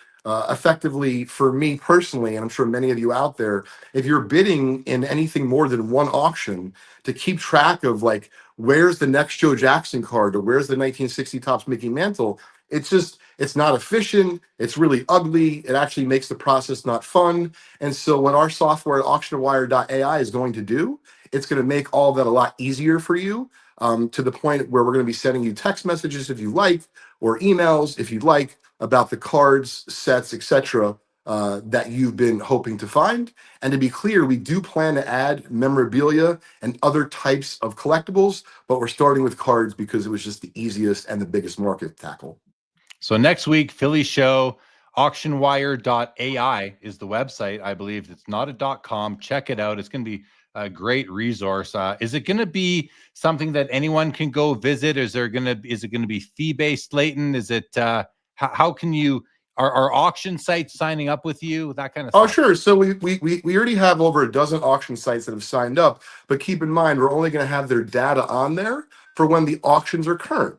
Effectively, for me personally, and I'm sure many of you out there, if you're bidding in anything more than one auction, to keep track of like where's the next Joe Jackson card or where's the 1960 Topps Mickey Mantle, it's not efficient. It's really ugly. It actually makes the process not fun. And so what our software, auctionwire.ai, is going to do, it's going to make all that a lot easier for you, to the point where we're going to be sending you text messages if you like, or emails if you'd like, about the cards, sets, etc., that you've been hoping to find. And to be clear, we do plan to add memorabilia and other types of collectibles, but we're starting with cards because it was just the easiest and the biggest market to tackle. So next week, Philly show, auctionwire.ai is the website. I believe it's not a .com. Check it out. It's going to be a great resource. Is it going to be something that anyone can go visit? Is it going to be fee-based, Leighton? Is it, how can you, are auction sites signing up with you? That kind of stuff? Oh, sure. So we already have over a dozen auction sites that have signed up, but keep in mind, we're only going to have their data on there for when the auctions are current.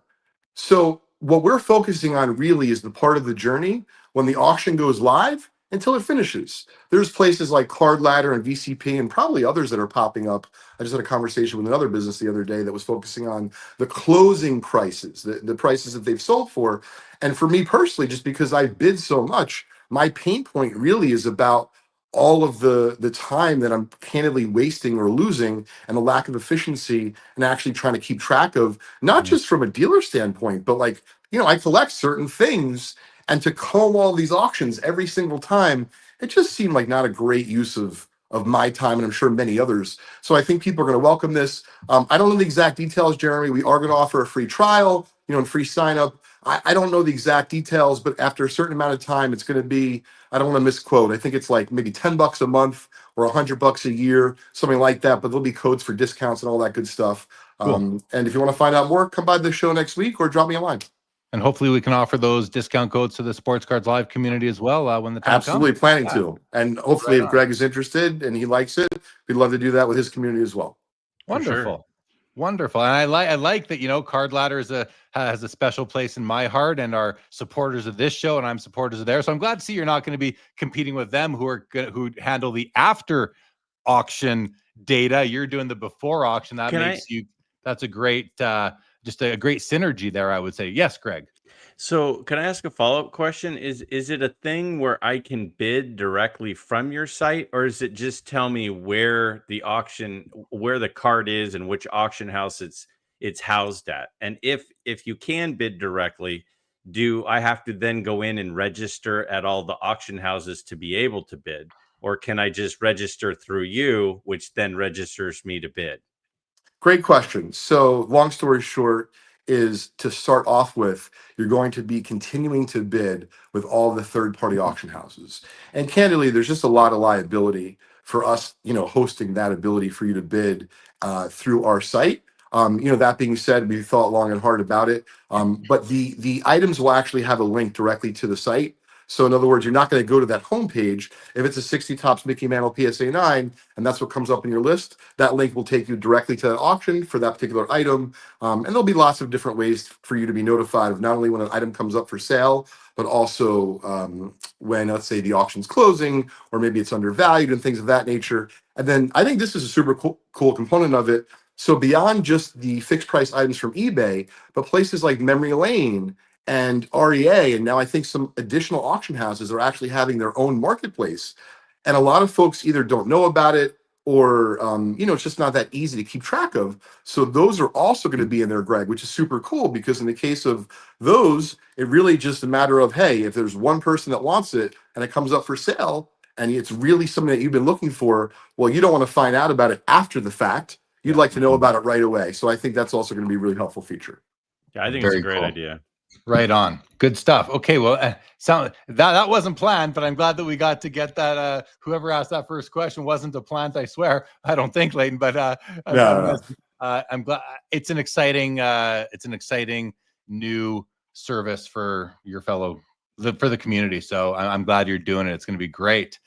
So what we're focusing on really is the part of the journey when the auction goes live until it finishes. There's places like Card Ladder and VCP and probably others that are popping up. I just had a conversation with another business the other day that was focusing on the closing prices, the prices that they've sold for. And for me personally, just because I bid so much, my pain point really is about all of the time that I'm candidly wasting or losing, and the lack of efficiency, and actually trying to keep track of, not just from a dealer standpoint, but like, I collect certain things, and to comb all these auctions every single time, it just seemed like not a great use of my time, and I'm sure many others. So I think people are going to welcome this. I don't know the exact details, Jeremy. We are going to offer a free trial, and free sign up. I don't know the exact details, but after a certain amount of time, it's going to be, I don't want to misquote, I think it's like maybe $10 a month or $100 a year, something like that. But there'll be codes for discounts and all that good stuff. Cool. And if you want to find out more, come by the show next week or drop me a line. And hopefully we can offer those discount codes to the Sports Cards Live community as well when the time Absolutely comes. Planning to. And hopefully if Greg is interested and he likes it, we'd love to do that with his community as well. Wonderful. Sure. Wonderful. And I like that, Card Ladder has a special place in my heart and are supporters of this show, and I'm supporters of theirs. So I'm glad to see you're not going to be competing with them who handle the after auction data. You're doing the before auction. That's a great just a great synergy there, I would say. Yes, Greg. So, can I ask a follow-up question? Is it a thing where I can bid directly from your site, or is it just tell me where the card is and which auction house it's housed at? And if you can bid directly, do I have to then go in and register at all the auction houses to be able to bid, or can I just register through you, which then registers me to bid? Great question. So, long story short, is to start off with, you're going to be continuing to bid with all the third-party auction houses. And candidly, there's just a lot of liability for us, hosting that ability for you to bid through our site. That being said, we thought long and hard about it. But the items will actually have a link directly to the site. So in other words, you're not going to go to that homepage. If it's a 60 Tops Mickey Mantle PSA 9, and that's what comes up in your list, that link will take you directly to that auction for that particular item. And there'll be lots of different ways for you to be notified of not only when an item comes up for sale, but also when, let's say, the auction's closing, or maybe it's undervalued and things of that nature. And then I think this is a super cool component of it. So beyond just the fixed price items from eBay, but places like Memory Lane and REA, and now I think some additional auction houses are actually having their own marketplace. And a lot of folks either don't know about it, or it's just not that easy to keep track of. So those are also going to be in there, Greg, which is super cool, because in the case of those, it really just a matter of, hey, if there's one person that wants it and it comes up for sale and it's really something that you've been looking for, well, you don't want to find out about it after the fact. You'd like to know about it right away. So I think that's also going to be a really helpful feature. Yeah, I think Very it's a great cool. idea. Right on. Good stuff. Okay, well, that wasn't planned, but I'm glad that we got to get that. Whoever asked that first question wasn't a plant, I swear. I don't think, Leighton, but I'm glad. It's an exciting new service for your for the community. So I'm glad you're doing it. It's going to be great.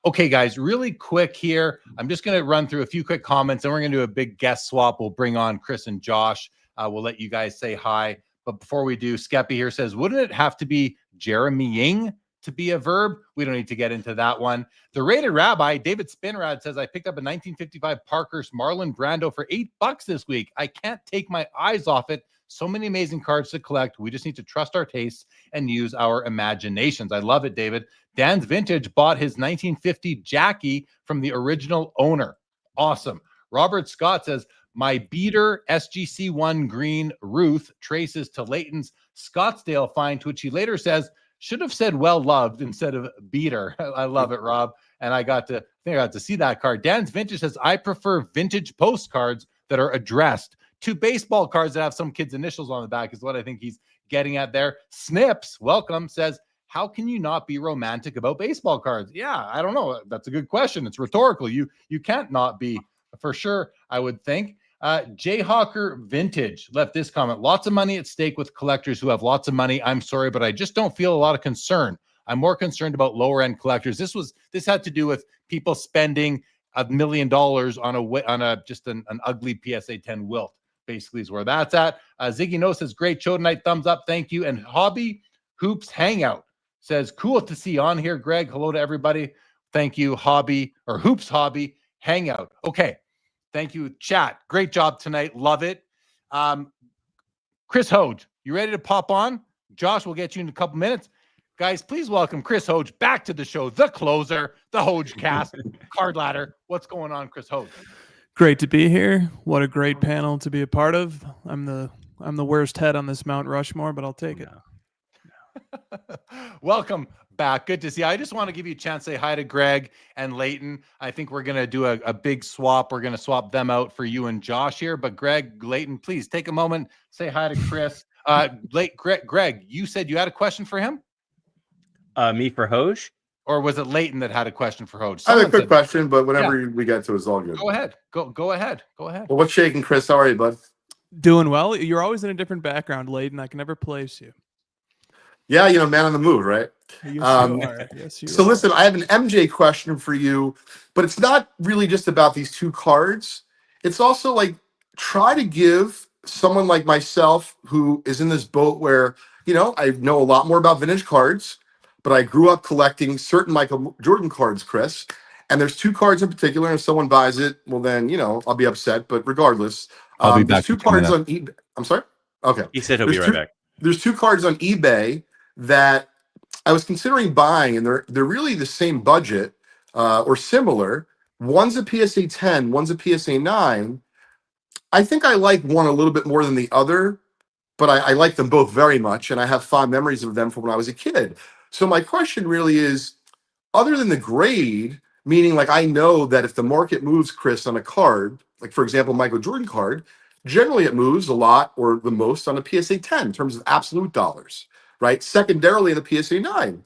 Okay, guys, really quick here. I'm just going to run through a few quick comments, and we're going to do a big guest swap. We'll bring on Chris and Josh. We'll let you guys say hi. But before we do, Skeppy here says, wouldn't it have to be Jeremying to be a verb? We don't need to get into that one. The Rated Rabbi, David Spinrad, says, I picked up a 1955 Parkhurst Marlon Brando for $8 this week. I can't take my eyes off it. So many amazing cards to collect. We just need to trust our tastes and use our imaginations. I love it, David. Dan's Vintage bought his 1950 Jackie from the original owner. Awesome. Robert Scott says, my beater SGC1 green Ruth traces to Leighton's Scottsdale find, to which he later says, should have said well loved instead of beater. I love it, Rob. And I got to see that card. Dan's Vintage says, I prefer vintage postcards that are addressed to baseball cards that have some kid's initials on the back, is what I think he's getting at there. Snips, welcome, says, how can you not be romantic about baseball cards? Yeah, I don't know. That's a good question. It's rhetorical. You can't not be, for sure, I would think. Jayhawker Vintage left this comment. Lots of money at stake with collectors who have lots of money. I'm sorry, but I just don't feel a lot of concern. I'm more concerned about lower end collectors. This had to do with people spending $1 million on an ugly PSA 10 wilt. Basically is where that's at. Ziggy No says, great show tonight. Thumbs up. Thank you. And Hobby Hoops Hangout says, cool to see you on here, Greg. Hello to everybody. Thank you, Hobby or Hoops Hobby Hangout. Okay. Thank you, chat. Great job tonight. Love it. Chris Hoge, you ready to pop on? Josh, we'll get you in a couple minutes. Guys, please welcome Chris Hoge back to the show, the closer, the Hoge cast, card ladder. What's going on, Chris Hoge? Great to be here. What a great panel to be a part of. I'm the worst head on this Mount Rushmore, but I'll take it. Welcome back. Good to see you. I just want to give you a chance to say hi to Greg and Leighton. I think we're going to do a big swap. We're going to swap them out for you and Josh here. But Greg, Leighton, please take a moment, say hi to Chris. Greg, you said you had a question for him? Me for Hoge? Or was it Leighton that had a question for Hoge? I have a quick question, but whenever we get to it, it's all good. Go ahead. Go ahead. Well, what's shaking, Chris? How are you, bud? Doing well. You're always in a different background, Leighton. I can never place you. Yeah, man on the move, right? Yes, you are. Yes, you so are. listen, I have an MJ question for you, but it's not really just about these two cards. It's also like, try to give someone like myself who is in this boat where, I know a lot more about vintage cards, but I grew up collecting certain Michael Jordan cards, Chris. And there's two cards in particular, and if someone buys it, well then, I'll be upset. But regardless, I'll be back. There's two cards on eBay. I'm sorry? Okay. He said he'll be right back. there's two cards on eBay that I was considering buying, and they're really the same budget or similar. One's a PSA 10, one's a PSA 9. I think I like one a little bit more than the other, but I like them both very much, and I have fond memories of them from when I was a kid. So my question really is, other than the grade, meaning like I know that if the market moves, Chris, on a card, like for example, Michael Jordan card, generally it moves a lot or the most on a PSA 10 in terms of absolute dollars, right? Secondarily in the PSA 9.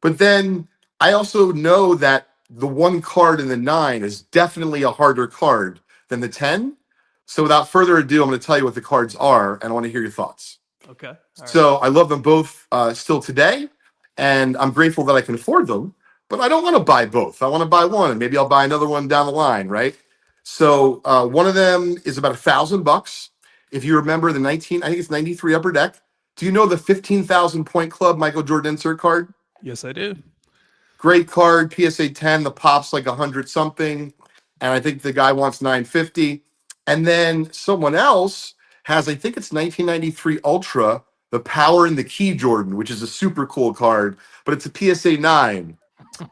But then I also know that the one card in the 9 is definitely a harder card than the 10. So without further ado, I'm going to tell you what the cards are, and I want to hear your thoughts. Okay. All right. So I love them both still today, and I'm grateful that I can afford them. But I don't want to buy both. I want to buy one, and maybe I'll buy another one down the line, right? So one of them is about $1,000. If you remember the I think it's 93 Upper Deck. Do you know the 15,000 point club Michael Jordan insert card? Yes, I do. Great card, PSA 10. The pop's like 100 something, and I think the guy wants 950. And then someone else has, I think it's 1993 Ultra, the Power and the Key Jordan, which is a super cool card, but it's a PSA 9.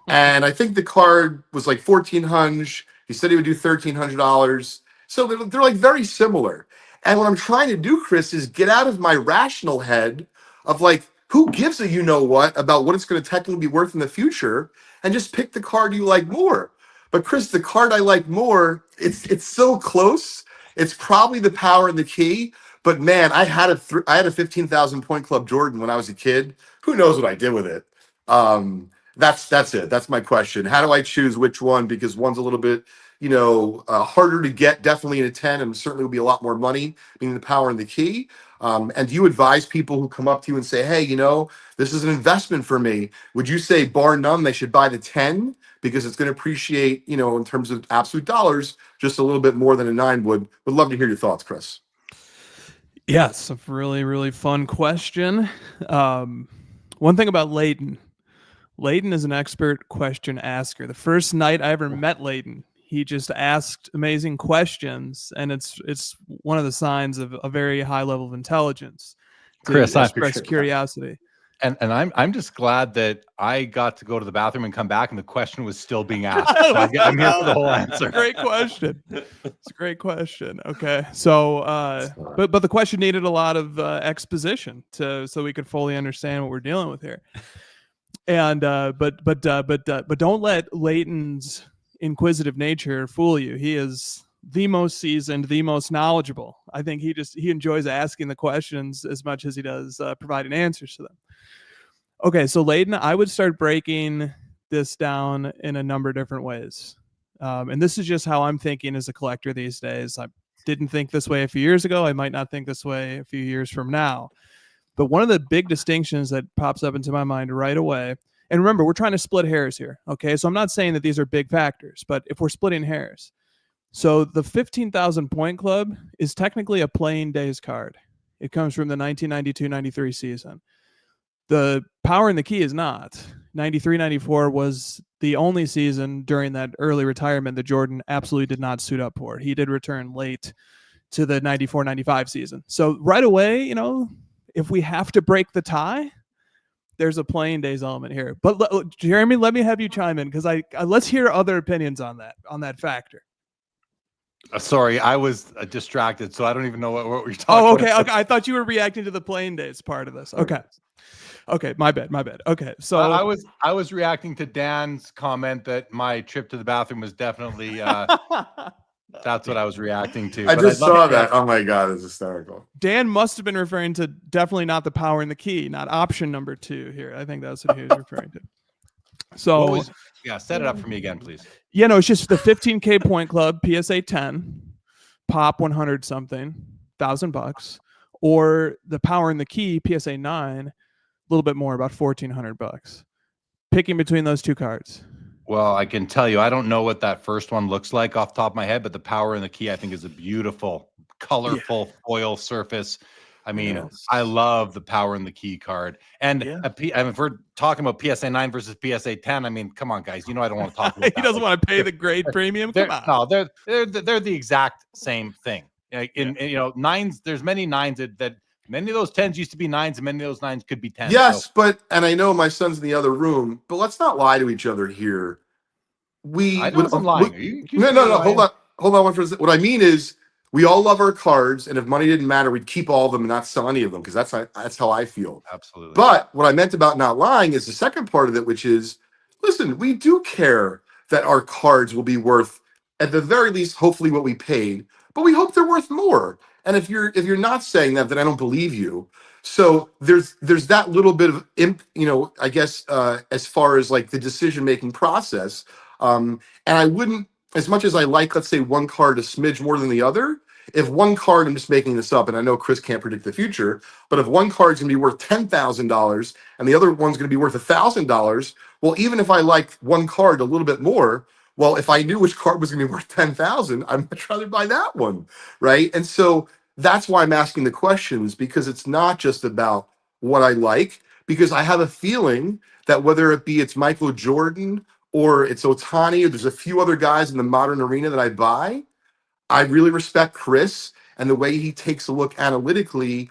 And I think the card was like 1,400. He said he would do $1,300. So they're like very similar. And what I'm trying to do, Chris, is get out of my rational head of like, who gives a you know what about what it's going to technically be worth in the future, and just pick the card you like more. But Chris, the card I like more, it's so close. It's probably the Power and the Key. But man, I had a 15,000 point club Jordan when I was a kid. Who knows what I did with it? That's it. That's my question. How do I choose which one? Because one's a little bit, harder to get, definitely in a 10, and certainly will be a lot more money, meaning the Power and the Key. And do you advise people who come up to you and say, hey, this is an investment for me? Would you say, bar none, they should buy the 10 because it's going to appreciate, in terms of absolute dollars, just a little bit more than a 9 would? Would love to hear your thoughts, Chris. Yeah, it's a really, really fun question. One thing about Leighton is an expert question asker. The first night I ever met Leighton, he just asked amazing questions, and it's one of the signs of a very high level of intelligence. Chris, express curiosity. And I'm just glad that I got to go to the bathroom and come back, and the question was still being asked. So I'm here for the whole answer. Great question. It's a great question. Okay, so but the question needed a lot of exposition so we could fully understand what we're dealing with here. And but don't let Leighton's inquisitive nature fool you. He is the most seasoned, the most knowledgeable. I think he enjoys asking the questions as much as he does providing answers to them. Okay, so Leighton, I would start breaking this down in a number of different ways. And this is just how I'm thinking as a collector these days. I didn't think this way a few years ago. I might not think this way a few years from now. But one of the big distinctions that pops up into my mind right away, and remember, we're trying to split hairs here, okay? So I'm not saying that these are big factors, but if we're splitting hairs, so the 15,000 point club is technically a playing days card. It comes from the 1992-93 season. The Power and the Key is not. 93-94 was the only season during that early retirement that Jordan absolutely did not suit up for. He did return late to the 94-95 season. So right away, if we have to break the tie, there's a playing days element here. But Jeremy, let me have you chime in, because I let's hear other opinions on that factor. Sorry, I was distracted, so I don't even know what we're talking about. Okay. I thought you were reacting to the playing days part of this. Okay, my bad. Okay, so I was reacting to Dan's comment that my trip to the bathroom was definitely that's what I was reacting to. I just saw that. Oh my God, it's hysterical. Dan must have been referring to definitely not the Power and the Key, not option number 2 here. I think that's what he was referring to. So set it up for me again, please. It's just the 15K point club, PSA 10, pop 100 something, $1,000, or the Power and the Key, PSA 9, a little bit more, about $1,400. Picking between those two cards. Well, I can tell you, I don't know what that first one looks like off the top of my head, but the Power and the Key, I think, is a beautiful, colorful foil surface. I mean, yes. I love the Power and the Key card. And if we're talking about PSA 9 versus PSA 10, I mean, come on, guys. I don't want to talk about that. He doesn't want to pay the grade premium. Come on. No, they're the exact same thing. Nines, there's many nines that Many of those 10s used to be 9s, and many of those 9s could be 10s. Yes, So but and I know my son's in the other room, but let's not lie to each other here. I wasn't lying. Are you No, accusing me of hold lying? on one for a second. What I mean is, we all love our cards, and if money didn't matter, we'd keep all of them and not sell any of them, because that's how I feel. Absolutely. But what I meant about not lying is the second part of it, which is, listen, we do care that our cards will be worth, at the very least, hopefully what we paid, but we hope they're worth more. And if you're not saying that, then I don't believe you. So there's that little bit of I guess as far as like the decision making process. And I wouldn't, as much as I like, let's say, one card a smidge more than the other. If one card, I'm just making this up, and I know Chris can't predict the future, but if one card's going to be worth $10,000 and the other one's going to be worth $1,000, well, even if I like one card a little bit more, well, if I knew which card was going to be worth 10,000, I'd much rather buy that one, right? And so that's why I'm asking the questions, because it's not just about what I like, because I have a feeling that whether it's Michael Jordan or it's Ohtani, or there's a few other guys in the modern arena that I buy, I really respect Chris and the way he takes a look analytically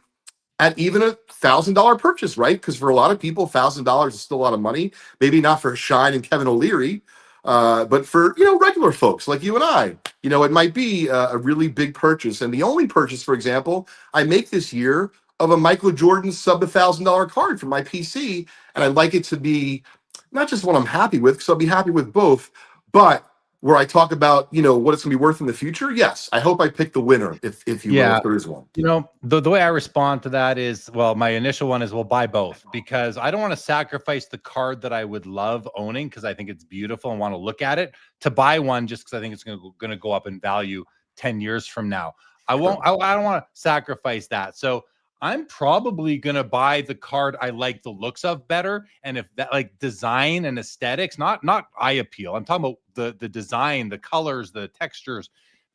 at even $1,000 purchase, right? Because for a lot of people, $1,000 is still a lot of money. Maybe not for Shine and Kevin O'Leary, but for regular folks like you and I, it might be a really big purchase. And the only purchase, for example, I make this year of a Michael Jordan sub $1,000 card for my PC, and I'd like it to be not just what I'm happy with, because I'll be happy with both, but where I talk about, what it's going to be worth in the future. Yes, I hope I pick the winner, if you will, if there is one. The way I respond to that is, well, my initial one is we'll buy both, because I don't want to sacrifice the card that I would love owning because I think it's beautiful and want to look at it, to buy one just because I think it's going to go up in value 10 years from now. I don't want to sacrifice that. So I'm probably going to buy the card I like the looks of better. And if that, like, design and aesthetics, not eye appeal, I'm talking about the design, the colors, the textures,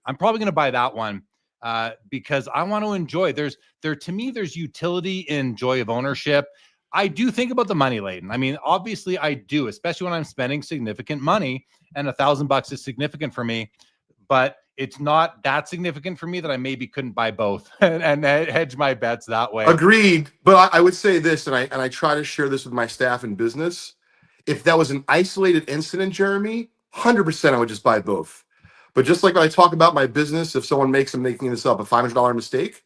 I'm probably going to buy that one because I want to enjoy. To me, there's utility in joy of ownership. I do think about the money, Leighton. I mean, obviously I do, especially when I'm spending significant money, and $1,000 is significant for me, but it's not that significant for me that I maybe couldn't buy both and hedge my bets that way. Agreed. But I would say this, and I try to share this with my staff in business. If that was an isolated incident, Jeremy, 100% I would just buy both. But just like when I talk about my business, if someone I'm making this up, a $500 mistake.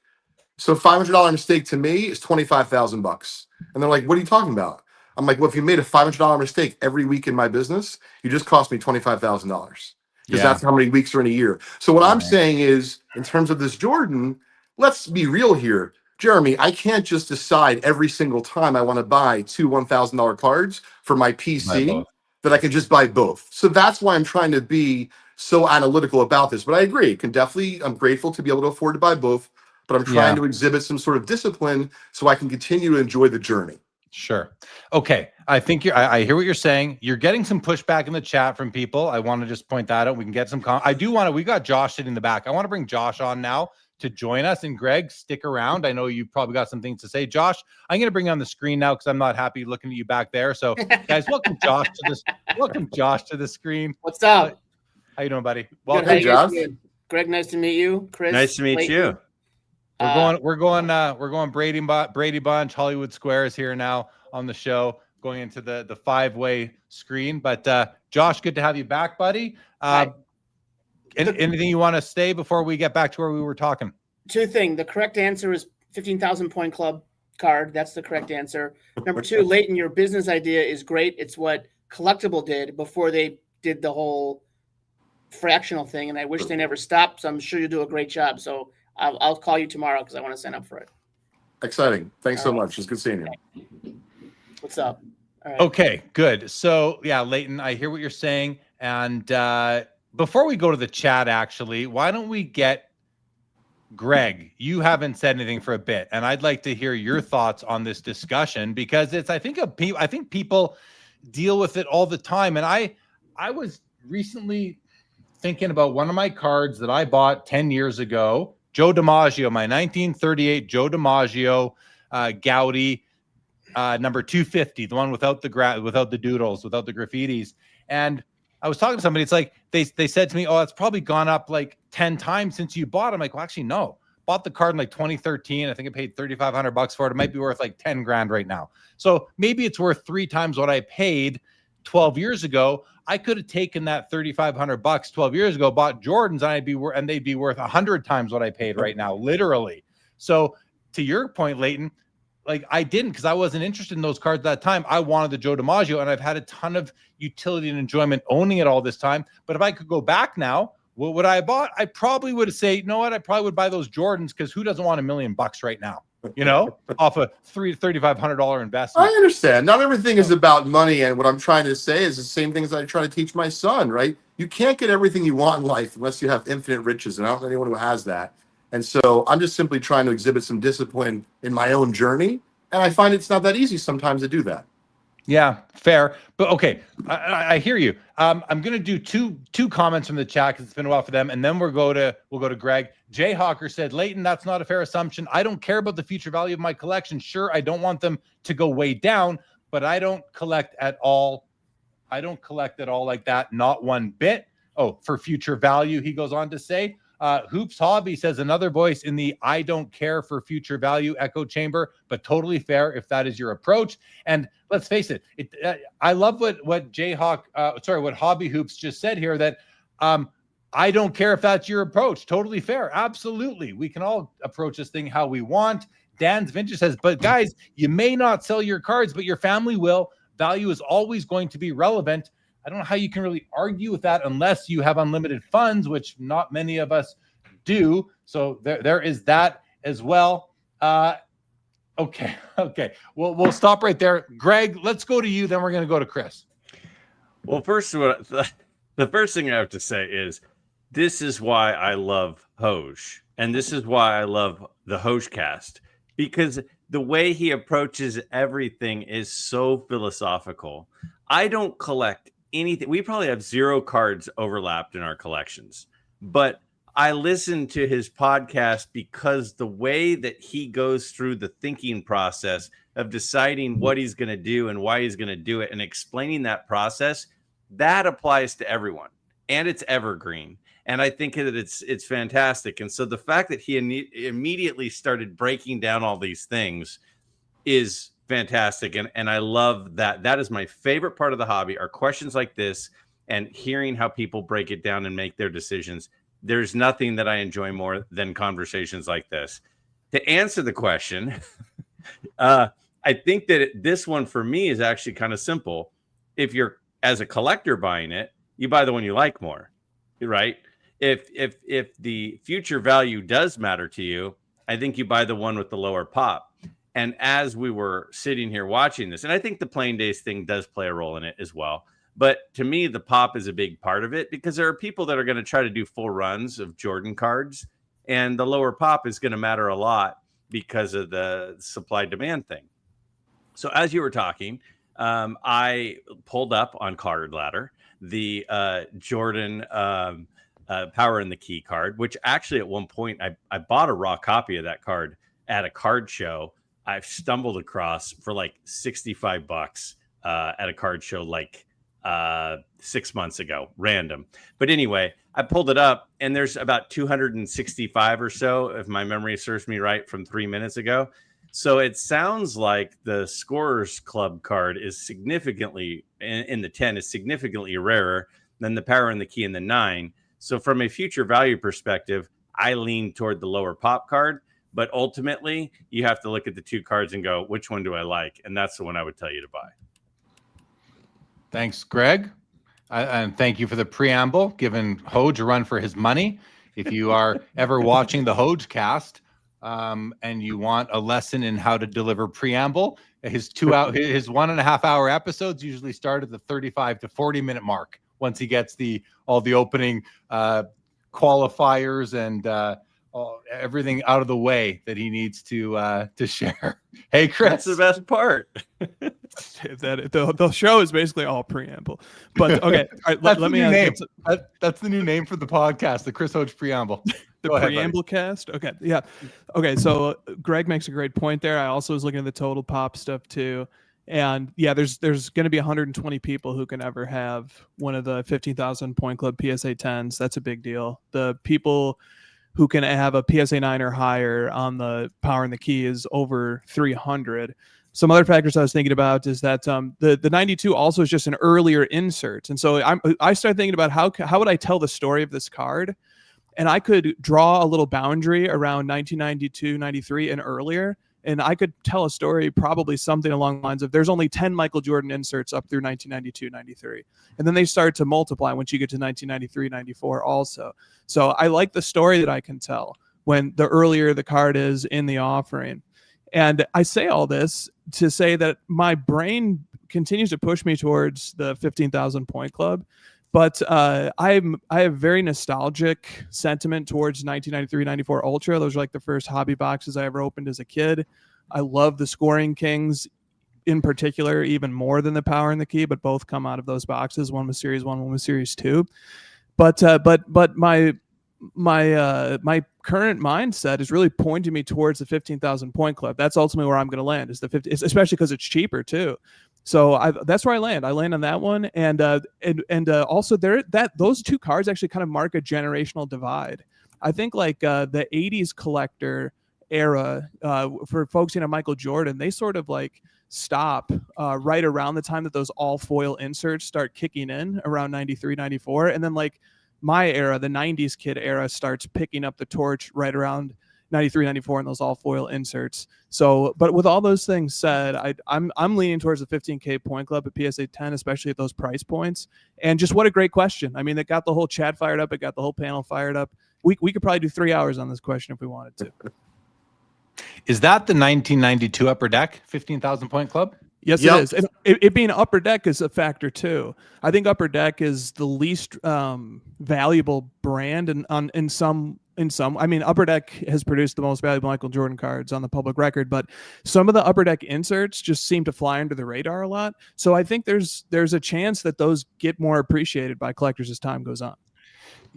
So $500 mistake to me is $25,000. And they're like, what are you talking about? I'm like, well, if you made a $500 mistake every week in my business, you just cost me $25,000. Because that's how many weeks are in a year. So what I'm saying is, in terms of this Jordan, let's be real here. Jeremy, I can't just decide every single time I want to buy two $1,000 cards for my PC that I can just buy both. So that's why I'm trying to be so analytical about this. But I agree. I'm grateful to be able to afford to buy both, but I'm trying to exhibit some sort of discipline so I can continue to enjoy the journey. Sure. Okay. I think I hear what you're saying. You're getting some pushback in the chat from people. I want to just point that out. We can get some we got Josh sitting in the back. I want to bring Josh on now to join us. And Greg, stick around. I know you probably got some things to say. Josh, I'm going to bring you on the screen now because I'm not happy looking at you back there. So guys, welcome Josh to the screen. What's up? How you doing, buddy? Welcome. Hey, Josh. Greg, nice to meet you. Chris, nice to meet you. We're going Brady Bunch. Hollywood Square is here now on the show, going into the 5-way screen. But Josh, good to have you back, buddy. Anything you want to say before we get back to where we were talking? Two things. The correct answer is 15,000 point club card. That's the correct answer. Number two, Leighton, your business idea is great. It's what Collectible did before they did the whole fractional thing, and I wish they never stopped. So I'm sure you do a great job. So I'll call you tomorrow because I want to sign up for it. Exciting. Thanks so much. It's good seeing you. What's up? All right. Okay, good. So yeah, Leighton, I hear what you're saying. And before we go to the chat, actually, why don't we get Greg? You haven't said anything for a bit, and I'd like to hear your thoughts on this discussion because I think people deal with it all the time. And I was recently thinking about one of my cards that I bought 10 years ago, Joe DiMaggio, my 1938 Joe DiMaggio Gaudi, number 250, the one without the doodles, without the graffitis. And I was talking to somebody, it's like they said to me, oh, it's probably gone up like 10 times since you bought. I'm like, well, actually, no. bought the card in like 2013. I think I paid $3,500 for it. It might be worth like 10 grand right now. So maybe it's worth 3 times what I paid 12 years ago. I could have taken that $3,500 12 years ago, bought Jordans, and they'd be worth 100 times what I paid right now, literally. So to your point, Leighton, like I didn't, because I wasn't interested in those cards at that time. I wanted the Joe DiMaggio, and I've had a ton of utility and enjoyment owning it all this time. But if I could go back now, what would I have bought? I probably would have said, you know what? I probably would buy those Jordans, because who doesn't want $1 million right now? You know, off a $3,500 investment. I understand. Not everything is about money, and what I'm trying to say is the same things I try to teach my son. Right? You can't get everything you want in life unless you have infinite riches, and I don't know anyone who has that. And so I'm just simply trying to exhibit some discipline in my own journey, and I find it's not that easy sometimes to do that. Yeah, fair. But okay, I hear you. I'm going to do two comments from the chat, because it's been a while for them, and then we'll go to Greg. Jay Hawker said, Leighton, that's not a fair assumption. I don't care about the future value of my collection. Sure, I don't want them to go way down, but I don't collect at all. I don't collect at all like that, not one bit. Oh, for future value, he goes on to say. Hoops Hobby says, another voice in the I don't care for future value echo chamber, but totally fair if that is your approach. And let's face it, I love what what Hobby Hoops just said here, that I don't care if that's your approach. Totally fair. Absolutely. We can all approach this thing how we want. Dan's Vintage says, but guys, you may not sell your cards, but your family will. Value is always going to be relevant. I don't know how you can really argue with that unless you have unlimited funds, which not many of us do. So there is that as well. Okay. We'll stop right there. Greg, let's go to you. Then we're going to go to Chris. Well, first, the first thing I have to say is this is why I love Hoj, and this is why I love the Hojcast, because the way he approaches everything is so philosophical. I don't collect anything. We probably have 0 cards overlapped in our collections, but I listen to his podcast because the way that he goes through the thinking process of deciding what he's going to do and why he's going to do it and explaining that process, that applies to everyone, and it's evergreen. And I think that it's fantastic. And so the fact that he immediately started breaking down all these things is fantastic. And I love that. That is my favorite part of the hobby, are questions like this and hearing how people break it down and make their decisions. There's nothing that I enjoy more than conversations like this. To answer the question, I think that this one for me is actually kind of simple. If you're, as a collector, buying it, you buy the one you like more, right? If the future value does matter to you, I think you buy the one with the lower pop. And as we were sitting here watching this, and I think the playing days thing does play a role in it as well. But to me, the pop is a big part of it, because there are people that are going to try to do full runs of Jordan cards, and the lower pop is going to matter a lot because of the supply demand thing. So as you were talking, I pulled up on Card Ladder the Jordan Power in the Key card, which actually at one point I bought a raw copy of that card at a card show. I've stumbled across for like $65 at a card show like 6 months ago, random. But anyway, I pulled it up, and there's about 265 or so, if my memory serves me right, from 3 minutes ago. So it sounds like the Scorers Club card is significantly in the 10 is significantly rarer than the Power in the Key in the 9. So from a future value perspective, I lean toward the lower pop card. But ultimately, you have to look at the two cards and go, which one do I like? And that's the one I would tell you to buy. Thanks, Greg. And thank you for the preamble, giving Hoj a run for his money. If you are ever watching the Hojcast and you want a lesson in how to deliver preamble, his 1.5 hour episodes usually start at the 35 to 40 minute mark once he gets all the opening qualifiers and everything out of the way that he needs to share. Hey, Chris, that's the best part. The show is basically all preamble. But okay, all right, let me name. That's the new name for the podcast, the Chris Hoj Preamble. The Preamble Cast. Okay, yeah. Okay, so Greg makes a great point there. I also was looking at the total pop stuff too. And yeah, there's going to be 120 people who can ever have one of the 15,000 point club PSA 10s. That's a big deal. The people who can have a PSA 9 or higher on the power and the key is over 300. Some other factors I was thinking about is that the 92 also is just an earlier insert. And so I started thinking about how would I tell the story of this card? And I could draw a little boundary around 1992, 93 and earlier. And I could tell a story, probably something along the lines of there's only 10 Michael Jordan inserts up through 1992, 93. And then they start to multiply once you get to 1993, 94 also. So I like the story that I can tell when the earlier the card is in the offering. And I say all this to say that my brain continues to push me towards the 15,000 point club. But I have very nostalgic sentiment towards 1993, 94 Ultra. Those are like the first hobby boxes I ever opened as a kid. I love the Scoring Kings in particular, even more than the Power and the Key, but both come out of those boxes. One was Series 1, one was Series 2. But my current mindset is really pointing me towards the 15,000 point club. That's ultimately where I'm going to land, is the 50, especially because it's cheaper too. So that's where I land. I land on that one, and also those two cards actually kind of mark a generational divide. I think like the '80s collector era for focusing on Michael Jordan, they sort of like stop right around the time that those all foil inserts start kicking in around 93, 94, and then like my era, the '90s kid era, starts picking up the torch right around 93, 94 and those all foil inserts. So, but with all those things said, I'm leaning towards the 15K point club at PSA 10, especially at those price points. And just what a great question. I mean, it got the whole chat fired up. It got the whole panel fired up. We could probably do 3 hours on this question if we wanted to. Is that the 1992 Upper Deck 15,000 point club? Yes, Yep. it is. And it being Upper Deck is a factor too. I think Upper Deck is the least valuable brand in some. I mean, Upper Deck has produced the most valuable Michael Jordan cards on the public record, but some of the Upper Deck inserts just seem to fly under the radar a lot. So I think there's a chance that those get more appreciated by collectors as time goes on.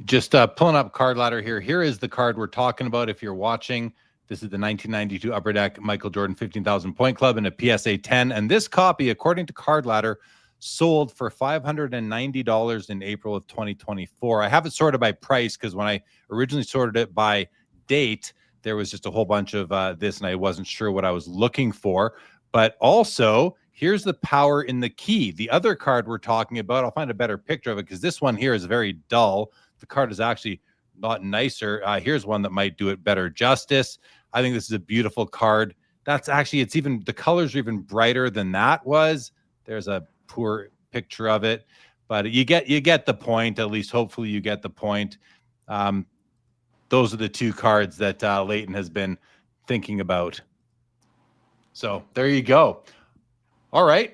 Just pulling up Card Ladder here. Here is the card we're talking about. If you're watching, this is the 1992 Upper Deck Michael Jordan 15,000 point club in a PSA 10. And this copy, according to Card Ladder, sold for $590 in April of 2024. I have it sorted by price because when I originally sorted it by date, there was just a whole bunch of this and I wasn't sure what I was looking for. But also, here's the Power in the Key. The other card we're talking about, I'll find a better picture of it because this one here is very dull. The card is actually not nicer. Here's one that might do it better justice. I think this is a beautiful card. That's actually, it's even, the colors are even brighter than that was. There's a poor picture of it, but you get the point. At least hopefully you get the point. Those are the two cards that Leighton has been thinking about. So there you go. All right.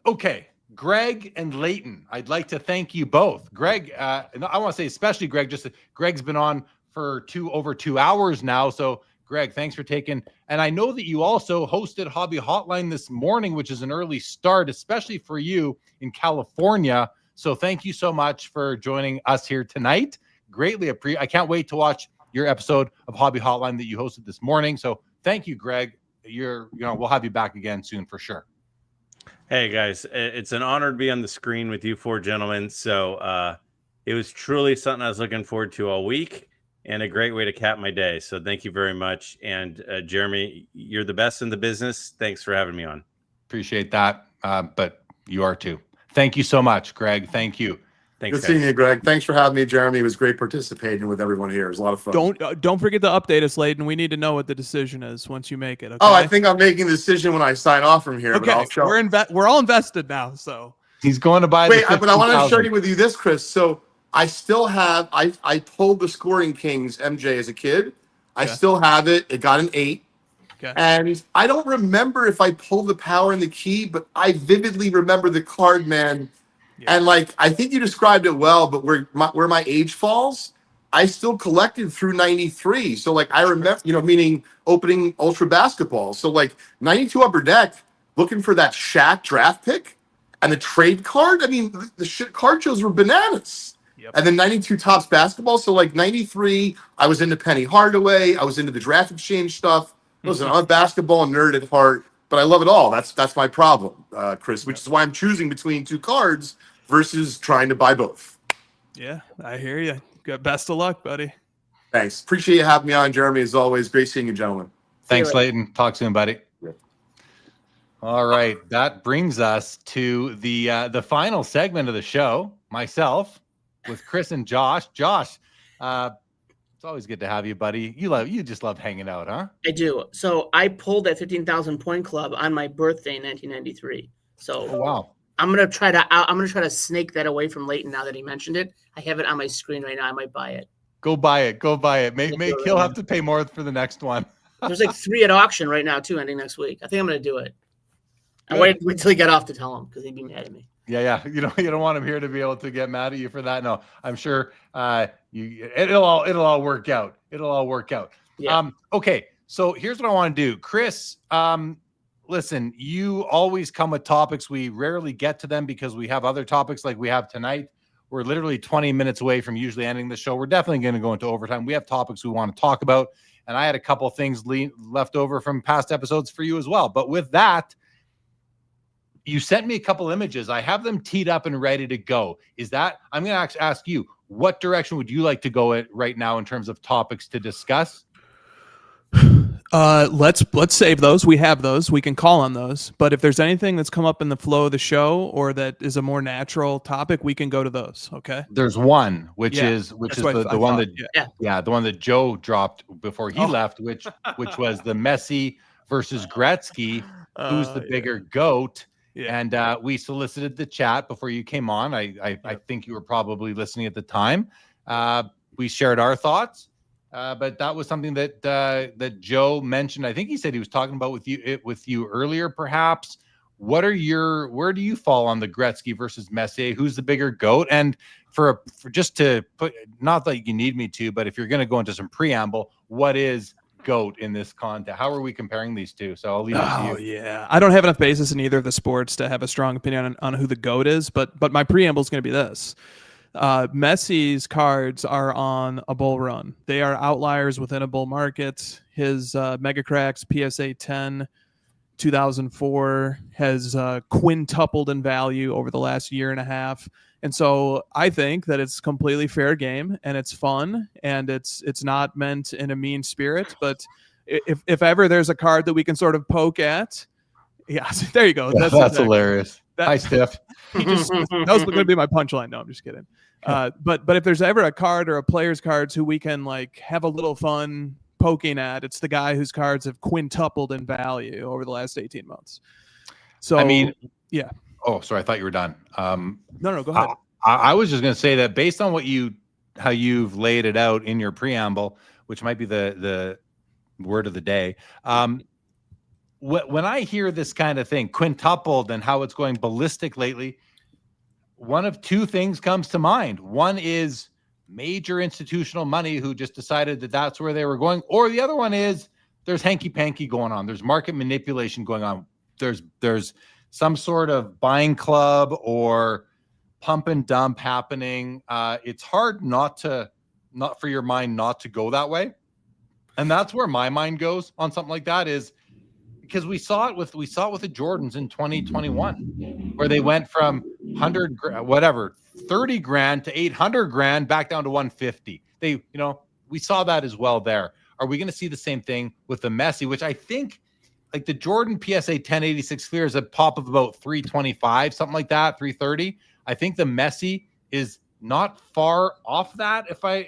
Okay, Greg and Leighton, I'd like to thank you both. Greg, I want to say especially Greg, just Greg's been on for over 2 hours now. So Greg, thanks for taking, and I know that you also hosted Hobby Hotline this morning, which is an early start, especially for you in California. So thank you so much for joining us here tonight. Greatly appreciate. I can't wait to watch your episode of Hobby Hotline that you hosted this morning. So thank you, Greg. We'll have you back again soon for sure. Hey guys, it's an honor to be on the screen with you four gentlemen. So it was truly something I was looking forward to all week, and a great way to cap my day. So thank you very much. And Jeremy, you're the best in the business. Thanks for having me on. Appreciate that. But you are too. Thank you so much, Greg. Thank you. Thanks, Good seeing you, Greg. Thanks for having me, Jeremy. It was great participating with everyone here. It was a lot of fun. Don't forget to update us, Leighton. We need to know what the decision is once you make it. Okay? Oh, I think I'm making the decision when I sign off from here. Okay, But I'll show. we're all invested now. So He's going to buy. Wait, the but I want to 15,000. share with you this, Chris. So I still have. I pulled the Scoring Kings MJ as a kid. I still have it. It got an 8. Okay. And I don't remember if I pulled the Power and the Key, but I vividly remember the card, man. Yeah. And like, I think you described it well, but where my age falls, I still collected through 93. So like, I remember, meaning opening Ultra Basketball. So like 92 Upper Deck, looking for that Shaq draft pick and the trade card. I mean, the card shows were bananas. Yep. And then 92 Topps Basketball. So like 93, I was into Penny Hardaway. I was into the draft exchange stuff. Listen, I'm a basketball nerd at heart, but I love it all. That's my problem, Chris, which is why I'm choosing between two cards versus trying to buy both. Yeah, I hear you. Best of luck, buddy. Thanks. Appreciate you having me on, Jeremy. As always, great seeing you, gentlemen. Thanks, later. Leighton. Talk soon, buddy. Yeah. All right, that brings us to the final segment of the show. Myself with Chris and Josh. Josh, it's always good to have you, buddy. You just love hanging out, huh? I do. So I pulled that 15,000 point club on my birthday in 1993. So Oh, wow. I'm gonna try to snake that away from Leighton now that he mentioned it. I have it on my screen right now. I might buy it. Go buy it. He'll have to pay more for the next one. There's like 3 at auction right now too, ending next week. I think I'm gonna do it. I wait till he got off to tell him because he'd be mad at me. Yeah. You don't want him here to be able to get mad at you for that. No, I'm sure it'll all work out. It'll all work out. Yeah. Okay. So here's what I want to do, Chris. Listen, you always come with topics. We rarely get to them because we have other topics like we have tonight. We're literally 20 minutes away from usually ending the show. We're definitely going to go into overtime. We have topics we want to talk about. And I had a couple of things left over from past episodes for you as well. But with that, you sent me a couple images. I have them teed up and ready to go. I'm going to ask you, what direction would you like to go at right now in terms of topics to discuss? Let's save those. We have those. We can call on those. But if there's anything that's come up in the flow of the show or that is a more natural topic, we can go to those. Okay. There's one, which is the one the one that Joe dropped before he left, which was the Messi versus Gretzky. Who's the bigger GOAT? Yeah. And we solicited the chat before you came on. I think you were probably listening at the time. We shared our thoughts. But that was something that Joe mentioned. I think he said he was talking about with you earlier, perhaps. Where do you fall on the Gretzky versus Messier? Who's the bigger GOAT? And for just to put, not that you need me to, but if you're going to go into some preamble, what is GOAT in this context? How are we comparing these two? So I'll leave it to you. Oh yeah, I don't have enough basis in either of the sports to have a strong opinion on who the GOAT is. But my preamble is going to be this. Messi's cards are on a bull run. They are outliers within a bull market. His Mega Cracks PSA 10 2004 has quintupled in value over the last year and a half. And so I think that it's completely fair game and it's fun and it's not meant in a mean spirit. But if ever there's a card that we can sort of poke at, yeah, there you go. That's hilarious. Hi, Steph. That was going to be my punchline. No, I'm just kidding. But if there's ever a card or a player's cards who we can like have a little fun poking at, it's the guy whose cards have quintupled in value over the last 18 months. So I mean, yeah. Oh, sorry. I thought you were done. No, go ahead. I was just going to say that based on how you've laid it out in your preamble, which might be the word of the day. When I hear this kind of thing, quintupled and how it's going ballistic lately, one of two things comes to mind. One is major institutional money who just decided that that's where they were going. Or the other one is there's hanky-panky going on. There's market manipulation going on. There's some sort of buying club or pump and dump happening. It's hard not for your mind not to go that way. And that's where my mind goes on something like that, is because we saw it with the Jordans in 2021, where they went from 30 grand to 800 grand back down to 150. We saw that as well there. Are we going to see the same thing with the Messi, which I think like the Jordan PSA 1086 clear is a pop of about 325, something like that, 330. I think the Messi is not far off that. I'm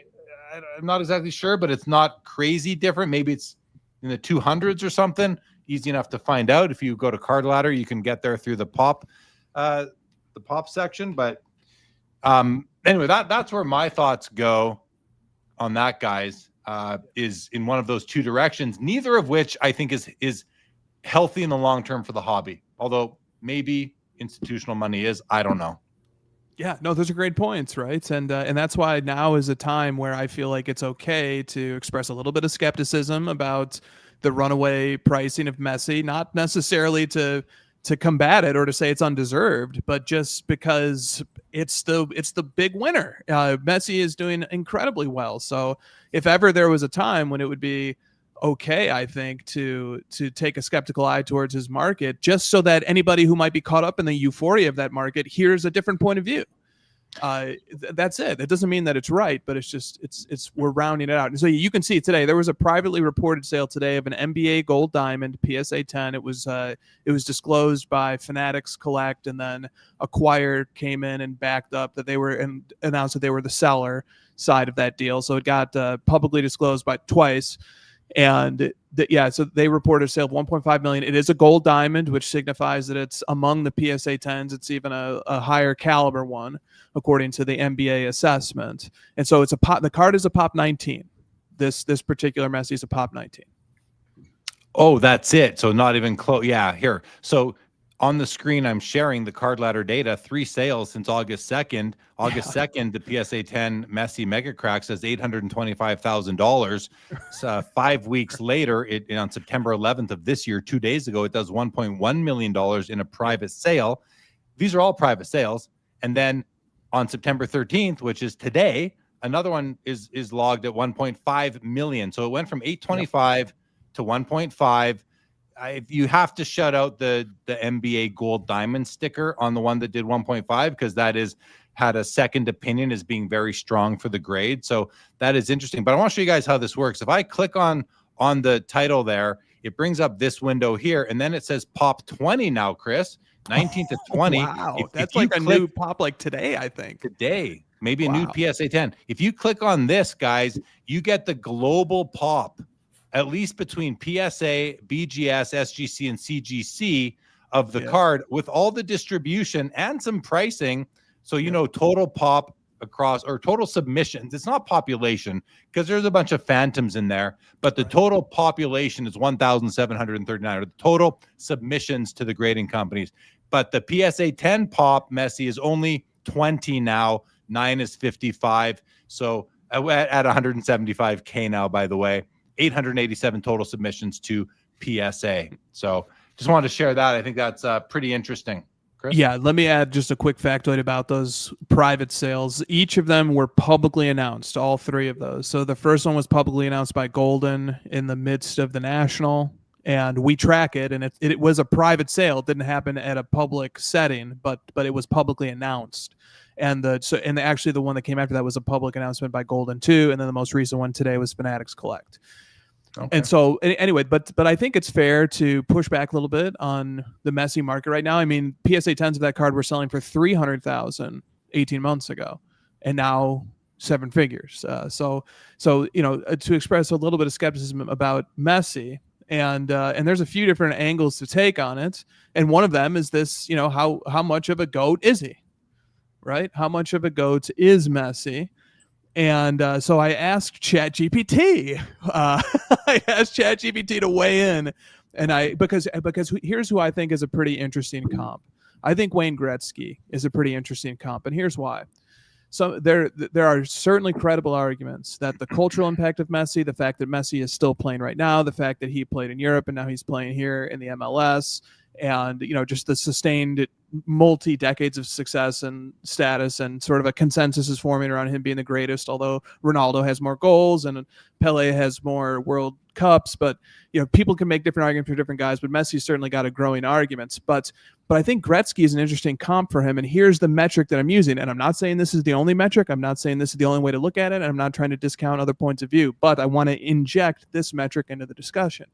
not exactly sure, but it's not crazy different. Maybe it's in the 200s or something. Easy enough to find out. If you go to Card Ladder, you can get there through the pop section. But anyway, that's where my thoughts go on that, guys. Is in one of those two directions, neither of which I think is healthy in the long term for the hobby. Although maybe institutional money is, I don't know. Yeah, no, those are great points, right? And that's why now is a time where I feel like it's okay to express a little bit of skepticism about the runaway pricing of Messi, not necessarily to combat it or to say it's undeserved, but just because it's the big winner. Messi is doing incredibly well. So if ever there was a time when it would be okay, I think, to take a skeptical eye towards his market, just so that anybody who might be caught up in the euphoria of that market hears a different point of view. That's it. That doesn't mean that it's right, but it's just we're rounding it out. And so you can see today there was a privately reported sale today of an NBA Gold Diamond PSA 10. It was disclosed by Fanatics Collect, and then Acquire came in and backed up that they were and announced that they were the seller side of that deal. So it got publicly disclosed by twice. And so they reported a sale of 1.5 million. It is a gold diamond, which signifies that it's among the PSA 10s. It's even a higher caliber one, according to the NBA assessment. And so the card is a pop 19. This particular Messi is a pop 19. Oh, that's it. So not even close. Yeah, here. So on the screen, I'm sharing the card ladder data. 3 sales since August 2nd. August 2nd, the PSA 10 Messi Mega Crack says $825,000. 5 weeks later, on September 11th of this year, 2 days ago, it does $1.1 million in a private sale. These are all private sales. And then on September 13th, which is today, another one is logged at 1.5 million. So it went from 825 to 1.5. You have to shut out the NBA Gold Diamond sticker on the one that did 1.5 because that had a second opinion as being very strong for the grade. So that is interesting. But I want to show you guys how this works. If I click on the title there, it brings up this window here, and then it says Pop 20 now, Chris. 19 to 20. Wow, that's like a new pop like today, I think. Today, maybe a new PSA 10. If you click on this, guys, you get the global pop, at least between PSA, BGS, SGC, and CGC of the card with all the distribution and some pricing. So, total pop across or total submissions. It's not population because there's a bunch of phantoms in there, but the total population is 1,739, or the total submissions to the grading companies. But the PSA 10 pop Messi is only 20 now. 9 is 55. So at 175K now, by the way, 887 total submissions to PSA. So just wanted to share that. I think that's pretty interesting. Chris? Yeah, let me add just a quick factoid about those private sales. Each of them were publicly announced, all 3 of those. So the first one was publicly announced by Golden in the midst of the National, and we track it, and it was a private sale. It didn't happen at a public setting, but it was publicly announced. And actually the one that came after that was a public announcement by Golden too, and then the most recent one today was Fanatics Collect. Okay. And so anyway, but I think it's fair to push back a little bit on the Messi market right now. I mean, PSA 10s of that card were selling for $300,000 18 months ago, and now 7 figures. So to express a little bit of skepticism about Messi, and there's a few different angles to take on it, and one of them is this: how much of a GOAT is he, right? How much of a GOAT is Messi? And so I asked ChatGPT. I asked ChatGPT to weigh in, and because here's who I think is a pretty interesting comp. I think Wayne Gretzky is a pretty interesting comp, and here's why. So there are certainly credible arguments that the cultural impact of Messi, the fact that Messi is still playing right now, the fact that he played in Europe and now he's playing here in the MLS, and just the sustained multi-decades of success and status, and sort of a consensus is forming around him being the greatest, although Ronaldo has more goals and Pele has more World Cups. But people can make different arguments for different guys, but Messi's certainly got a growing arguments. But I think Gretzky is an interesting comp for him, and here's the metric that I'm using. And I'm not saying this is the only metric, I'm not saying this is the only way to look at it, and I'm not trying to discount other points of view, but I want to inject this metric into the discussion.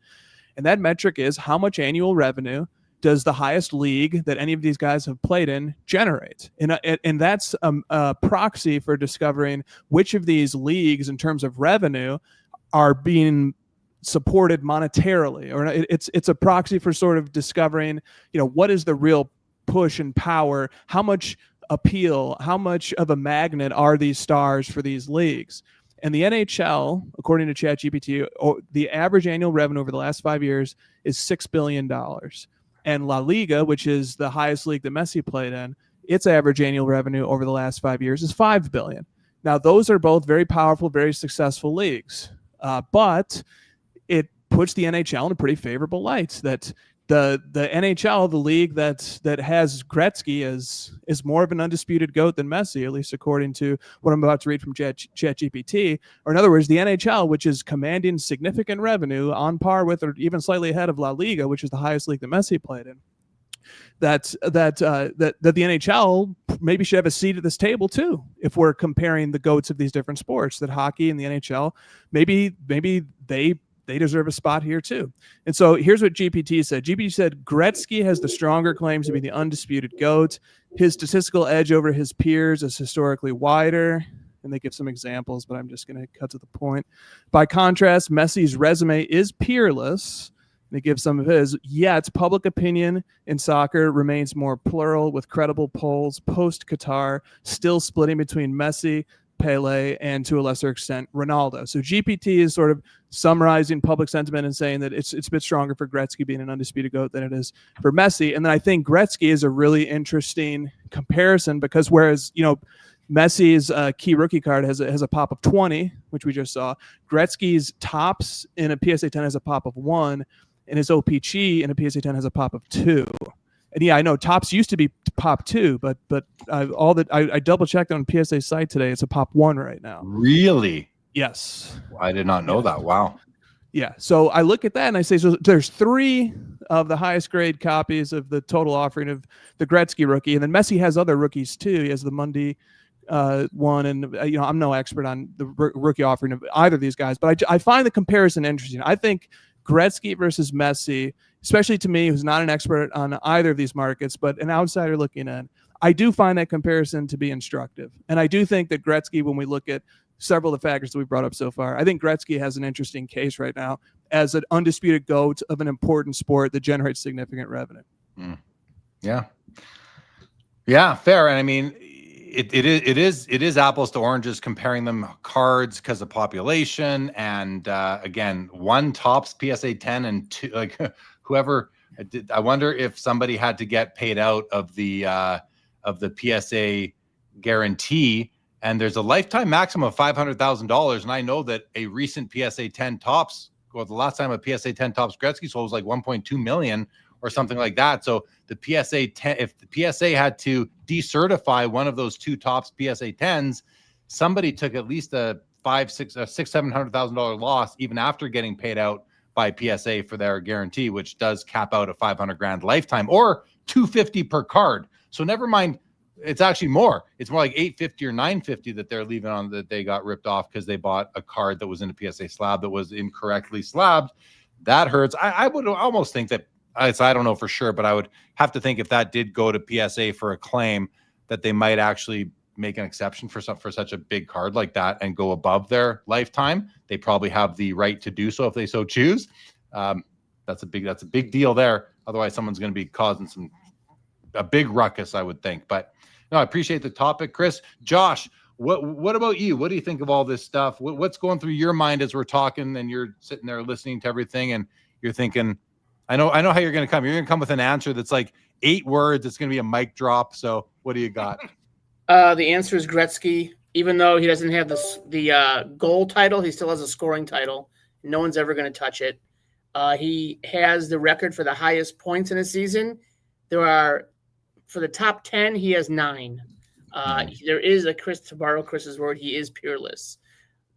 And that metric is how much annual revenue does the highest league that any of these guys have played in generate? And that's a proxy for discovering which of these leagues in terms of revenue are being supported monetarily, or it's a proxy for sort of discovering, what is the real push and power, how much appeal, how much of a magnet are these stars for these leagues. And the NHL, according to ChatGPT, the average annual revenue over the last 5 years is $6 billion. And La Liga, which is the highest league that Messi played in, its average annual revenue over the last 5 years is $5 billion. Now, those are both very powerful, very successful leagues, but it puts the NHL in a pretty favorable light. That the NHL, the league that has Gretzky, is more of an undisputed GOAT than Messi, at least according to what I'm about to read from ChatGPT. Or in other words, the NHL, which is commanding significant revenue on par with or even slightly ahead of La Liga, which is the highest league that Messi played in, that the NHL maybe should have a seat at this table too. If we're comparing the GOATs of these different sports, that hockey and the NHL, maybe they deserve a spot here too. And so here's what GPT said. GPT said Gretzky has the stronger claims to be the undisputed GOAT. His statistical edge over his peers is historically wider. And they give some examples, but I'm just going to cut to the point. By contrast, Messi's resume is peerless. They give some of his, yet public opinion in soccer remains more plural, with credible polls post-Qatar still splitting between Messi, Pele, and to a lesser extent, Ronaldo. So GPT is sort of summarizing public sentiment and saying that it's a bit stronger for Gretzky being an undisputed GOAT than it is for Messi. And then I think Gretzky is a really interesting comparison because whereas, Messi's key rookie card has a pop of 20, which we just saw. Gretzky's tops in a PSA 10 has a pop of 1, and his OPG in a PSA 10 has a pop of 2. And yeah, I know tops used to be pop 2, but I double checked on PSA site today. It's a pop 1 right now. Really? Yes. I did not know that. Wow. Yeah. So I look at that and I say, so there's 3 of the highest grade copies of the total offering of the Gretzky rookie, and then Messi has other rookies too. He has the Mundy one, and I'm no expert on the rookie offering of either of these guys, but I find the comparison interesting. I think Gretzky versus Messi, especially to me, who's not an expert on either of these markets, but an outsider looking in, I do find that comparison to be instructive. And I do think that Gretzky, when we look at several of the factors that we brought up so far, I think Gretzky has an interesting case right now as an undisputed GOAT of an important sport that generates significant revenue. Yeah. Yeah, fair. And I mean, it is apples to oranges comparing them cards because of population. And again, one tops PSA 10 and 2, like whoever did. I wonder if somebody had to get paid out of the PSA guarantee. And there's a lifetime maximum of $500,000. And I know that a recent PSA 10 tops, well, the last time a PSA 10 tops Gretzky sold was like 1.2 million or something like that. So the PSA 10, if the PSA had to decertify one of those 2 tops PSA 10s, somebody took at least a $700,000 loss even after getting paid out by PSA for their guarantee, which does cap out a $500,000 lifetime or $250 per card. So never mind. It's actually more. It's more like $850 or $950 that they're leaving on, that they got ripped off because they bought a card that was in a PSA slab that was incorrectly slabbed. That hurts. I would almost think that, I don't know for sure, but I would have to think if that did go to PSA for a claim, that they might actually make an exception for such a big card like that and go above their lifetime. They probably have the right to do so if they so choose. That's a big deal there. Otherwise, someone's going to be causing a big ruckus, I would think. But no, I appreciate the topic, Chris. Josh, what about you? What do you think of all this stuff? What's going through your mind as we're talking and you're sitting there listening to everything and you're thinking, I know how you're going to come. You're going to come with an answer that's like 8 words. It's going to be a mic drop. So what do you got? The answer is Gretzky. Even though he doesn't have the goal title, he still has a scoring title. No one's ever going to touch it. He has the record for the highest points in a season. For the top 10, he has 9. There is to borrow Chris's word, he is peerless.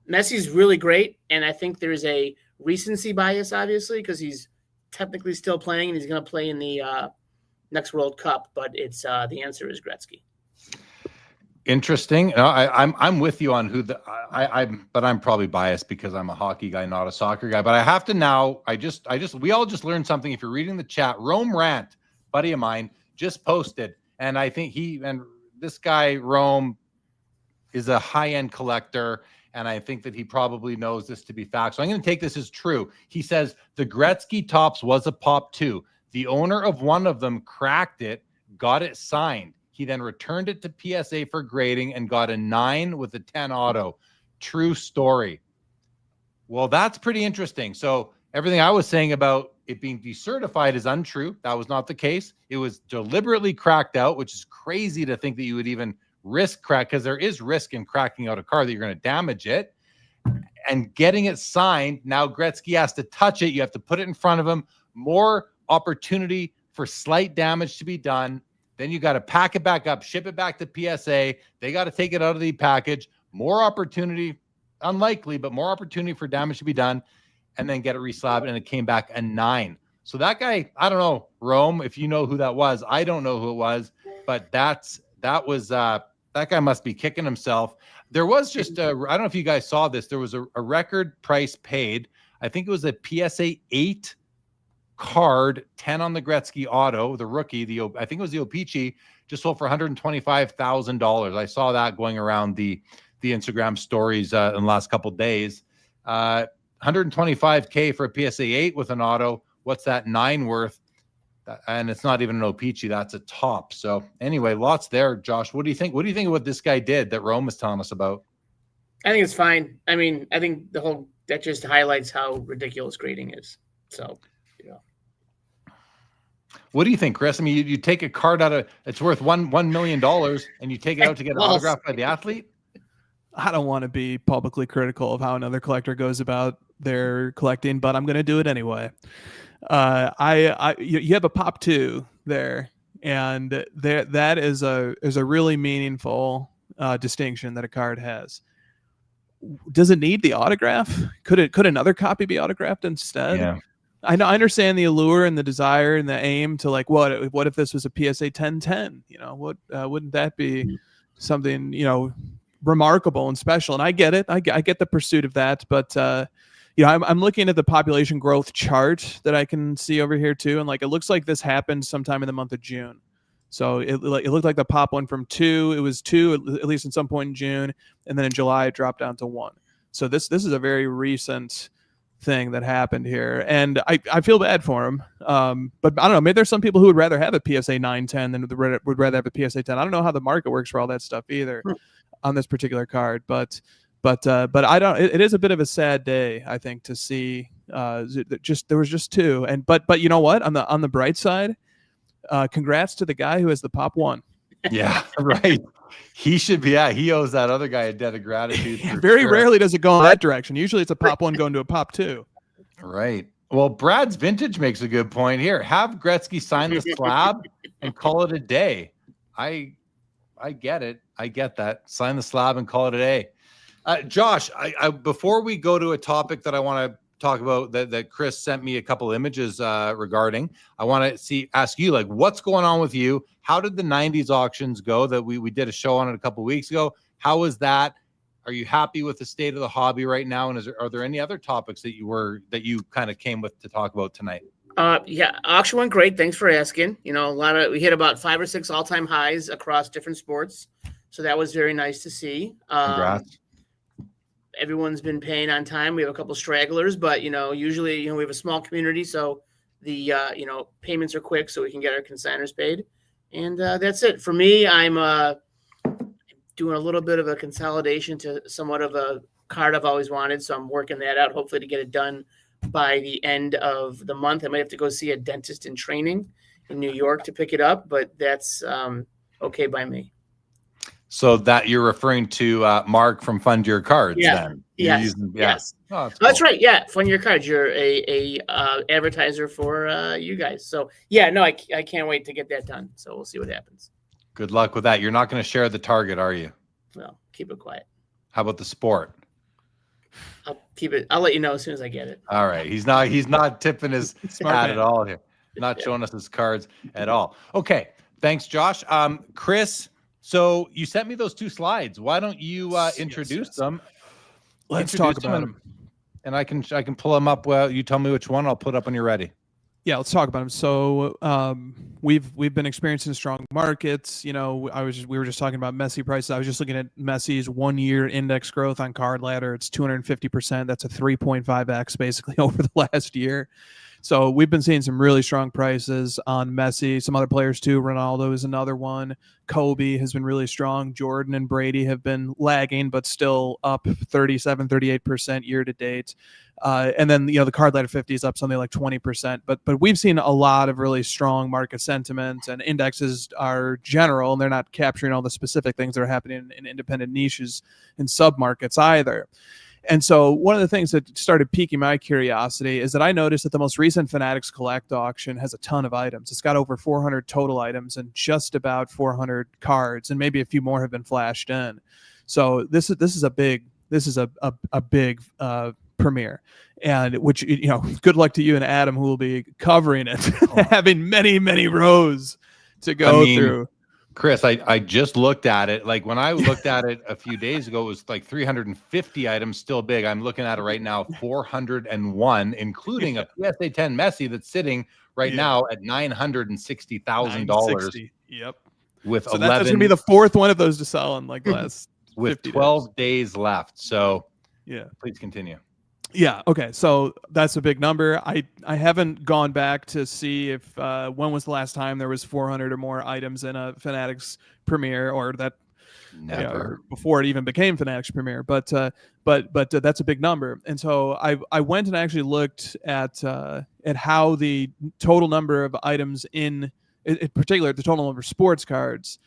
Messi's really great, and I think there's a recency bias, obviously, because he's technically still playing and he's going to play in the next World Cup. But it's the answer is Gretzky. Interesting. No, I'm with you on who but I'm probably biased because I'm a hockey guy, not a soccer guy. But I have to now. We all just learned something. If you're reading the chat, Rome Rant, buddy of mine, just posted, and I think this guy Rome is a high-end collector, and I think that he probably knows this to be fact. So I'm going to take this as true. He says the Gretzky tops was a pop 2. The owner of one of them cracked it, got it signed. He then returned it to PSA for grading and got a 9 with a 10 auto. True story. Well, that's pretty interesting. So everything I was saying about it being decertified is untrue. That was not the case. It was deliberately cracked out, which is crazy to think that you would even risk crack, because there is risk in cracking out a car that you're going to damage it. And getting it signed, now Gretzky has to touch it. You have to put it in front of him. More opportunity for slight damage to be done. Then you got to pack it back up, ship it back to PSA. They got to take it out of the package. More opportunity, unlikely, but more opportunity for damage to be done, and then get it reslabbed, and it came back a 9. So that guy, I don't know, Rome, if you know who that was. I don't know who it was, but that guy must be kicking himself. There was just I don't know if you guys saw this. There was a record price paid. I think it was a PSA 8 card, 10 on the Gretzky auto, the rookie, I think it was the Opeachy, just sold for $125,000. I saw that going around the Instagram stories in the last couple of days. $125K for a PSA 8 with an auto. What's that 9 worth? And it's not even an Opeachy, that's a top. So anyway, lots there. Josh, what do you think? What do you think of what this guy did that Rome was telling us about? I think it's fine. I mean, I think that just highlights how ridiculous grading is. So, What do you think, Chris? I mean, you take a card out of, it's worth $1 million and you take it out to get an autograph by the athlete? I don't want to be publicly critical of how another collector goes about their collecting, but I'm going to do it anyway. You have a pop 2 there, and that is a really meaningful distinction that a card has. Does it need the autograph? Could another copy be autographed instead? Yeah. I know, I understand the allure and the desire and the aim to like, what if this was a PSA 1010? Wouldn't that be something, remarkable and special? And I get it. I get the pursuit of that, but I'm looking at the population growth chart that I can see over here too, and like it looks like this happened sometime in the month of June. So it looked like the pop went from 2. It was 2 at least at some point in June, and then in July it dropped down to 1. So this is a very recent thing that happened here, and I feel bad for him. But I don't know. Maybe there's some people who would rather have a PSA 910 than would rather have a PSA 10. I don't know how the market works for all that stuff either on this particular card, but I don't. It is a bit of a sad day, I think, to see. There was just 2, and but you know what? On the bright side, congrats to the guy who has the pop 1. Yeah, right. He should be. Yeah, he owes that other guy a debt of gratitude. Very rarely does it go in that direction. Usually, it's a pop 1 going to a pop 2. Right. Well, Brad's Vintage makes a good point here. Have Gretzky sign the slab and call it a day. I get it. I get that. Sign the slab and call it a day. Josh, I before we go to a topic that I want to talk about that Chris sent me a couple images regarding, I want to ask you, like, what's going on with you? How did the 90s auctions go that we did a show on it a couple of weeks ago? How was that? Are you happy with the state of the hobby right now? And are there any other topics that you kind of came with to talk about tonight? Yeah, auction went great. Thanks for asking. We hit about 5 or 6 all-time highs across different sports. So that was very nice to see. Congrats. Everyone's been paying on time. We have a couple stragglers, but usually we have a small community, so the payments are quick, so we can get our consigners paid. And that's it for me. I'm doing a little bit of a consolidation to somewhat of a card I've always wanted, so I'm working that out. Hopefully to get it done by the end of the month. I might have to go see a dentist in training in New York to pick it up, but that's okay by me. So that you're referring to Mark from Fund Your Cards, then? Yes. Yes. Oh, that's right. Yeah, Fund Your Cards. You're a advertiser for you guys. So yeah, no, I can't wait to get that done. So we'll see what happens. Good luck with that. You're not going to share the target, are you? No, keep it quiet. How about the sport? I'll keep it. I'll let you know as soon as I get it. All right. He's not tipping his hat at all here. Not showing us his cards at all. Okay. Thanks, Josh. Chris. So you sent me those 2 slides. Why don't you introduce them? Let's talk about them. And I can pull them up. Well, you tell me which one. I'll put up when you're ready. Yeah, let's talk about them. So we've been experiencing strong markets. We were just talking about Messi prices. I was just looking at Messi's 1-year index growth on Card Ladder. It's 250%. That's a 3.5x basically over the last year. So we've been seeing some really strong prices on Messi, some other players too. Ronaldo is another one. Kobe has been really strong. Jordan and Brady have been lagging, but still up 37, 38% year to date. And then, the Card Ladder 50 is up something like 20%. But we've seen a lot of really strong market sentiment, and indexes are general, and they're not capturing all the specific things that are happening in independent niches and sub-markets either. And so one of the things that started piquing my curiosity is that I noticed that the most recent Fanatics Collect auction has a ton of items. It's got over 400 total items and just about 400 cards, and maybe a few more have been flashed in. So this is a big premiere, and which, you know, good luck to you and Adam, who will be covering it, having many rows to go through. Chris, I just looked at it. Like when I looked at it a few days ago, it was like 350 items, still big. I'm looking at it right now, 401, including a PSA 10 Messi that's sitting right now at $960,000. Yep. With so 11, that's going to be the fourth one of those to sell in like last with 50 12 days left. So yeah, please continue. Yeah. Okay. So that's a big number. I haven't gone back to see if when was the last time there was 400 or more items in a Fanatics premiere, or that never before it even became Fanatics premiere. But that's a big number. And so I went and actually looked at how the total number of items in particular, the total number of sports cards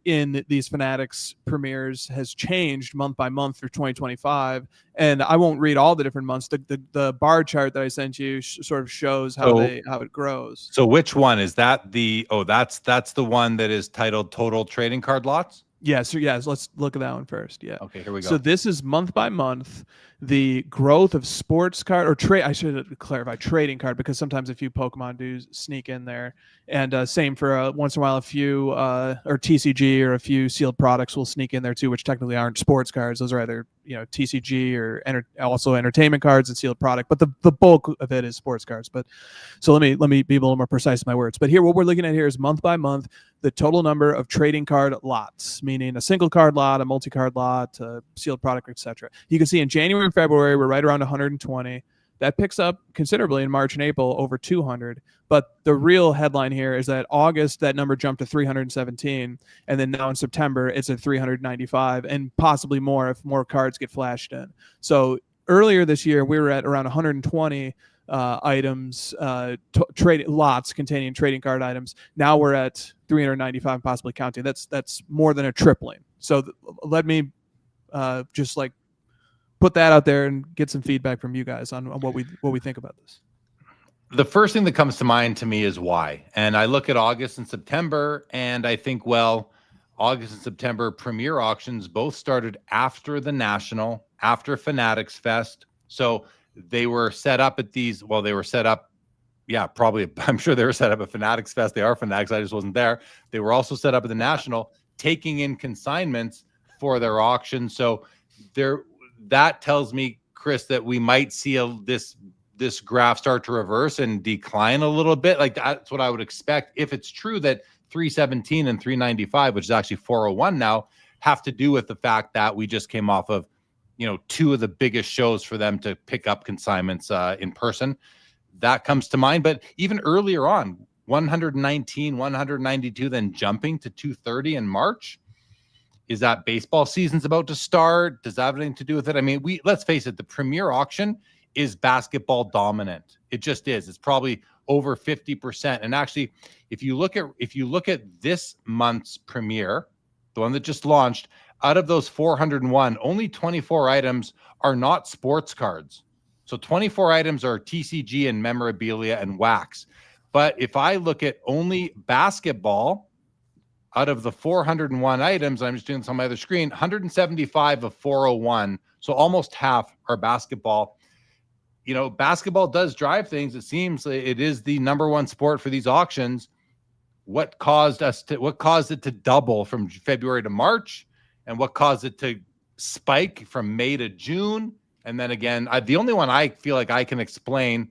in these Fanatics premieres has changed month by month through 2025. And I won't read all the different months. The bar chart that I sent you sort of shows how it grows. So which one is that? That's the one that is titled Total Trading Card Lots? Yes. Let's look at that one first. Yeah. Okay, here we go. So this is month by month, the growth of sports card or trade. I should clarify trading card, because sometimes a few Pokemon do sneak in there, and same for once in a while a few or TCG or a few sealed products will sneak in there too, which technically aren't sports cards. Those are either TCG or also entertainment cards and sealed product, but the bulk of it is sports cards. But so let me be a little more precise in my words. But here, what we're looking at here is month by month the total number of trading card lots, meaning a single card lot, a multi-card lot, a sealed product, etc. You can see in January and February, we're right around 120. That picks up considerably in March and April, over 200. But the real headline here is that August, that number jumped to 317. And then now in September, it's at 395, and possibly more if more cards get flashed in. So earlier this year, we were at around 120 items, trade lots containing trading card items. Now we're at 395, possibly counting. That's more than a tripling. So let me just like put that out there and get some feedback from you guys on what we think about this. The first thing that comes to mind to me is why. And I look at August and September, and I think, well, August and September premiere auctions both started after the National, after Fanatics Fest. So they were set up at these, well, they were set up, yeah, probably, I'm sure they were set up at Fanatics Fest. They are Fanatics, I just wasn't there. They were also set up at the National, taking in consignments for their auction. So that tells me, Chris, that we might see this graph start to reverse and decline a little bit. Like that's what I would expect if it's true that 317 and 395, which is actually 401 now, have to do with the fact that we just came off of, two of the biggest shows for them to pick up consignments in person. That comes to mind. But even earlier on, 119, 192, then jumping to 230 in March. Is that baseball season's about to start? Does that have anything to do with it? I mean, let's face it, the premier auction is basketball dominant. It just is. It's probably over 50%. And actually, if you look at this month's premiere, the one that just launched, out of those 401, only 24 items are not sports cards. So 24 items are TCG and memorabilia and wax. But if I look at only basketball, out of the 401 items, I'm just doing this on my other screen, 175 of 401. So almost half are basketball. Basketball does drive things. It seems it is the number one sport for these auctions. What caused it to double from February to March, and what caused it to spike from May to June? And then again, the only one I feel like I can explain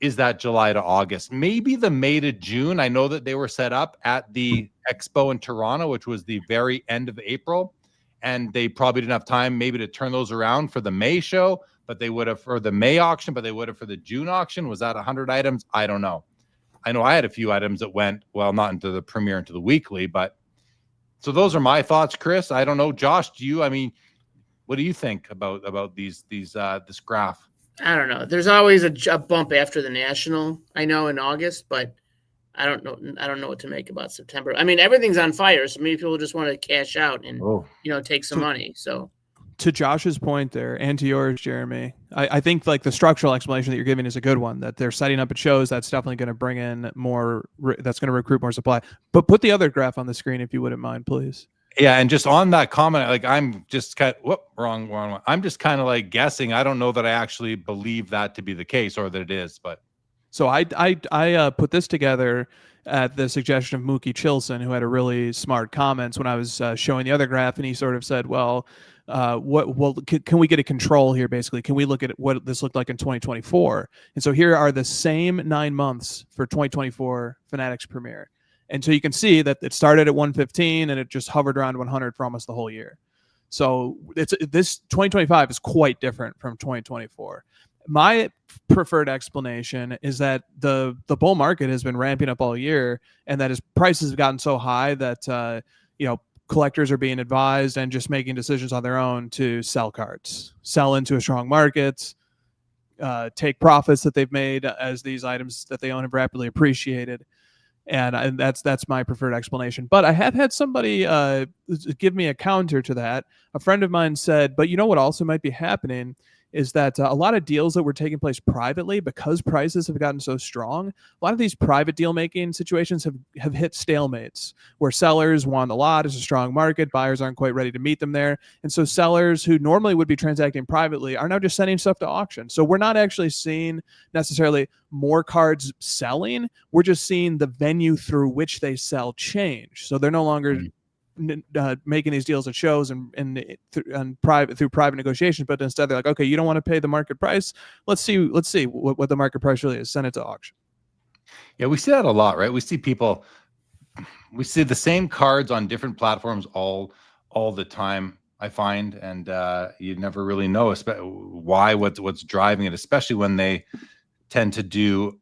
is that July to August. Maybe the May to June. I know that they were set up at the Expo in Toronto, which was the very end of April, and they probably didn't have time maybe to turn those around for the May show, but they would have for the May auction, but they would have for the June auction. Was that 100 items? I don't know. I know I had a few items that went, well, not into the premiere, into the weekly, but so those are my thoughts, Chris. I don't know. Josh, what do you think about this graph? I don't know. There's always a bump after the National, I know, in August, but I don't know what to make about September. I mean, everything's on fire, so maybe people just want to cash out and take some money. So to Josh's point there, and to yours, Jeremy, I think like the structural explanation that you're giving is a good one, that they're setting up at shows. That's definitely going to bring in more, that's going to recruit more supply. But put the other graph on the screen if you wouldn't mind, please. Yeah, and just on that comment, like I'm just kind of wrong one. I'm just kind of like guessing. I don't know that I actually believe that to be the case or that it is, but So I put this together at the suggestion of Mookie Chilson, who had a really smart comments when I was showing the other graph, and he sort of said, "Well, can we get a control here? Basically, can we look at what this looked like in 2024?" And so here are the same 9 months for 2024 Fanatics Premier, and so you can see that it started at 115 and it just hovered around 100 for almost the whole year. So this 2025 is quite different from 2024. My preferred explanation is that the bull market has been ramping up all year, and that as prices have gotten so high that collectors are being advised and just making decisions on their own to sell cards, sell into a strong market, take profits that they've made as these items that they own have rapidly appreciated. And that's my preferred explanation. But I have had somebody give me a counter to that. A friend of mine said, but you know what also might be happening is that a lot of deals that were taking place privately, because prices have gotten so strong, a lot of these private deal making situations have hit stalemates where sellers want a lot, it's a strong market, buyers aren't quite ready to meet them there. And so sellers who normally would be transacting privately are now just sending stuff to auction. So we're not actually seeing necessarily more cards selling. We're just seeing the venue through which they sell change. So they're no longer making these deals at shows and through private negotiations, but instead they're like, okay, you don't want to pay the market price. Let's see what the market price really is. Send it to auction. yeah, we see that a lot, right? We see the same cards on different platforms all the time, I find, and you never really know why, what's driving it, especially when they tend to do,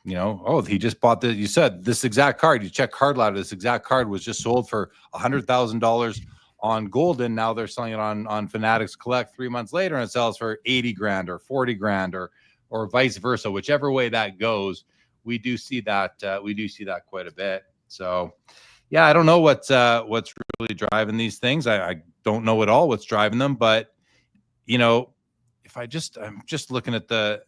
he just bought you said this exact card, you check Card Ladder, this exact card was just sold for $100,000 on Golden. Now they're selling it on Fanatics Collect 3 months later, and it sells for 80 grand or 40 grand or vice versa. Whichever way that goes, we do see that quite a bit. So yeah, I don't know what's really driving these things. I don't know at all what's driving them, but if I'm just looking at the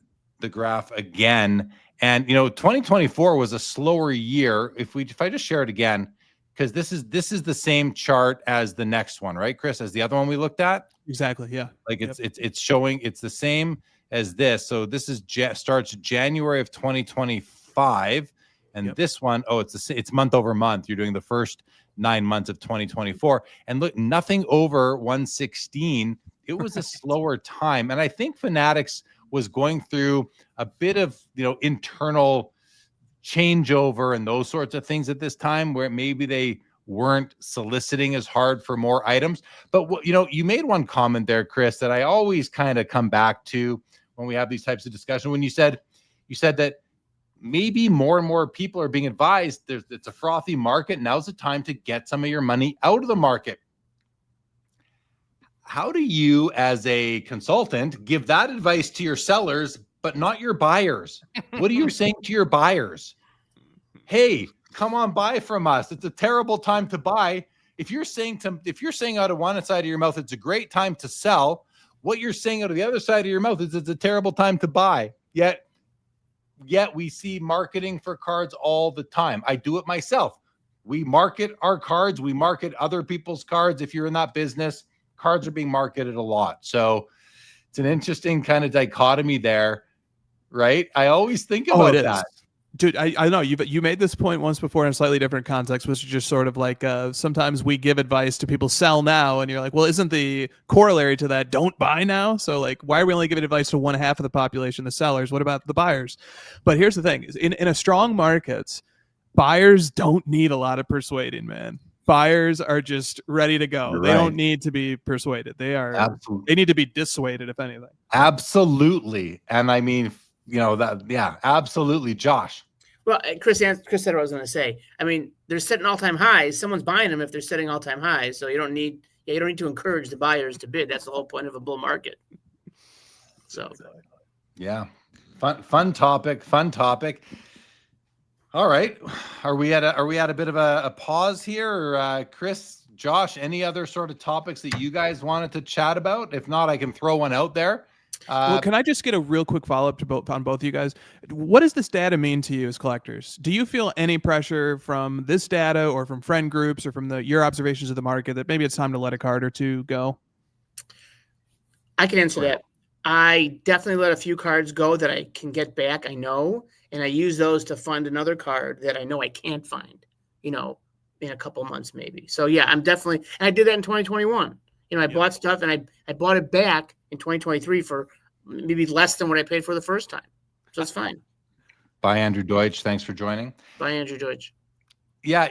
graph again, and 2024 was a slower year. If I just share it again, because this is the same chart as the next one, right, Chris? As the other one we looked at. Exactly. Yeah. Like it's showing it's the same as this. So this is starts January of 2025, and this one, it's month over month. You're doing the first 9 months of 2024, and look, nothing over 116. It was a slower time, and I think Fanatics was going through a bit of internal changeover and those sorts of things at this time, where maybe they weren't soliciting as hard for more items. But you made one comment there, Chris, that I always kind of come back to when we have these types of discussion. When you said that maybe more and more people are being advised it's a frothy market. Now's the time to get some of your money out of the market. How do you, as a consultant, give that advice to your sellers, but not your buyers? What are you saying to your buyers? Hey, come on, buy from us. It's a terrible time to buy. If you're saying out of one side of your mouth, it's a great time to sell, what you're saying out of the other side of your mouth is it's a terrible time to buy. Yet we see marketing for cards all the time. I do it myself. We market our cards. We market other people's cards. If you're in that business, cards are being marketed a lot. So it's an interesting kind of dichotomy there, right? I always think about that. Dude, I know you made this point once before in a slightly different context, which is just sort of like sometimes we give advice to people, sell now, and you're like, well, isn't the corollary to that don't buy now? So like, why are we only giving advice to one half of the population, the sellers? What about the buyers? But here's the thing: in a strong market, buyers don't need a lot of persuading, man. Buyers are just ready to go. You're they right. don't need to be persuaded. They need to be dissuaded, if anything. Absolutely. And I mean, absolutely, Josh. Well, Chris said what I was going to say. I mean, they're setting all-time highs. Someone's buying them if they're setting all-time highs. So you don't need to encourage the buyers to bid. That's the whole point of a bull market. So, yeah, fun topic. All right, are we at a bit of a pause here, or Chris, Josh? Any other sort of topics that you guys wanted to chat about? If not, I can throw one out there. Well, can I just get a real quick follow up on both of you guys? What does this data mean to you as collectors? Do you feel any pressure from this data or from friend groups or from your observations of the market that maybe it's time to let a card or two go? I can answer that. I definitely let a few cards go that I can get back, I know, and I use those to fund another card that I know I can't find, in a couple months maybe. So yeah, I'm definitely, and I did that in 2021. I bought stuff and I bought it back in 2023 for maybe less than what I paid for the first time. So it's fine. Bye, Andrew Deutsch. Thanks for joining. Bye, Andrew Deutsch. Yeah,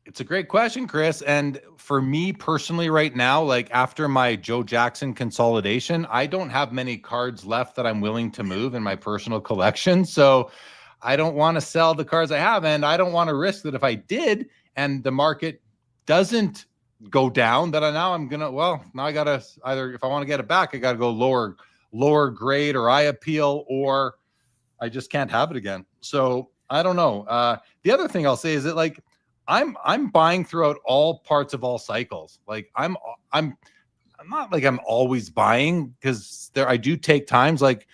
it's a great question, Chris. And for me personally right now, like after my Joe Jackson consolidation, I don't have many cards left that I'm willing to move in my personal collection. So I don't want to sell the cards I have. And I don't want to risk that if I did and the market doesn't go down, that now I got to either, if I want to get it back, I got to go lower grade, or I appeal, or I just can't have it again. So I don't know. The other thing I'll say is that like, I'm buying throughout all parts of all cycles. Like I'm not like I'm always buying, because I do take times like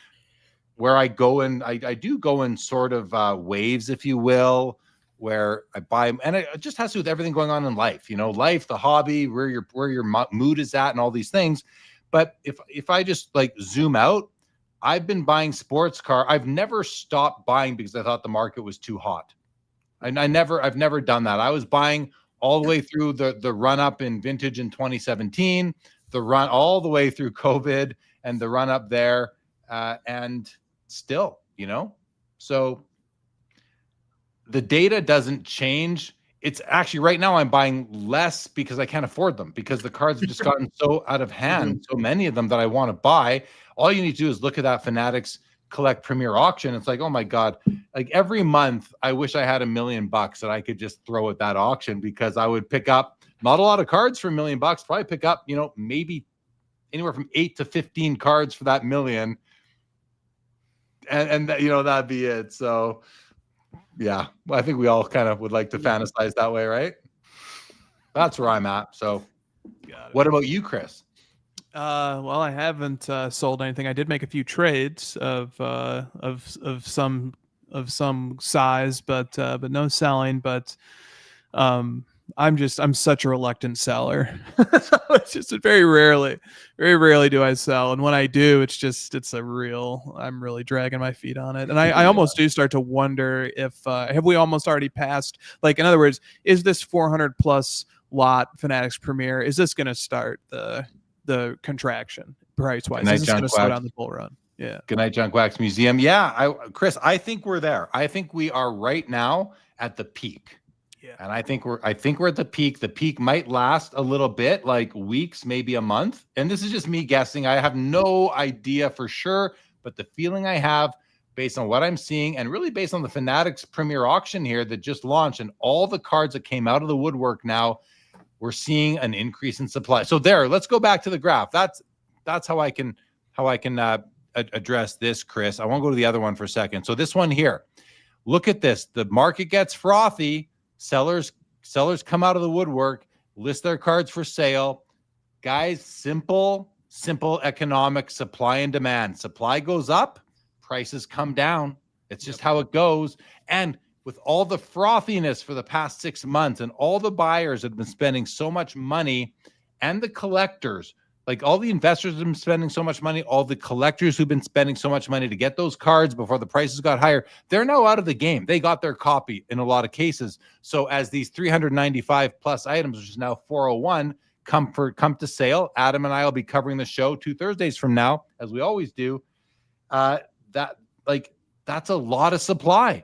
where I go and I do go in sort of waves, if you will, where I buy, and it just has to do with everything going on in life, life, the hobby, where your mood is at and all these things. But if I just like zoom out, I've been buying sports car. I've never stopped buying because I thought the market was too hot. And I've never done that. I was buying all the way through the run up in vintage in 2017, the run all the way through COVID and the run up there, and still, so the data doesn't change. It's actually right now I'm buying less because I can't afford them, because the cards have just gotten so out of hand, so many of them that I want to buy. All you need to do is look at that Fanatics Collect Premier auction. It's like, oh my God, like every month I wish I had $1 million that I could just throw at that auction, because I would pick up not a lot of cards for $1 million, probably pick up, maybe anywhere from 8 to 15 cards for that $1 million. And that'd be it. So yeah, I think we all kind of would like to fantasize that way, right? That's where I'm at. So what about you, Chris? Well, I haven't sold anything. I did make a few trades of some size, but no selling. But I'm such a reluctant seller. So it's just very rarely do I sell, and when I do, I'm really dragging my feet on it, and I almost do start to wonder if have we almost already passed? Like, in other words, is this 400 plus lot Fanatics Premier? Is this going to start the contraction price wise? Is this going to slow down the bull run? Yeah. Good night, Junk Wax Museum. Yeah, Chris, I think we're there. I think we are right now at the peak. Yeah. And I think we're at the peak. The peak might last a little bit, like weeks, maybe a month. And this is just me guessing. I have no idea for sure, but the feeling I have based on what I'm seeing, and really based on the Fanatics Premier auction here that just launched and all the cards that came out of the woodwork now, we're seeing an increase in supply. So let's go back to the graph. That's how I can address this, Chris. I won't go to the other one for a second. So this one here, look at this. The market gets frothy. Sellers come out of the woodwork, list their cards for sale. Guys, simple economic supply and demand. Supply goes up, prices come down. It's just how it goes. And with all the frothiness for the past 6 months and all the buyers have been spending so much money, and the collectors, like all the investors have been spending so much money, all the collectors who've been spending so much money to get those cards before the prices got higher, they're now out of the game. They got their copy in a lot of cases. So as these 395 plus items, which is now 401, come to sale, Adam and I will be covering the show 2 Thursdays from now, as we always do. That's a lot of supply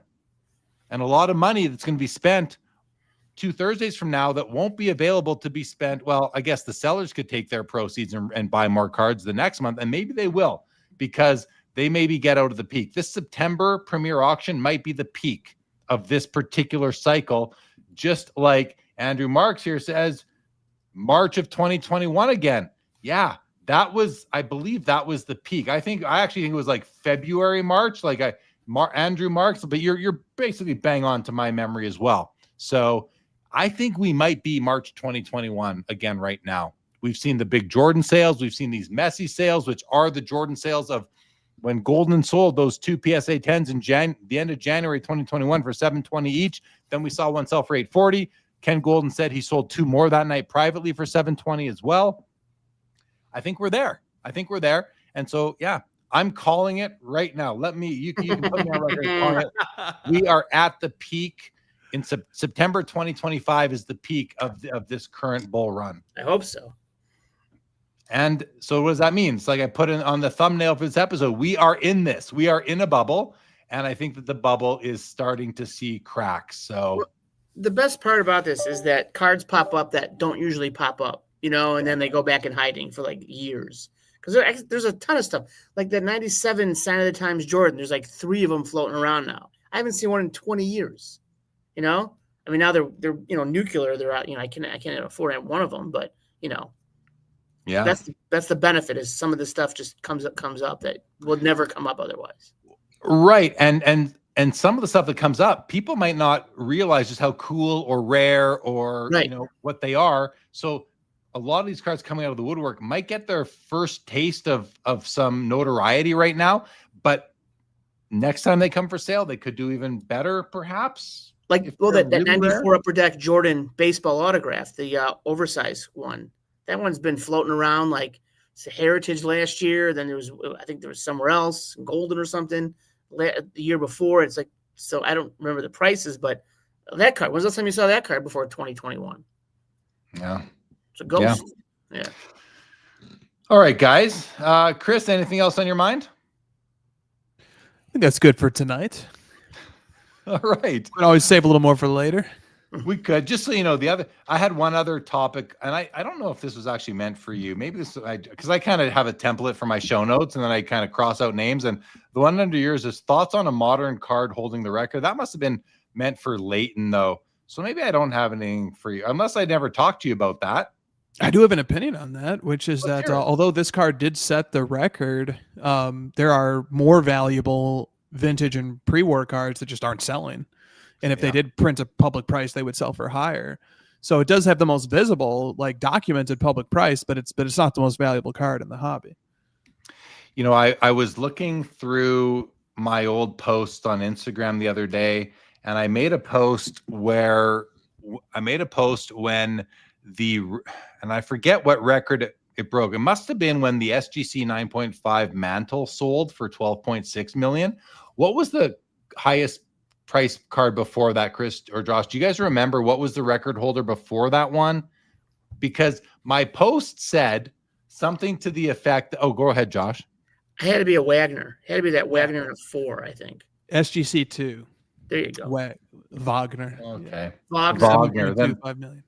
and a lot of money that's going to be spent 2 Thursdays from now that won't be available to be spent. Well, I guess the sellers could take their proceeds and buy more cards the next month, and maybe they will, because they maybe get out of the peak. This September Premier auction might be the peak of this particular cycle, just like Andrew Marks here says, March of 2021 again. Yeah, I believe that was the peak. I actually think it was like February, March, Andrew Marks, but you're basically bang on to my memory as well. So I think we might be March 2021 again right now We've seen the big Jordan sales. We've seen these messy sales, which are the Jordan sales of when Golden sold those 2 PSA 10s in the end of January 2021 for $720 each. Then we saw one sell for $840. Ken Golden said he sold 2 more that night privately for $720 as well. I think we're there. And so, yeah, I'm calling it right now. You can put me on record calling it. We are at the peak. In September 2025 is the peak of this current bull run. I hope so. And so what does that mean? It's like I put in on the thumbnail for this episode. We are in this. We are in a bubble. And I think that the bubble is starting to see cracks. So the best part about this is that cards pop up that don't usually pop up, and then they go back in hiding for like years. Because there's a ton of stuff. Like the 97 Sign of the Times Jordan, there's like 3 of them floating around now. I haven't seen one in 20 years. I mean, now they're nuclear. They're out. I can't afford one of them, but yeah, that's the benefit is some of the stuff just comes up that would never come up otherwise. Right, and some of the stuff that comes up, people might not realize just how cool or rare or what they are. So a lot of these cards coming out of the woodwork might get their first taste of some notoriety right now, but next time they come for sale, they could do even better, perhaps. That really 94 rare? Upper Deck Jordan baseball autograph, the oversized one. That one's been floating around like it's a Heritage last year. Then I think there was somewhere else, Golden or something, the year before. It's like, so I don't remember the prices, but that card, when's the last time you saw that card before 2021? Yeah. It's a ghost. Yeah. All right, guys. Chris, anything else on your mind? I think that's good for tonight. All right. We can always save a little more for later. We could. Just so you know, I had one other topic, and I don't know if this was actually meant for you. Maybe this, because I kind of have a template for my show notes, and then I kind of cross out names. And the one under yours is thoughts on a modern card holding the record. That must have been meant for Leighton, though. So maybe I don't have anything for you, unless I never talked to you about that. I do have an opinion on that, which is that although this card did set the record, there are more valuable vintage and pre-war cards that just aren't selling. And if they did print a public price, they would sell for higher. So it does have the most visible, like documented public price, but it's not the most valuable card in the hobby. I was looking through my old posts on Instagram the other day, and I made a post when and I forget what record it broke. It must have been when the SGC 9.5 mantle sold for $12.6 million. What was the highest price card before that, Chris or Josh? Do you guys remember what was the record holder before that one? Because my post said something to the effect. Oh, go ahead, Josh. It had to be a Wagner. It had to be that Wagner in a 4, I think. SGC 2. There you go. Wagner. Okay. Wagner. Then, $5 million.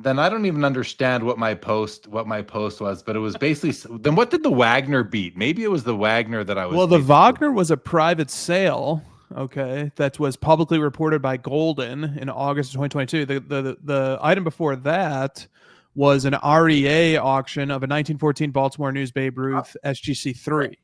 Then I don't even understand what my post was, but it was basically, then what did the Wagner beat? Maybe it was the Wagner that I was. Well, the Wagner was a private sale. Okay, that was publicly reported by Golden in August of 2022. The item before that was an REA auction of a 1914 Baltimore News Babe Ruth SGC 3.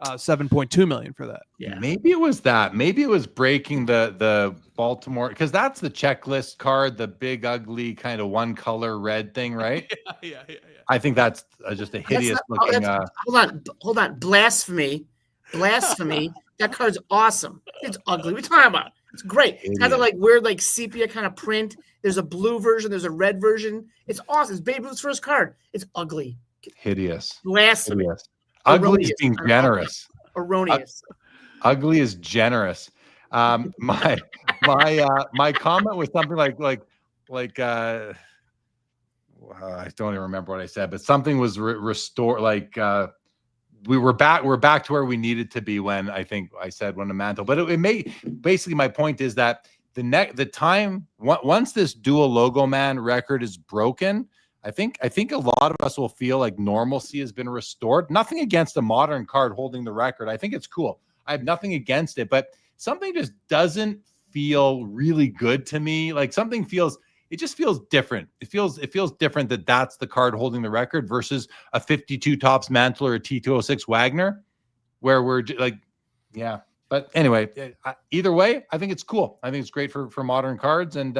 $7.2 million for that. Yeah, maybe it was that. Maybe it was breaking the Baltimore, because that's the checklist card, the big ugly kind of one color red thing, right? Yeah. I think that's just a hideous looking. Hold on, blasphemy. That card's awesome. It's ugly. What are you talking about? It's great. It's got the like weird like sepia kind of print. There's a blue version. There's a red version. It's awesome. It's Babe Ruth's first card. It's ugly. Hideous. Blasphemy. Hideous. Ugly is being generous. Erroneous. Ugly is generous. My comment was something like I don't even remember what I said, but something was restored. We're back to where we needed to be when I think I said when the mantle. But it may basically, my point is that the time once this dual logo man record is broken, I think a lot of us will feel like normalcy has been restored. Nothing against a modern card holding the record. I think it's cool. I have nothing against it, but something just doesn't feel really good to me. Like it just feels different. It feels different that that's the card holding the record versus a 52 Topps mantle or a T206 Wagner, where we're like, yeah. But anyway, either way, I think it's cool. I think it's great for modern cards, and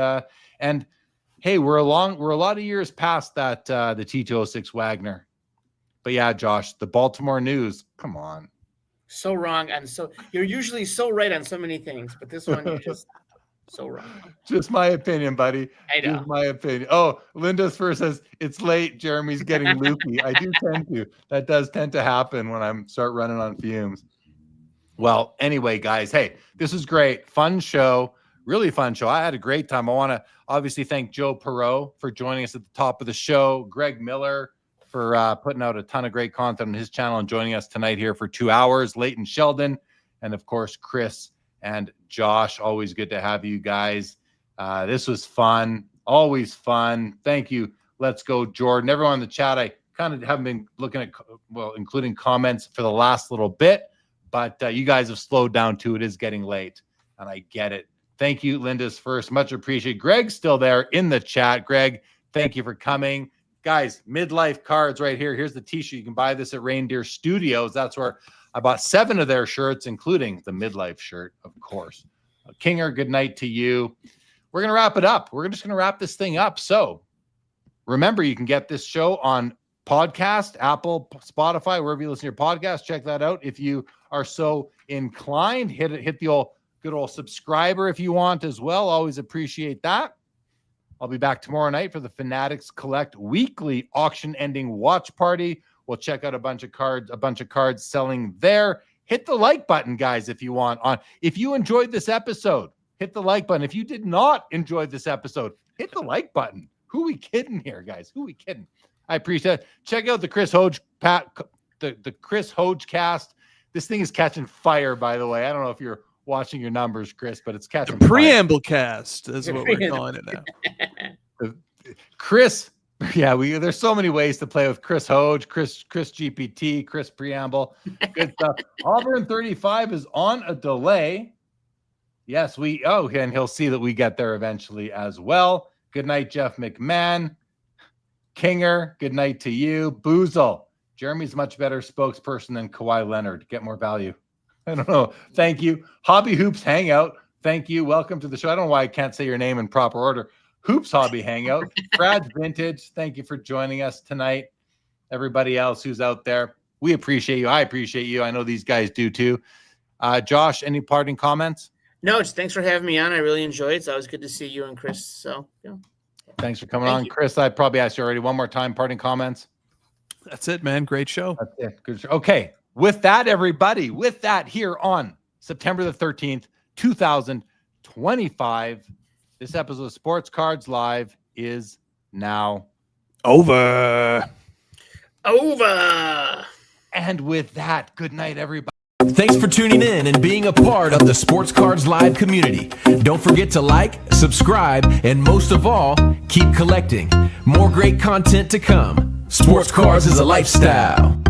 Hey, we're a lot of years past that the T206 Wagner. But yeah, Josh, the Baltimore News, come on. So wrong, and so you're usually so right on so many things, but this one you're just so wrong. Just my opinion, buddy. I know. Just my opinion. Oh, Linda's first says it's late. Jeremy's getting loopy. I do tend to. That does tend to happen when I'm start running on fumes. Well, anyway, guys, hey, this is great. Fun show. Really fun show. I had a great time. I want to obviously thank Joe Poirot for joining us at the top of the show. Greg Miller for putting out a ton of great content on his channel and joining us tonight here for 2 hours. Leighton Sheldon, and of course, Chris and Josh. Always good to have you guys. This was fun. Always fun. Thank you. Let's go, Jordan. Everyone in the chat, I kind of haven't been looking at, well, including comments for the last little bit, but you guys have slowed down too. It is getting late, and I get it. Thank you, Linda's first. Much appreciated. Greg's still there in the chat. Greg, thank you for coming. Guys, Midlife cards right here. Here's the t-shirt. You can buy this at Reindeer Studios. That's where I bought 7 of their shirts, including the Midlife shirt, of course. Kinger, good night to you. We're going to wrap it up. We're just going to wrap this thing up. So remember, you can get this show on podcast, Apple, Spotify, wherever you listen to your podcast. Check that out. If you are so inclined, hit the good old subscriber if you want as well. Always appreciate that. I'll be back tomorrow night for the Fanatics Collect weekly auction ending watch party. We'll check out a bunch of cards selling there. Hit the like button, guys, if you want. If you enjoyed this episode, hit the like button. If you did not enjoy this episode, hit the like button. Who we kidding here, guys? Who we kidding? I appreciate it. Check out the Chris Hoge the Chris Hoge cast. This thing is catching fire, by the way. I don't know if you're watching your numbers, Chris, but it's catching fire. Preamble cast is what we're calling it now. Chris, yeah, there's so many ways to play with Chris Hoge, Chris GPT, Chris Preamble. Good stuff. Auburn 35 is on a delay. Yes, and he'll see that we get there eventually as well. Good night, Jeff McMahon. Kinger, good night to you. Boozle, Jeremy's much better spokesperson than Kawhi Leonard. Get more value. I don't know. Thank you. Hobby Hoops Hangout. Thank you. Welcome to the show. I don't know why I can't say your name in proper order. Hoops Hobby Hangout. Brad Vintage, thank you for joining us tonight. Everybody else who's out there, we appreciate you. I appreciate you. I know these guys do too. Josh, any parting comments? No, just thanks for having me on. I really enjoyed it. It's always good to see you and Chris. So, yeah. Thanks for coming on. Chris, I probably asked you already. One more time, parting comments. That's it, man. Great show. That's it. Good show. Okay. With that, everybody, here on September the 13th, 2025, this episode of Sports Cards Live is now over. And with that, good night, everybody. Thanks for tuning in and being a part of the Sports Cards Live community. Don't forget to like, subscribe, and most of all, keep collecting. More great content to come. Sports Cards is a lifestyle.